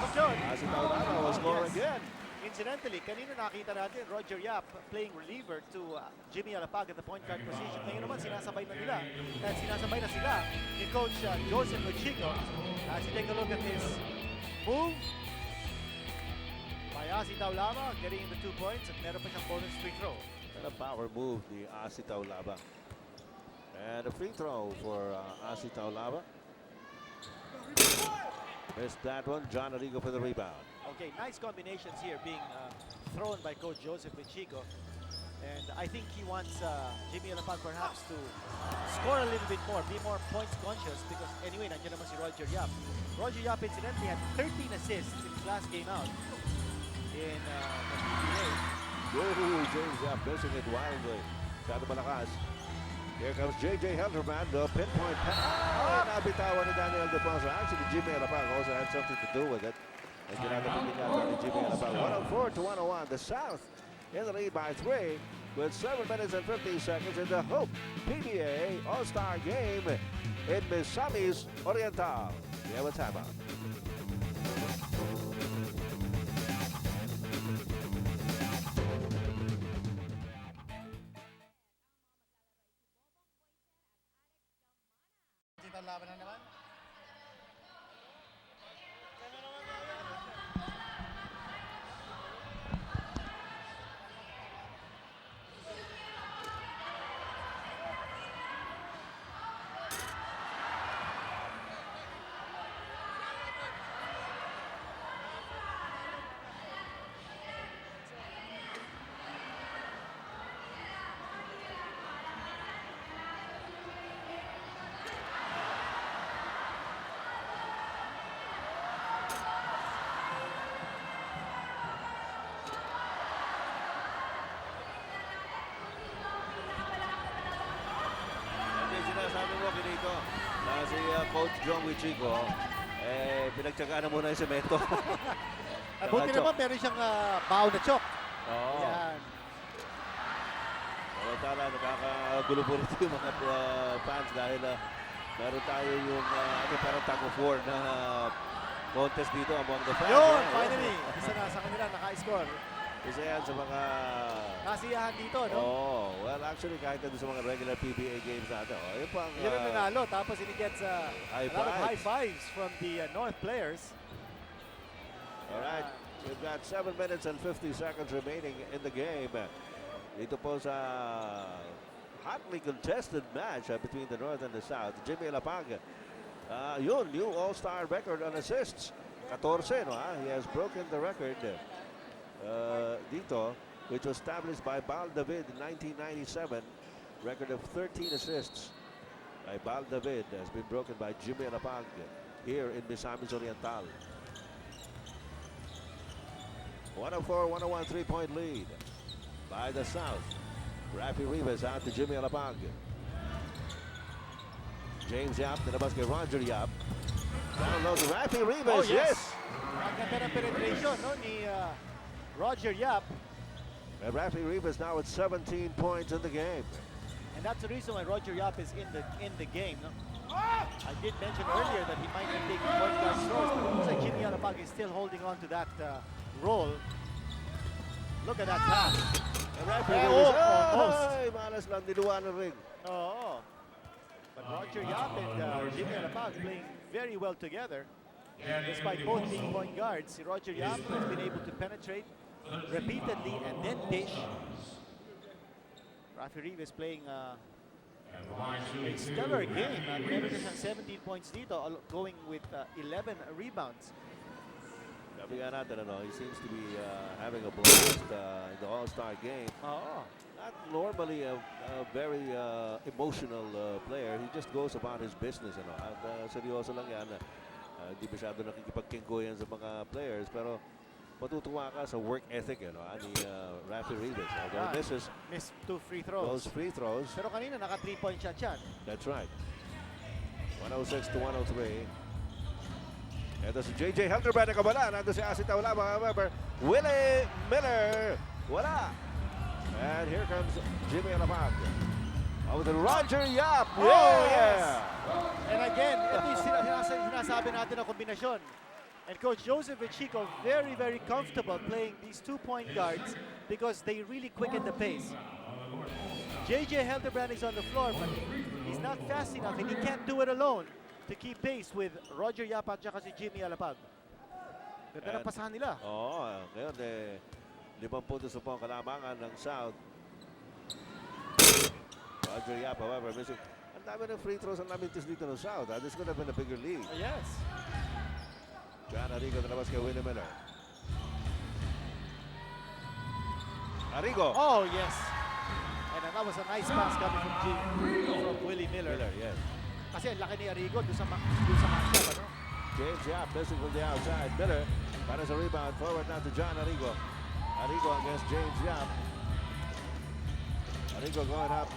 Look yun. Si Taulava will score again. Incidentally, kanina nakita natin Roger Yap playing reliever to Jimmy Alapag at the point guard position. Ngayon naman sinasabay na nila. At sinasabay na sila ni Coach Joseph Vichiga. As you take a look at this move by Asi Taulava, getting in the 2 points at meron pa siyang bonus free throw. And a power move ni Asi Taulava. And a free throw for Asi Taulava. Missed that one. John Arrigo for the rebound. Okay, nice combinations here being thrown by Coach Joseph Vichiga. And I think he wants Jimmy Alapag perhaps to score a little bit more, be more points conscious because anyway, nandiyan naman si Roger Yap. Roger Yap incidentally had 13 assists in his last game out in the PBA. James Yap missing it wildly. Masyado malakas. Here comes J.J. Hilderman, the pinpoint pass. Nabitawan ni Daniel Defonso. Actually, Jimmy Alapag also had something to do with it. And ginagapitin natin ni Jimmy Alapag. 104-101. The South in the lead by 3 with 7 minutes and 50 seconds in the Hope PBA All-Star Game in Misamis Oriental. We have a timeout. Laban na naman. dito na si Coach John Wichico, pinagtsagaan na muna yung semento. Buti naman meron siyang bao na chok. Oo. Yan. Tala, nakakagulo po rito yung mga fans dahil meron tayo yung parang tag of war na contest dito among the fans. Yun, finally. Isa na sa kanila naka-score. Isa yan sa mga kasiyahan dito, no? Oh, well, actually, kahit na sa mga regular PBA games natin, yun pang yun ang nanalo. Tapos he gets a lot of high fives from the North players. All right, we've got 7 minutes and 50 seconds remaining in the game. Dito po sa hotly contested match between the North and the South. Jimmy Lapag, yun, new all-star record on assists. 14, no? He has broken the record dito, which was established by Bal David in 1997. Record of 13 assists by Bal David has been broken by Jimmy Lapag here in Misamis Oriental. 104-101 3-point lead by the South. Rafi Rivas out to Jimmy Alapag. James Yap, nilabas kay Roger Yap. Down low to Rafi Rivas, Oh, yes! Ang ganda ng penetration, no, ni Roger Yap. And Rafi Rivas now at 17 points in the game. And that's the reason why Roger Yap is in the game, no? I did mention earlier that he might be taking point guard roles, but it looks like Jimmy Alapag is still holding on to that role. Look at that pass. And Rafi Rivas, almost. ay, malas lang, diluwa ng ring. Oh. But Roger Yap and Jimmy Alapag playing very well together. Despite both being point guards, Roger Yap has been able to penetrate repeatedly and then dish. Rafi Rivas playing a stellar game. Meron na siyang 17 points dito, going with 11 rebounds. Sabi nga natin, he seems to be having a blast in the All-Star game. Not normally a very emotional player. He just goes about his business. At seryoso lang yan. Hindi masyado nakikipagkingko yan sa mga players. Pero matutuwa ka sa work ethic ni Rafi Rivas. Missed 2 free throws. Those free throws. Pero kanina naka 3-point shot yan. That's right. 106-103. Ito si J.J. Helderbrand na kabala. Nandun si Asita, wala mga member. Willie Miller, wala. And here comes Jimmy Alapag. With Roger Yap. Oh, yes. And again, ito yung sinasabi natin na kombinasyon. And Coach Joseph Chico very, very comfortable playing these 2-point guards because they really quicken the pace. J.J. Helderbrand is on the floor, but he's not fast enough and he can't do it alone to keep pace with Roger Yap at saka si Jimmy Alapag. Ganda ng pasahan nila. Ngayon 5 puntos po ang kalamangan ng South. Roger Yap, however, missing. Ang dami ng free throws ang namintis dito ng South. This could have been a bigger lead. Yes. John Arrigo nalabas kay Willie Miller. Arrigo. Oh, yes. And that was a nice pass coming from Willie Miller. Yes. Kasi ang laki ni Arrigo doon sa matchup, ano? James Yap missing from the outside. Miller para sa rebound. Forward now to John Arrigo. Arrigo against James Yap. Arrigo going up.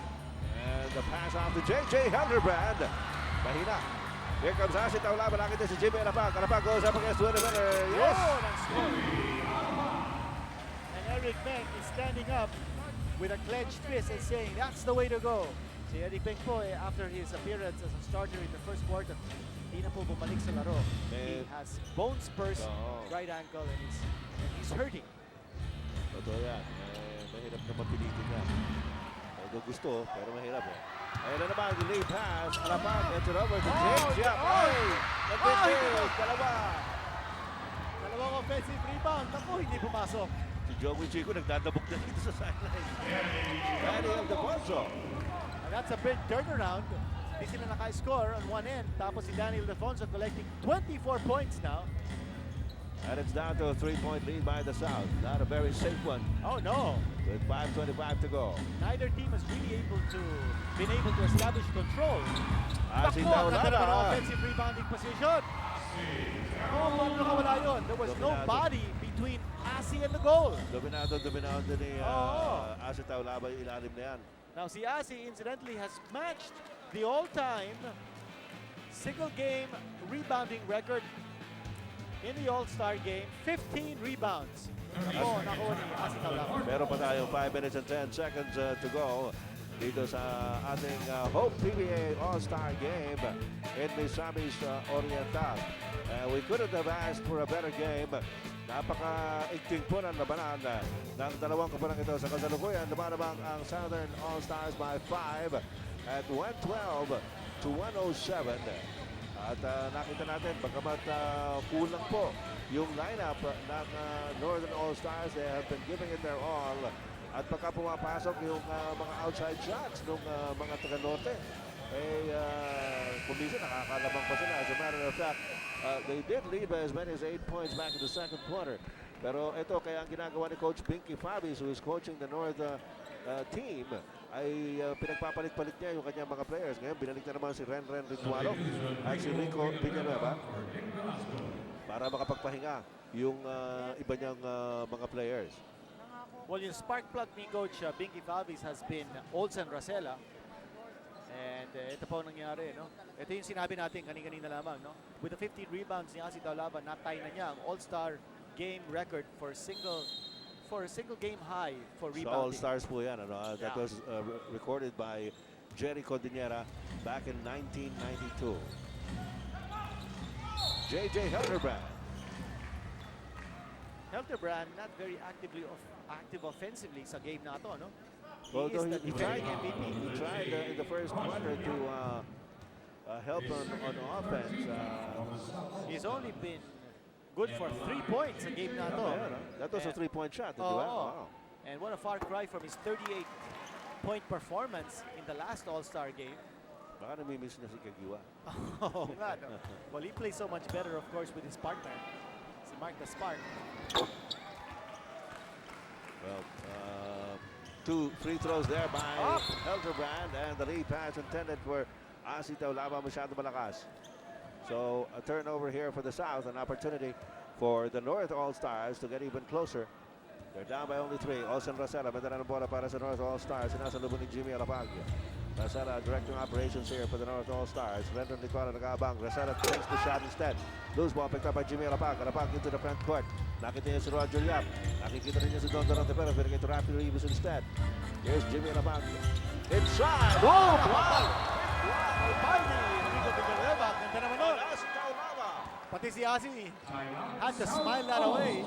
And the pass off to J.J. Helderbrand. Mahina. Here comes Asit Taula. Malaki din si Jimmy Alapag. Alapag goes up against Willie Miller. Yes! Oh, nice score. And Eric Meng is standing up with a clenched fist and saying, that's the way to go. Si Eric Meng po, after his appearance as a starter in the first quarter, hindi na po bumalik sa laro. He has bone spurs, right ankle, and he's hurting. Totoo yan. Mahirap na mapilitin yan. Although gusto, pero mahirap Ayun na naman, the lead pass. Alapag, enter over to James Yap. Nag-defense, Dalawang offensive rebound. Naku, hindi pumasok. Si Joey Chico nagdadabog na dito sa sideline. Danny Ildefonso. And that's a big turnaround. Hindi sila naka-score on one end. Tapos si Danny Ildefonso collecting 24 points now. And it's down to a 3-point lead by the South. Not a very safe one. Oh, no. With 5:25 to go. Neither team has really been able to establish control. Asita Naku, ganda ng offensive rebounding position. Oh, paano nakawala yun? There was nobody between Asi and the goal. Dominado ni Asita Ulaba yung ilalim na yan. Now, si Asi, incidentally, has matched the all-time single game rebounding record in the All-Star game, 15 rebounds. Ako, nakuha ni Asitaw lang. Meron pa tayo 5 minutes and 10 seconds to go dito sa ating Hope PBA All-Star Game in Misamis Oriental. We couldn't have asked for a better game. Napaka-igting po ng labanan ng dalawang kapunang ito sa kasalukuyan. Lumalabang ang Southern All-Stars by 5 at 112 to 107. At nakita natin, bagamat kulang po yung lineup ng Northern All-Stars, they have been giving it their all. At pagka pumapasok yung mga outside shots ng mga taga-norte, kumbisa nakakalabang pa sila. As a matter of fact, they did lead by as many as 8 points back in the second quarter. Pero ito, kaya ang ginagawa ni Coach Binky Fabis, who is coaching the North team, ay pinagpapalit-palit niya yung kanyang mga players. Ngayon, binalik na naman si Ren Ritualo at si Rico Villanueva para makapagpahinga yung iba niyang mga players. Well, yung spark plug ni Coach Binky Fabis has been Olsen Racela. And ito po nangyari, no? Ito yung sinabi natin kanina lamang, no? With the 15 rebounds ni Asitaw Laban, natay na niya ang All-Star game record for a single game high for Sa rebounding. All-Stars po yan. Ano? That was recorded by Jerry Cordillera back in 1992. J.J. Hildebrand. Hildebrand not very active offensively sa game na to, no? Although he tried, MVP. he tried in the first quarter to help on offense. He's only been good for 3 points sa game na to. That was a 3-point shot. Wow. And what a far cry from his 38-point performance in the last All-Star game. Baka namimiss niya si Kagiwa. Oh, nga, no? Well, he plays so much better, of course, with his partner, si Mark the Spark. Well, 2 free throws there by Hildebrand, and the lead pass intended for Asitaw Laban, masyado malakas. So a turnover here for the South, an opportunity for the North All-Stars to get even closer. They're down by only 3. Olsen Racela, medala ng bola para sa North All-Stars. Sinasalubong ni Jimmy Alapag. Racela directing operations here for the North All-Stars. Rendon Nicola nag-aabang. Racela takes the shot instead. Loose ball picked up by Jimmy Alapag. Alapag into the front court. Nakita niya si Roger Yap. Nakikita rin niya si Don Dorante, pero pinagay to Rafi Rivas instead. Here's Jimmy Alapag. Inside! Oh, wow! Alpaldi! Arrigo Villanueva. Ganda naman nun. Pati si Asi had to smile that away.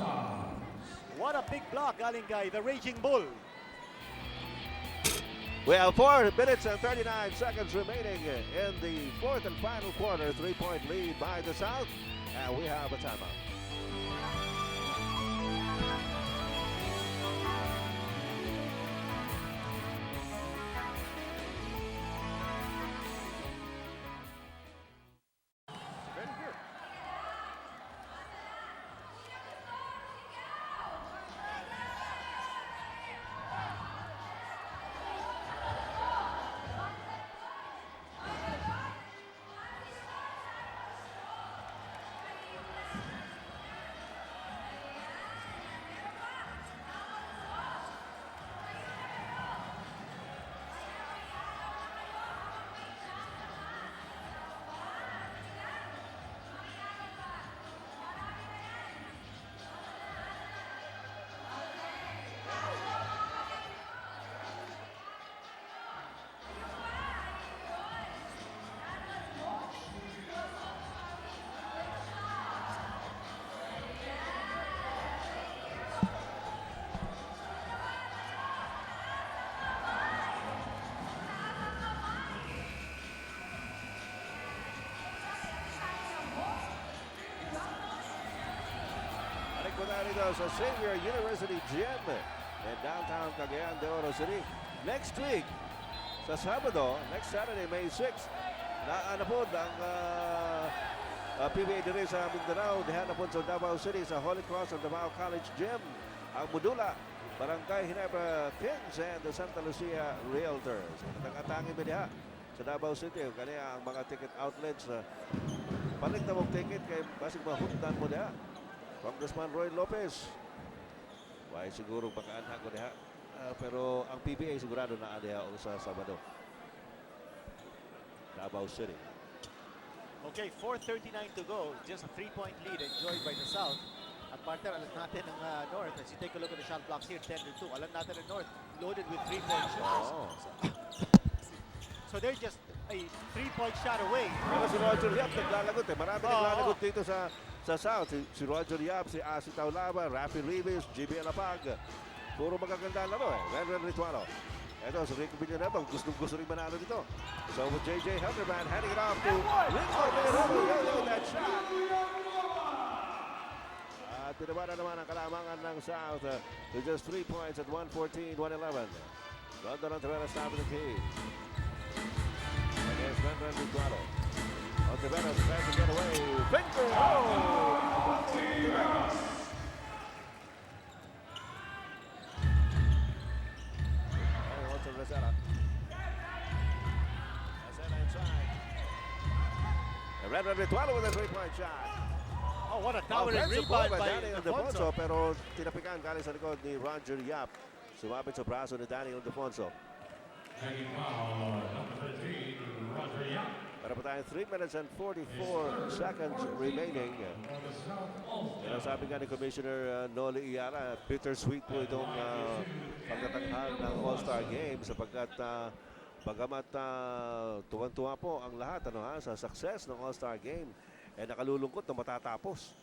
What a big block galing kay the Raging Bull. We have 4 minutes and 39 seconds remaining in the fourth and final quarter. 3-point lead by the South, and we have a timeout. Dito sa Xavier University Gym in downtown Cagayan De Oro City. Next week, sa Sabado, next Saturday, May 6, naanapod ang PBA dire sa Mindanao. Dihanapod sa Davao City sa Holy Cross of Davao College Gym. Ang Mudula, Barangay Ginebra Kings and the Santa Lucia Realtors. Nakatangi mo diha sa Davao City. Kanya ang mga ticket outlets. Panik na mong ticket kay basig mahundan mo diha. Congressman Roy Lopez. Why siguro baka ko diha. Pero ang PBA sigurado na diha sa Sabado. Davao City. Okay, 4:39 to go. Just a 3-point lead enjoyed by the South. At partner, alam natin ng North. As you take a look at the shot blocks here, 10-2. Alam natin ng North, loaded with 3-point shooters. Oh. So they're just a 3-point shot away. Pero si Roger Yap naglalagot eh. Marami naglalagot dito sa South. Si Roger Yap, si Asi Taulaba, Rafi Rivas, GB Alapag. Puro magaganda laro eh. Renren Ritualo. Ito, si Rico Villanabang, gusto rin manalo dito. So with JJ Helderman handing it off to Rico Villanabang. That shot. At pinabara naman ang kalamangan ng South to just 3 points at 114-111. London Ontiveros now with the key. Against Renren Ritualo. Ontiveros trying to get away. Finger! Rosella. Rosella inside. And Renren Ritualo with a 3-point shot. Oh, what a towering rebound by Danny Ildefonso. Pero tinapikan galing sa likod ni Roger Yap. Sumabit sa braso ni Danny Ildefonso. Para pa tayo 3 minutes and 44 seconds remaining. Yan ang sabi nga ni Commissioner Noli Iara, bittersweet po itong pagtatanghal ng All-Star Game sapagkat bagamat tuwan-tuwa po ang lahat sa success ng All-Star Game, nakalulungkot na matatapos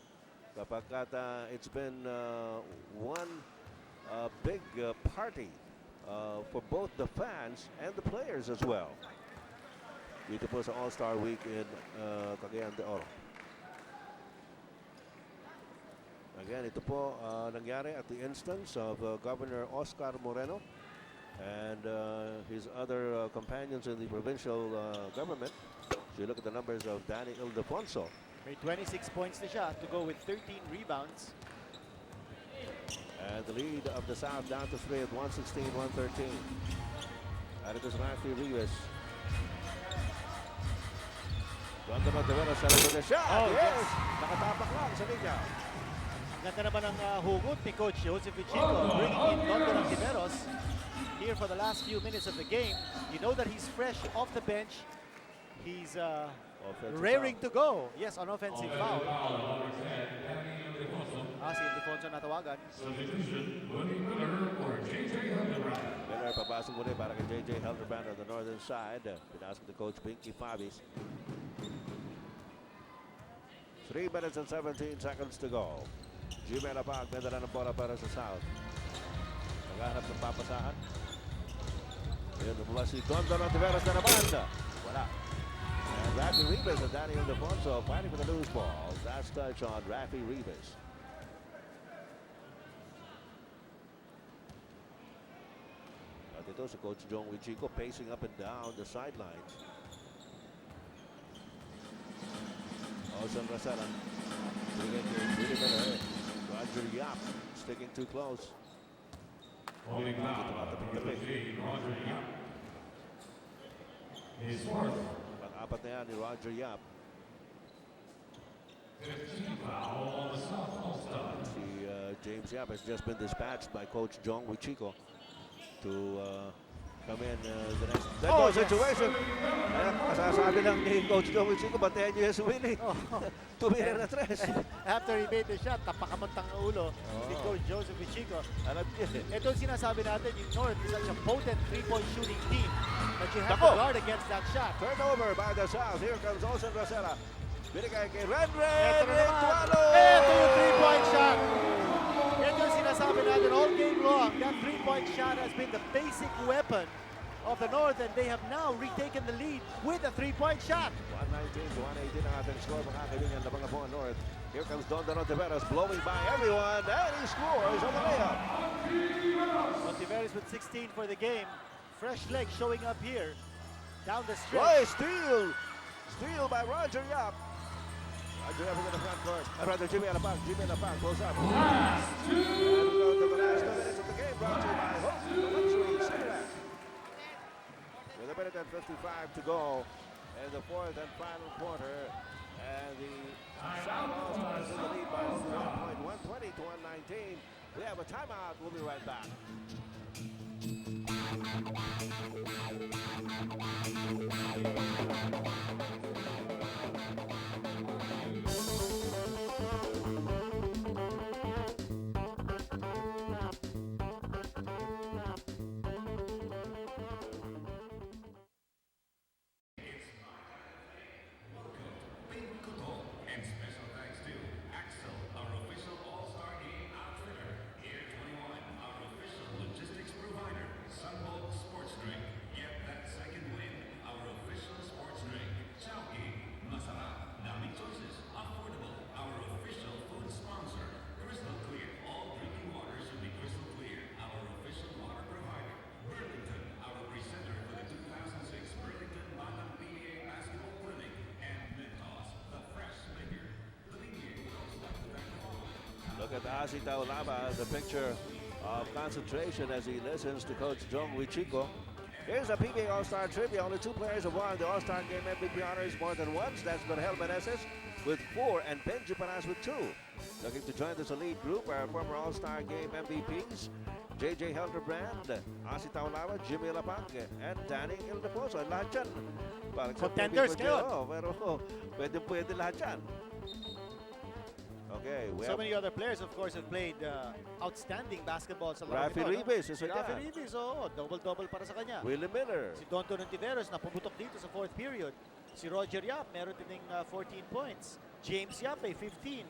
kapagkat it's been one big party for both the fans and the players as well. Dito po sa All-Star Week in Cagayan De Oro. Again, ito po nangyari at the instance of Governor Oscar Moreno and his other companions in the provincial government. So you look at the numbers of Danny Ildefonso. Made 26 points na siya to go with 13 rebounds. And the lead of the South down to 3 at 116-113. At ito si Rafi Rivas. London Ontiveros sa likod na shot. Oh, yes! Nakatapak lang sa linya. Ang ganda naman ng hugot ni Coach Joseph Vichico, bringing in London Ontiveros here for the last few minutes of the game. You know that he's fresh off the bench. He's raring to go. Yes, on offensive foul. Si Ildefonso natawagan. Miller papasok muli para kay JJ Helderman on the northern side. Pinasok ni Coach Pinky Fabies. 3 minutes and 17 seconds to go. Jimmy Lapag, may dala ng bola para sa South. Naghahanap ng papasahan. Ayan, lumabas si London Ontiveros na naman. Wala. And Rafi Rivas and Danny Ildefonso fighting for the loose ball. Last touch on Rafi Rivas. At ito si Coach Jong Wichico pacing up and down the sidelines. Osan Rasalan. Really better. Roger Yap sticking too close. Holding foul, number 13, Roger Yap. His fourth. Pang-apat na yan ni Roger Yap. 15 foul on the South All-Star. Si James Yap has just been dispatched by Coach Jong Wichico to come in the next situation. Kasasabi lang ni Coach Jong Wichico, bantayan niyo si Willie. Tumira na 3. After he made the shot, tapakamantang ang ulo ni Coach Joseph Vichico. Alam niya. Ito sinasabi natin, yung North is such a potent 3-point shooting team that you have to guard against that shot. Turnover by the South. Here comes Osan Rosella. Binigay kay Renren Ritualo. Ito yung 3-point shot. Ito yung sinasabi natin all game long. That 3-point shot has been the basic weapon of the North, and they have now retaken the lead with a 3-point shot. 119-118 ang ating score, mga kaibigan na mga buong North. Here comes London Ontiveros blowing by everyone, and he scores on the layup. Ontiveros with 16 for the game. Fresh leg showing up here. Down the stretch. Roy, steal by Roger Yap. Roger Yap in the front court. Rather, Jimmy Alapag goes up. Last 2 to the last 2 minutes of the game, brought to you by Hope, the luxury cigarette. With a minute and 55 to go in the fourth and final quarter. And the South All-Stars in the lead by only 1 point, 120 to 119. We have a timeout. We'll be right back. at Asi Taulaba, the picture of concentration as he listens to Coach Jong Wichiko. Here's a PBA All-Star trivia. Only 2 players have won the All-Star Game MVP honors more than once. That's Norgel Meneses with 4 and Benji Panas with 2. Looking to join this elite group are former All-Star Game MVPs JJ Hildebrand, Asi Taulaba, Jimmy Lapang, and Danny Ildeposo. Lahat yan. Contenders ngayon. Pero pwede lahat yan. Okay, so many other players, of course, have played outstanding basketball sa laro Rafi nito. Ribes, isa Rafi dyan. Ribes, double-double para sa kanya. Willie Miller. Si Donton Ontiveros na pumutok dito sa 4th period. Si Roger Yap, meron din 14 points. James Yap, 15.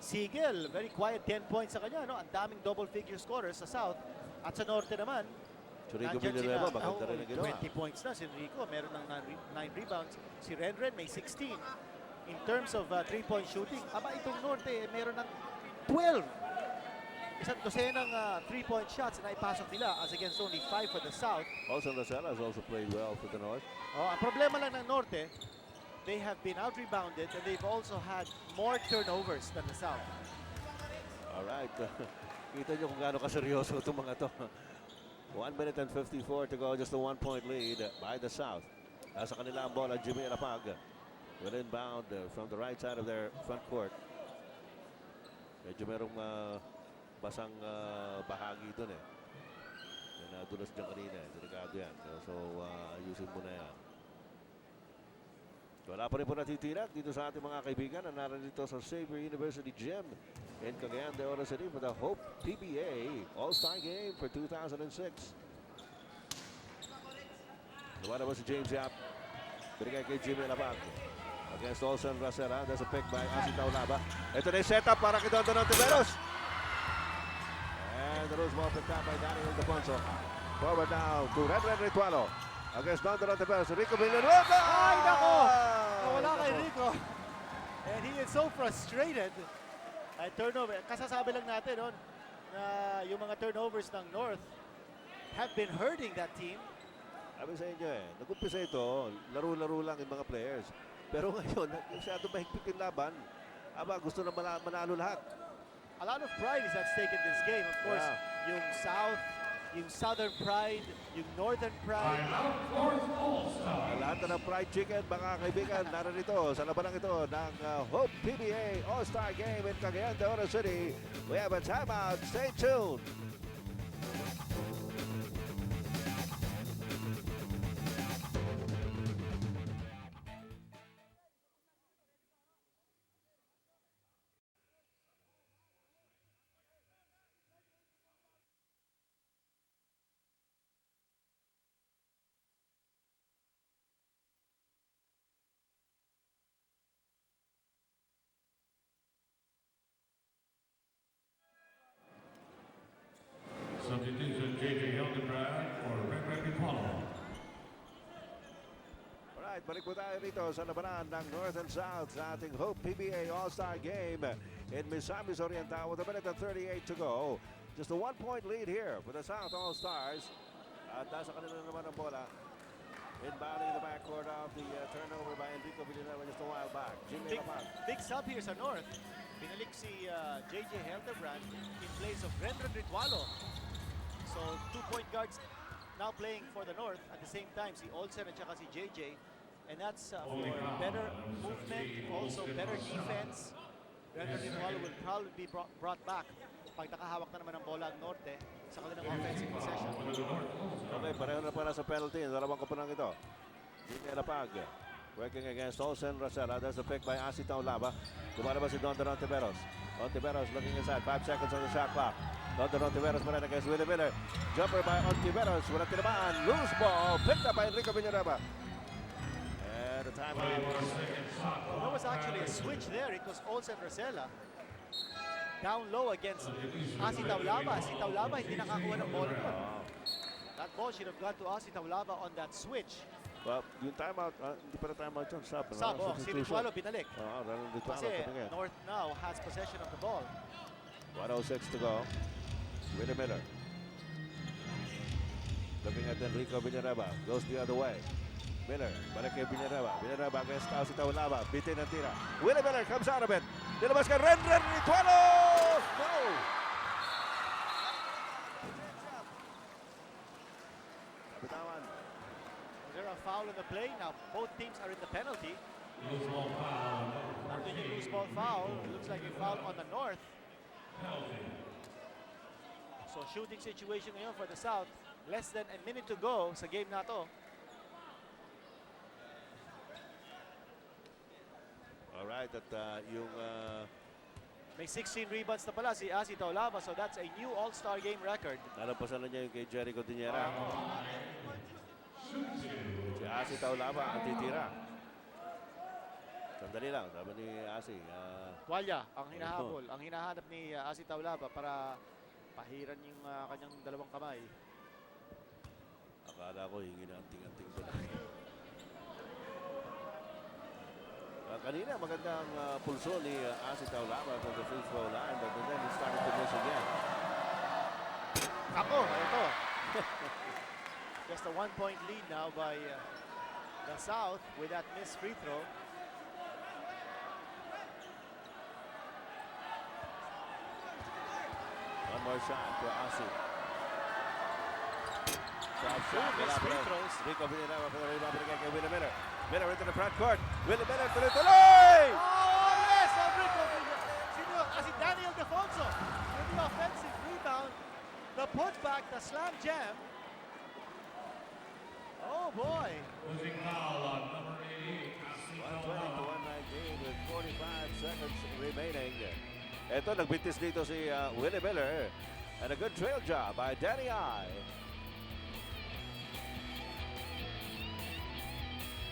Siegel, very quiet, 10 points sa kanya. No? Ang daming double-figure scorers sa South. At sa Norte naman, Rico nandyan Villanueva, maganda rin ang ginawa. 20 points na si Rico. Meron ng 9 rebounds. Si Renren may 16. In terms of 3-point shooting, itong Norte, meron ng 12. Isang dosenang 3-point shots na ipasok nila as against only 5 for the South. Also, Rosella has also played well for the North. Ang problema lang ng Norte, they have been out-rebounded and they've also had more turnovers than the South. Alright. Kita nyo kung gaano kaseryoso itong mga to. 1 minute and 54 to go. Just a 1-point lead by the South. Nasa kanila ang bola, Jimmy Lapag. Will inbound from the right side of their front court. Medyo merong basang bahagi doon eh. May nadulas dyan kanina. Delikado yan. So, ayusin mo na yan. Wala pa rin po natitira dito sa ating mga kaibigan na narito sa Xavier University Gym in Cagayan De Oro City for the Hope PBA All-Star Game for 2006. Lumalabas si James Yap. Binigay kay Jimmy Lapag. Against Olsen Racera. There's a pick by Asi Taulaba. Ito na yung setup para kay Don Tiveros. And the loose ball picked up by Danny Ildefonso. Forward now to Red Ritualo. Against Don Tiveros. Rico Villanueva! Ay, nako! Wala kay Rico. And he is so frustrated. Ay, turnover. Kasasabi lang natin noon na yung mga turnovers ng North have been hurting that team. Sabi sa inyo nag-umpisa ito, laro-laro lang yung mga players. Pero ngayon, masyado mahigpit yung laban. Gusto na manalo lahat. A lot of pride is at stake in this game. Of course, yung South, yung Southern pride, yung Northern pride. Lahat na ng fried chicken, mga kaibigan, narito sa labanang ito ng Hope PBA All-Star Game in Cagayan De Oro City. We have a timeout. Stay tuned. Substitution JJ Hildebrand for Red Apollo. Alright, balik po tayo rito sa labanan ng North and South sa ating Hope PBA All-Star Game in Misamis Oriental with a minute and 38 to go. Just a 1-point lead here for the South All-Stars. At nasa kanila naman ang bola. Inbounding in the backcourt of the turnover by Enrico Villanueva just a while back. Jimmy Lapag. Big sub here sa North. Binalik si JJ Hildebrand in place of Renren Ritualo. So, 2-point guards now playing for the North. At the same time, si Olsen at saka si JJ. And that's for better movement, also better defense. Renren Ritualo will probably be brought back pag nakahawak na naman ang bola ang Norte sa kanilang offensive possession. Okay, pareho na para sa penalty. Dalawang kapunang ito. Jimmy Lapag working against Olsen Racera. There's a pick by Asi Taulaba. Lumalabas si Don Tiveros. Ontiveros looking inside. 5 seconds on the shot clock. Don Ontiveros pa rin against Willie Miller. Jumper by Ontiveros. Walang tinamaan. Loose ball. Picked up by Enrico Villanueva. And a timeout. There was actually a switch there. It was Olsen Racela. Down low against Asi Taulaba. Asi Taulaba hindi nakakuha ng bola doon. That ball should have gone to Asi Taulaba on that switch. Well, yung timeout, hindi pa na timeout yun. Sub, si Ritualo binalik. Kasi Ritualo. North now has possession of the ball. 1:06 to go. Willie Miller. Looking at Enrico Villanueva. Goes the other way. Miller, balik kay Villanueva. Villanueva against Asi Taulaba. Bitin ang tira. Willie Miller comes out of it. Nilabas ka, Renren Ritualo! no! Kapitawan. Is there a foul in the play? Now both teams are in the penalty. Loose ball foul. Continuing loose ball foul. Looks like a foul on the north. So shooting situation ngayon for the South. Less than a minute to go sa game na to. Alright, at yung... May 16 rebounds na pala si Asi Taulava, so that's a new All-Star game record. nalampasan na niya yung kay Jericho Tiniera. Si Asi Taulava ang titira. Sandali lang, sabi ni Asi. Tuwalya ang hinahabol. Ang hinahanap ni Asi Taulava para pahiran yung kanyang dalawang kamay. Akala ko hingi na anting-anting ko na. Kanina magandang pulso ni Asi Taulava from the free throw line, but then he started to miss again. Ako, ito. Just a 1-point lead now by the South with that missed free throw. One more shot for Asi. Shot, Missed free throws. Rico Villanova for the rebound again kay Willie Miller. Miller into the front court. Willie Miller tuloy-tuloy! Oh, yes! Rico Villanova. Si Daniel Defonso with the offensive rebound. The putback, the slam jam. Oh, boy. Losing foul on number 88. 120 to 119 with 45 seconds remaining. Ito, nagbintis dito si Willie Miller. And a good trail job by Danny I.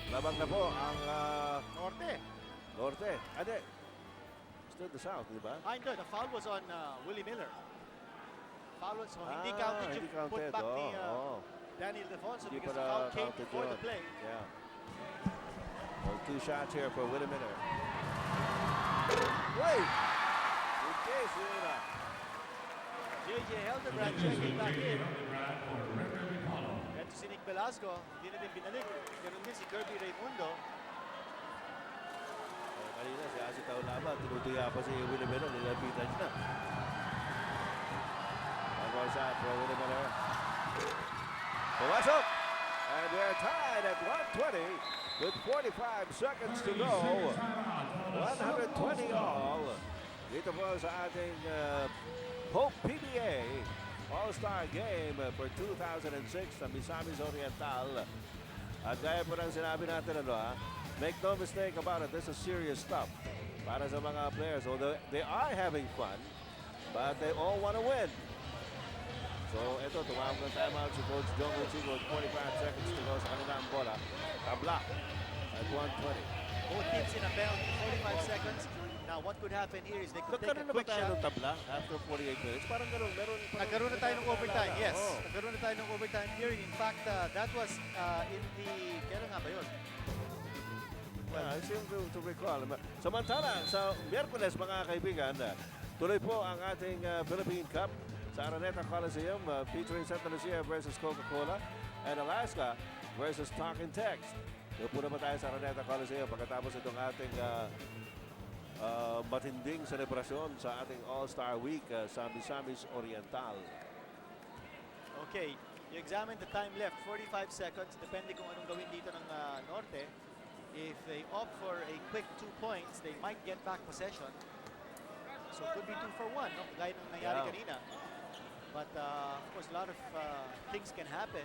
Labang na po ang Norte. Norte. Ade. Still the South, di ba? Hindi. The foul was on Willie Miller. Foul was hindi counted yung hindi counted. putback ni Oh. Daniel Defonso Hindi because pala the foul came counted before yun. the play. Yeah. Well, 2 shots here for Willie Miller. Wait! Good case, Luna. J.J. Hildebrand checking back in. Ito si Nick Velasco. Hindi na din binalik. Ganun din si Kirby Raimundo. Kanina si Asi Taulava, tinutuya pa si Willie Miller. Nilapitan niya. One more shot for Willie Miller. Pumasok! And we're tied at 120 with 45 seconds to go. 120 all. Dito po sa ating Hope PBA All-Star Game for 2006 sa Misamis Oriental. At gaya po ng sinabi natin make no mistake about it, this is serious stuff para sa mga players. Although they are having fun, but they all want to win. So ito, tumawag ng timeout si Coach Jong Siegel with 45 seconds to go sa kanilang bola. Tabla at 120. Both teams in a penalty, 45 seconds. Now, what could happen here is they could take a Nagkaroon na ba quick tayo shot. ng tabla after 48 minutes? Parang gano'n. Nagkaroon na tayo ng overtime, yes. Oh. Nagkaroon na tayo ng overtime period. In fact, that was in the... Kailan nga ba yun? I seem to recall. Samantala, sa Miyerkules, mga kaibigan, tuloy po ang ating Philippine Cup sa Araneta Coliseum featuring Santa Lucia versus Coca-Cola and Alaska versus Talk and Text. Doon po naman tayo sa Araneta Coliseum pagkatapos itong ating matinding selebrasyon sa ating All-Star Week sa Misamis Oriental. Okay, you examine the time left, 45 seconds. Depende kung anong gawin dito ng Norte. If they opt for a quick 2 points, they might get back possession. So it could be 2 for 1, no? Gaya ng nangyari kanina. But of course, a lot of things can happen.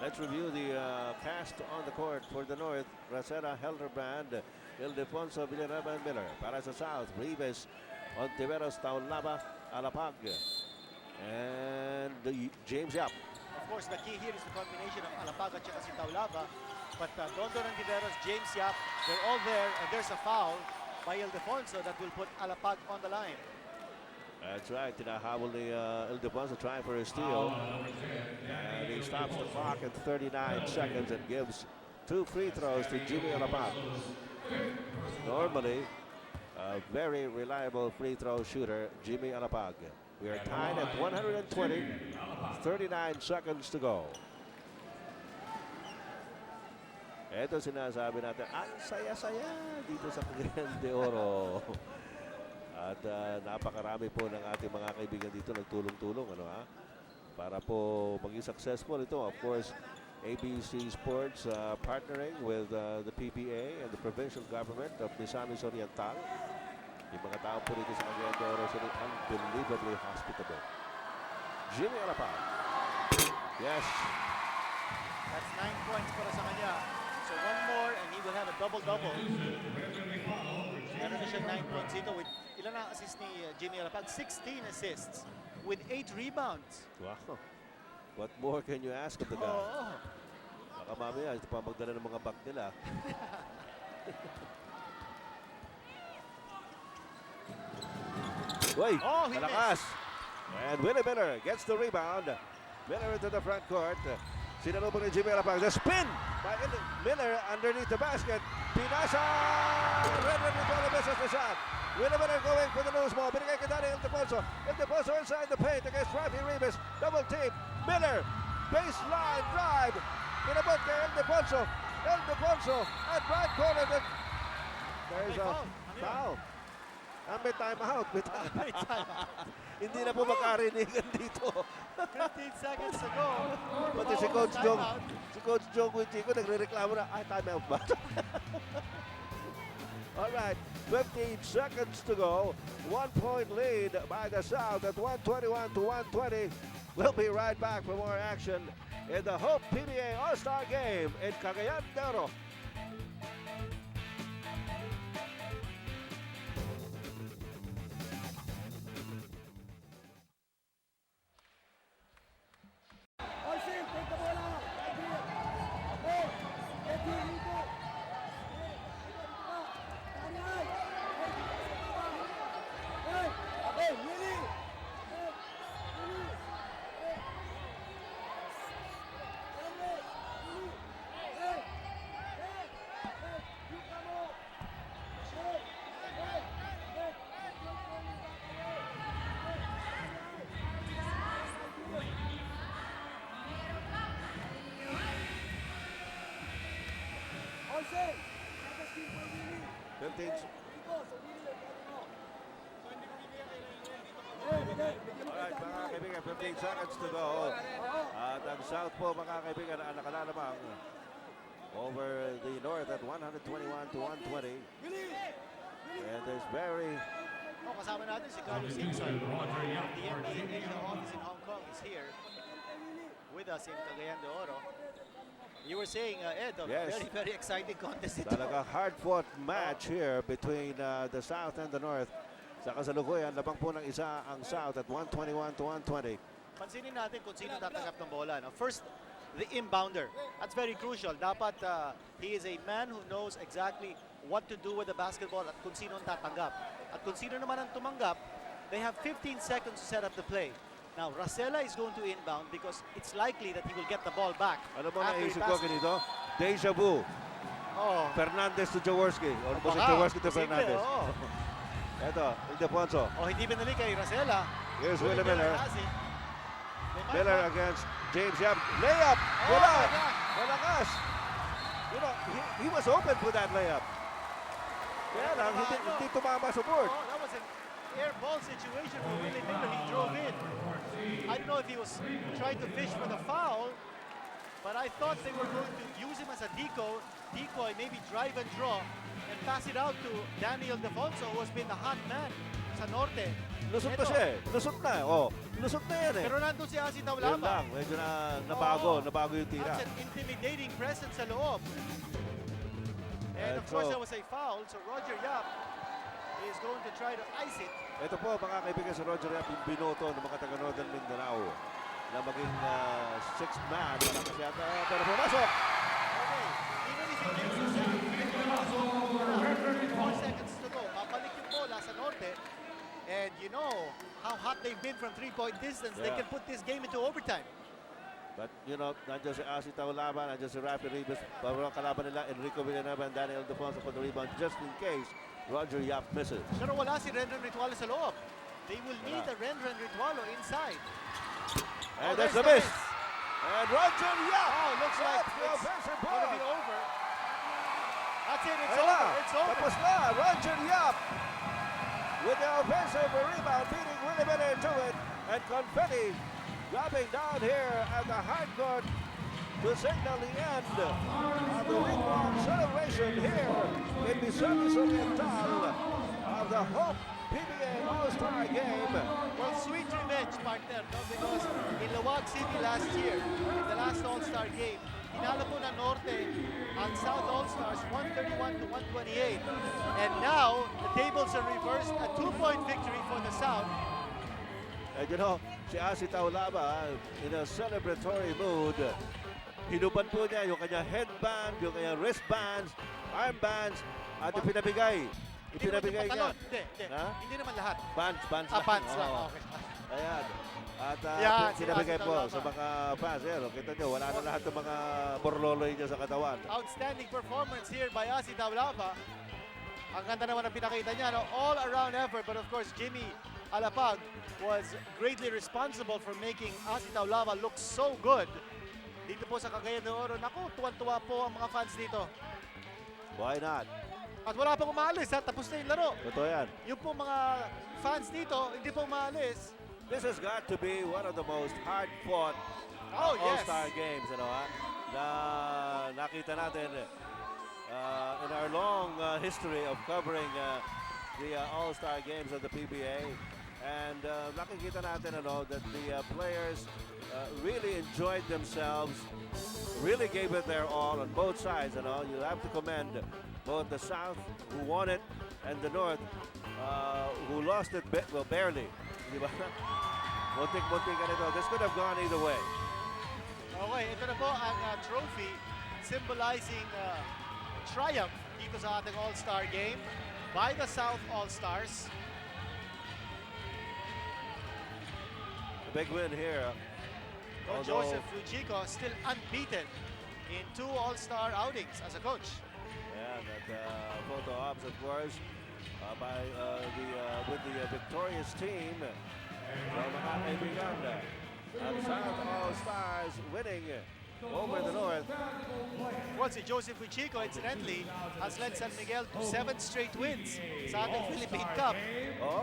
Let's review the cast on the court for the North. Racera, Hildebrand, Ildefonso, Villanova, and Miller. Para sa South, Rivas, Ontiveros, Taulava, Alapag, and James Yap. Of course, the key here is the combination of Alapag at si Taulava. But Dondon Ontiveros, James Yap, they're all there, and there's a foul by Ildefonso that will put Alapag on the line. That's right. Tinahabol ni Ildefonso trying for a steal. And he stops the clock at 39 seconds and gives 2 free throws to Jimmy Alapag. Normally, a very reliable free throw shooter, Jimmy Alapag. We are tied at 120, 39 seconds to go. Ito sinasabi natin, ang saya-saya dito sa Cagayan De Oro. At napakarami po ng ating mga kaibigan dito nagtulong-tulong, ano ha? Para po maging successful ito. Of course, ABC Sports partnering with the PBA and the provincial government of Misamis Oriental. Yung mga tao po dito sa Cagayan De Oro sila unbelievably hospitable. Jimmy Alapag. Yes. That's 9 points para sa kanya. So one more and he will have a double-double. Meron na siya 9 points dito with ilan ang assist ni Jimmy Alapag? 16 assists with 8 rebounds. Wow. What more can you ask of the guy? Oo. Baka mamaya, ito pa magdala ng mga bag nila. Uy, malakas. And Willie Miller gets the rebound. Miller into the front court. Sinalubong ni Jimmy Alapag. The spin by Miller underneath the basket. Pinasa! Red Ritwalo misses the shot. Willie Miller going for the loose ball. Binigay kay Daniel Ildefonso. Ildefonso inside the paint against Rafi Rivas. Double team. Miller. Baseline drive. Pinabot kay Ildefonso. Ildefonso at right corner. There's a foul. May timeout. May timeout. Hindi na po makarinigan dito. 15 seconds to go. Pati si Coach Jong Wichico nagre-reklamo na, timeout ba? Alright, 15 seconds to go. 1 point lead by the South at 121 to 120. We'll be right back for more action in the Hope PBA All-Star Game in Cagayan De Oro. Alright, mga kaibigan, 15 seconds to go. At ang South po, mga kaibigan, nakalamang over the North at 121 to 120. And there's very... kasama natin si Carlos Simpson. The NBA Asia office in Hong Kong is here with us in Cagayan de Oro. You were saying, Ed, a very, very exciting contest ito. Talaga hard-fought match here between the South and the North. Sa kasalukuyan, labang po ng isa ang South at 121 to 120. Pansinin natin kung sino tatanggap ng bola. No? First, the inbounder. That's very crucial. Dapat he is a man who knows exactly what to do with the basketball at kung sino ang tatanggap. At kung sino naman ang tumanggap, they have 15 seconds to set up the play. Now, Racela is going to inbound because it's likely that he will get the ball back. Ano mo naisip ko ganito? Deja vu. Fernandez to Jaworski. Or was it Jaworski to Fernandez? Ito, Ildefonso. Hindi binalik kay Racela. Here's Willie Miller. Miller against James Yap. Layup! Wala! Malakas! You know, he was open for that layup. Kaya lang, hindi tumama sa board. That was an air ball situation for Willie Miller. He drove in. I don't know if he was trying to fish for the foul, but I thought they were going to use him as a decoy, maybe drive and draw, and pass it out to Daniel Ildefonso, who has been the hot man sa Norte. Lusot pa siya eh. Lusot na. Lusot na yan eh. Pero nandun si Asi Taulaba. Yun lang. Medyo nabago yung tira. That's an intimidating presence sa loob. And of course, there was a foul, so Roger Yap is going to try to ice it. Ito po, mga kaibigan, sa Roger Yap, yung binoto ng mga taga Northern Mindanao na maging sixth man. Malakas yata, pero pumasok. Okay, even if he makes the shot, 4 seconds to go. Babalik yung bola sa Norte. And you know how hot they've been from three-point distance. They can put this game into overtime. But, you know, nandiyan si Asi Taulaba, nandiyan si Rafi Rivas. Pero ang kalaban nila, Enrico Villanueva and Daniel Ildefonso for the rebound just in case Roger Yap misses. Pero wala si Renren Ritualo sa loob. They will need the Renren Ritualo inside. And there's the miss. And Roger Yap! Looks like it's going to be over. That's it, it's over. It's over. Tapos na, Roger Yap. with the offensive rebound, beating Willie to it, and confetti dropping down here at the hard court to signal the end of the week-long celebration here in Misamis Oriental of the Hope PBA All-Star Game. Well, sweet revenge, partner, no? Because in Lawag City last year, in the last All-Star Game, tinalo po ng Norte ang South All-Stars 131-128. And now, the tables are reversed, a 2-point victory for the South. And you know, si Asi Taulaba, in a celebratory mood, hinupan po niya yung kanyang headband, yung kanyang wristbands, armbands, at ipinabigay. Ipinabigay niya. Hindi. Ha? Hindi naman lahat. Bands lang. Bands lang. Oo. Okay. Ayan. At si pinabigay po Taulaba sa mga fans. Ayan, kita nyo, wala na lahat ng mga borloloy niya sa katawan. Outstanding performance here by Asi Taulaba. Ang ganda naman ang pinakita niya, no? All-around effort, but of course, Jimmy Alapag was greatly responsible for making Asi Taulaba look so good. Dito po sa Cagayan de Oro, naku, tuwan-tuwa po ang mga fans dito. Why not? At wala pang umaalis, ha? Tapos na yung laro. Totoo yan. Yung po mga fans dito, hindi po umaalis. This has got to be one of the most hard-fought All-Star games, you know, ha? Na nakita natin in our long history of covering the All-Star games of the PBA. And nakikita natin that the players really enjoyed themselves, really gave it their all on both sides. You have to commend both the South, who won it, and the North, who lost it barely. Di ba? Muntik-muntik ka nito. This could have gone either way. Okay, ito na po ang trophy symbolizing triumph dito sa ating All-Star game by the South All-Stars. A big win here. Coach Joseph Fujiko still unbeaten in 2 All-Star outings as a coach. And that photo ops, of course, with the victorious team from mga kaibigan ang South All-Stars winning over the North. Well, si Joseph Fujiko, incidentally, has led San Miguel to 7 straight wins sa ating Philippine Cup.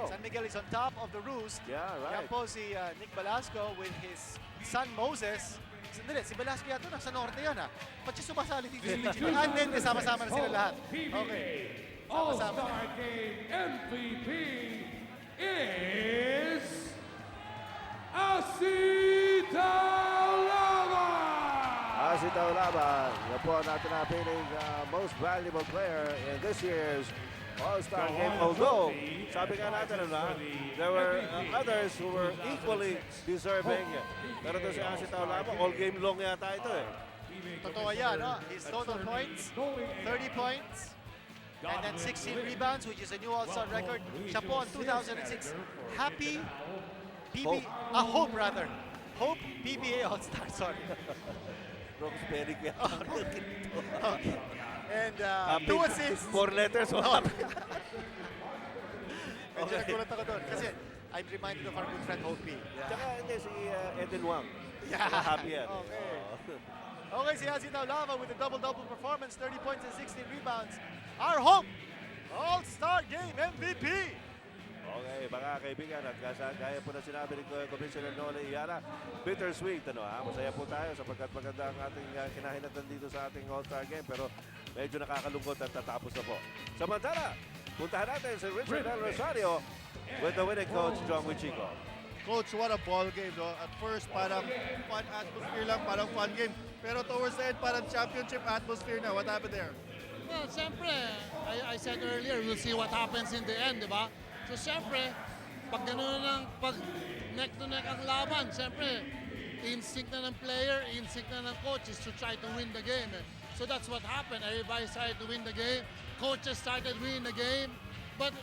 San Miguel is on top of the roost. Yeah, right. Yan po si Nick Velasco with his son Moses. Sandali, si Velasco yato nasa norte yan, ha? Ba't siya sumasali dito sa Michigan? And then, kasama-sama na sila lahat. Okay. All-Star Game MVP is Asi Taulaba! Asi Taulaba, yan po natin napiling most valuable player in this year's All-Star Game. Although, sabi nga natin there were others who were equally deserving. Pero ito si Asi Taulaba, all game long yata ito eh. Totoo yan, no? His total points, 30 points. And then 16 rebounds, which is a new All-Star record. Siya po ang 2006 Hope PBA All-Star, sorry. Brooks Perry kaya. Okay. And 2 assists. 4 letters. Medyo nagulat ako doon. Kasi I'm reminded of our good friend Hope P. Tsaka hindi si Eden Wang. Yeah. Happy yan. Okay. Okay, si Asi Taulaba with a double-double performance, 30 points and 16 rebounds. Our Hope All-Star Game MVP. Okay, mga kaibigan, at gaya po na sinabi ni Commissioner Noli Iara, bittersweet, masaya po tayo sapagkat maganda ang ating kinahinatan dito sa ating All-Star Game, pero medyo nakakalungkot at tatapos na po. Samantala, puntahan natin si Richard Del Rosario with the winning coach, John Wichico. Coach, what a ball game, no? At first, parang fun atmosphere lang, parang fun game. Pero towards the end, parang championship atmosphere na. What happened there? Well, siyempre, I said earlier, we'll see what happens in the end, di ba? So, siyempre, pag gano'n pag neck-to-neck ang laban, siyempre, instinct na ng player, instinct na ng coach is to try to win the game. So, that's what happened. Everybody started to win the game. Coaches started winning the game. But,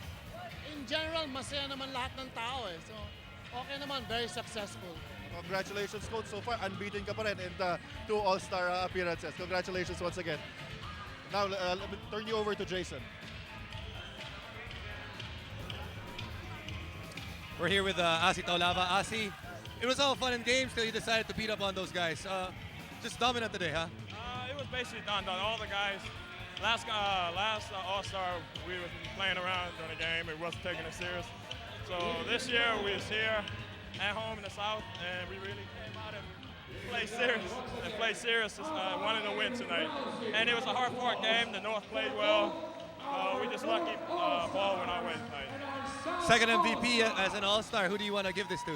in general, masaya naman lahat ng tao eh. So, okay naman, very successful. Congratulations, Coach. So far, unbeaten ka pa rin in the 2 All-Star appearances. Congratulations once again. Now, let me turn you over to Jason. We're here with Asi Taulaba. Asi, it was all fun and games till you decided to beat up on those guys. Just dominant today, huh? It was basically done. All the guys last All-Star, we were playing around during the game. It wasn't taking it serious. So this year, we was here at home in the South, and we really came out and played serious. Wanted to win tonight. And it was a hard-fought game. The North played well. We just lucky ball went our way tonight. Second MVP as an All-Star. Who do you want to give this to?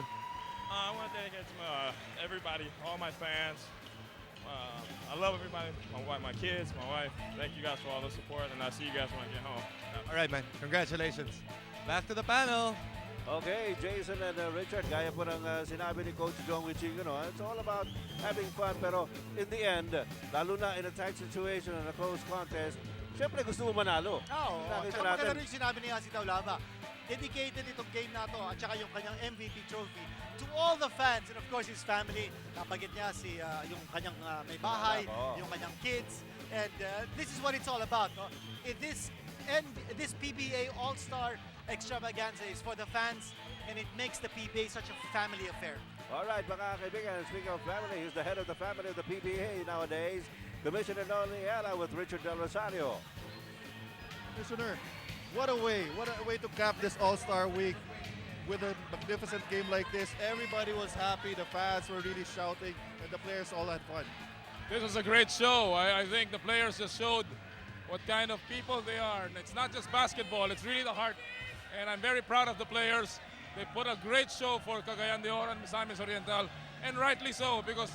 I want to dedicate to everybody, all my fans. I love everybody, my kids, my wife. Thank you guys for all the support, and I'll see you guys when I get home. All right, man. Congratulations. Back to the panel. Okay, Jason and Richard, gaya po ng sinabi ni Coach Jong Wiching, it's all about having fun, pero in the end, lalo na in a tight situation and a close contest, syempre gusto mo manalo. Oo, Nakita tsaka natin. maganda rin yung sinabi ni Hasi Taulama. Dedicated itong game na to at saka yung kanyang MVP trophy to all the fans and of course his family. Napagit niya yung kanyang may bahay, yung kanyang kids, and this is what it's all about. No? This PBA All-Star Extravaganza is for the fans, and it makes the PBA such a family affair. All right, mga kaibigan, speaking of family, he's the head of the family of the PBA nowadays, Commissioner Noli Ayala with Richard Del Rosario. Commissioner, what a way to cap this All-Star Week with a magnificent game like this. Everybody was happy, the fans were really shouting, and the players all had fun. This was a great show. I think the players just showed what kind of people they are. And it's not just basketball, it's really the heart. And I'm very proud of the players. They put a great show for Cagayan de Oro and Misamis Oriental, and rightly so, because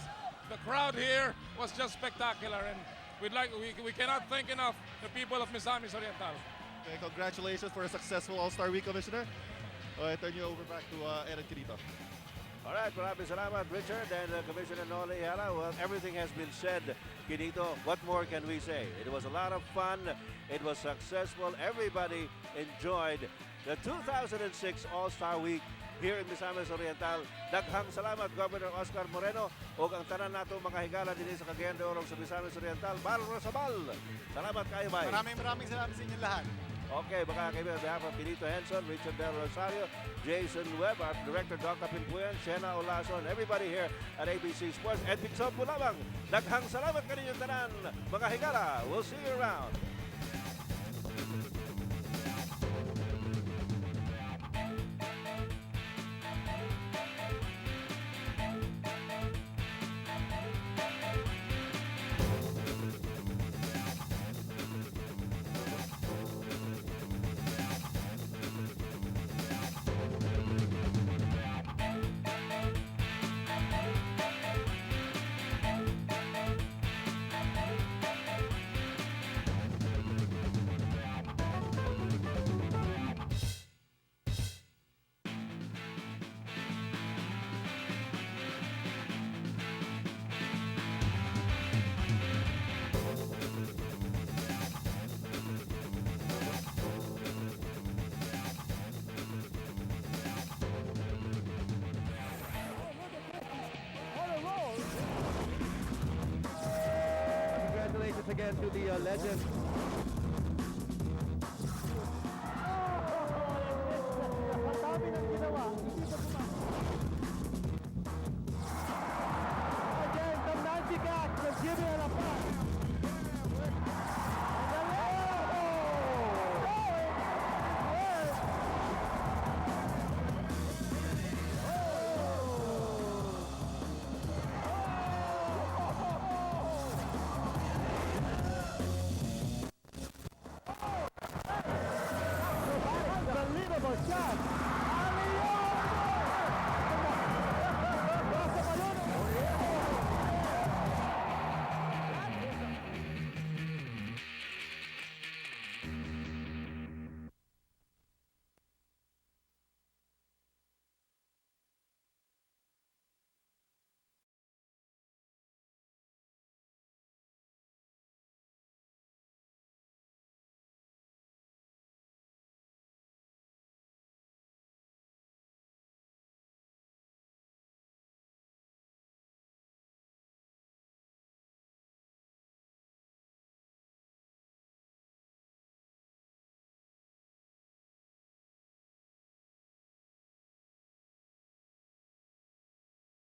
the crowd here was just spectacular. And we cannot thank enough the people of Misamis Oriental. Okay, congratulations for a successful All-Star Week, Commissioner. I turn you over back to Aaron Quirito. All right, maraming salamat, Richard and Commissioner Noli Ayala. Well, everything has been said, Quirito. What more can we say? It was a lot of fun. It was successful. Everybody enjoyed the 2006 All-Star Week here in Misamis Oriental. Daghang salamat, Governor Oscar Moreno, o ang tanan nato mga higala din sa Cagayan de Oro sa Misamis Oriental. Bal Rosabal. Salamat kayo, bye. Maraming salamat sa inyo lahat. Okay, mga kaibigan, on behalf of Quinito Henson, Richard Del Rosario, Jason Webb, our director, Dr. Pinpuyan, Shena Olaso, and everybody here at ABC Sports. At Bigson po lamang, daghang salamat kaninyong tanan, mga higala. We'll see you around. Congratulations again to the legend. Again, from Nancy Cat, from Jimmy La Paz. Unbelievable shot.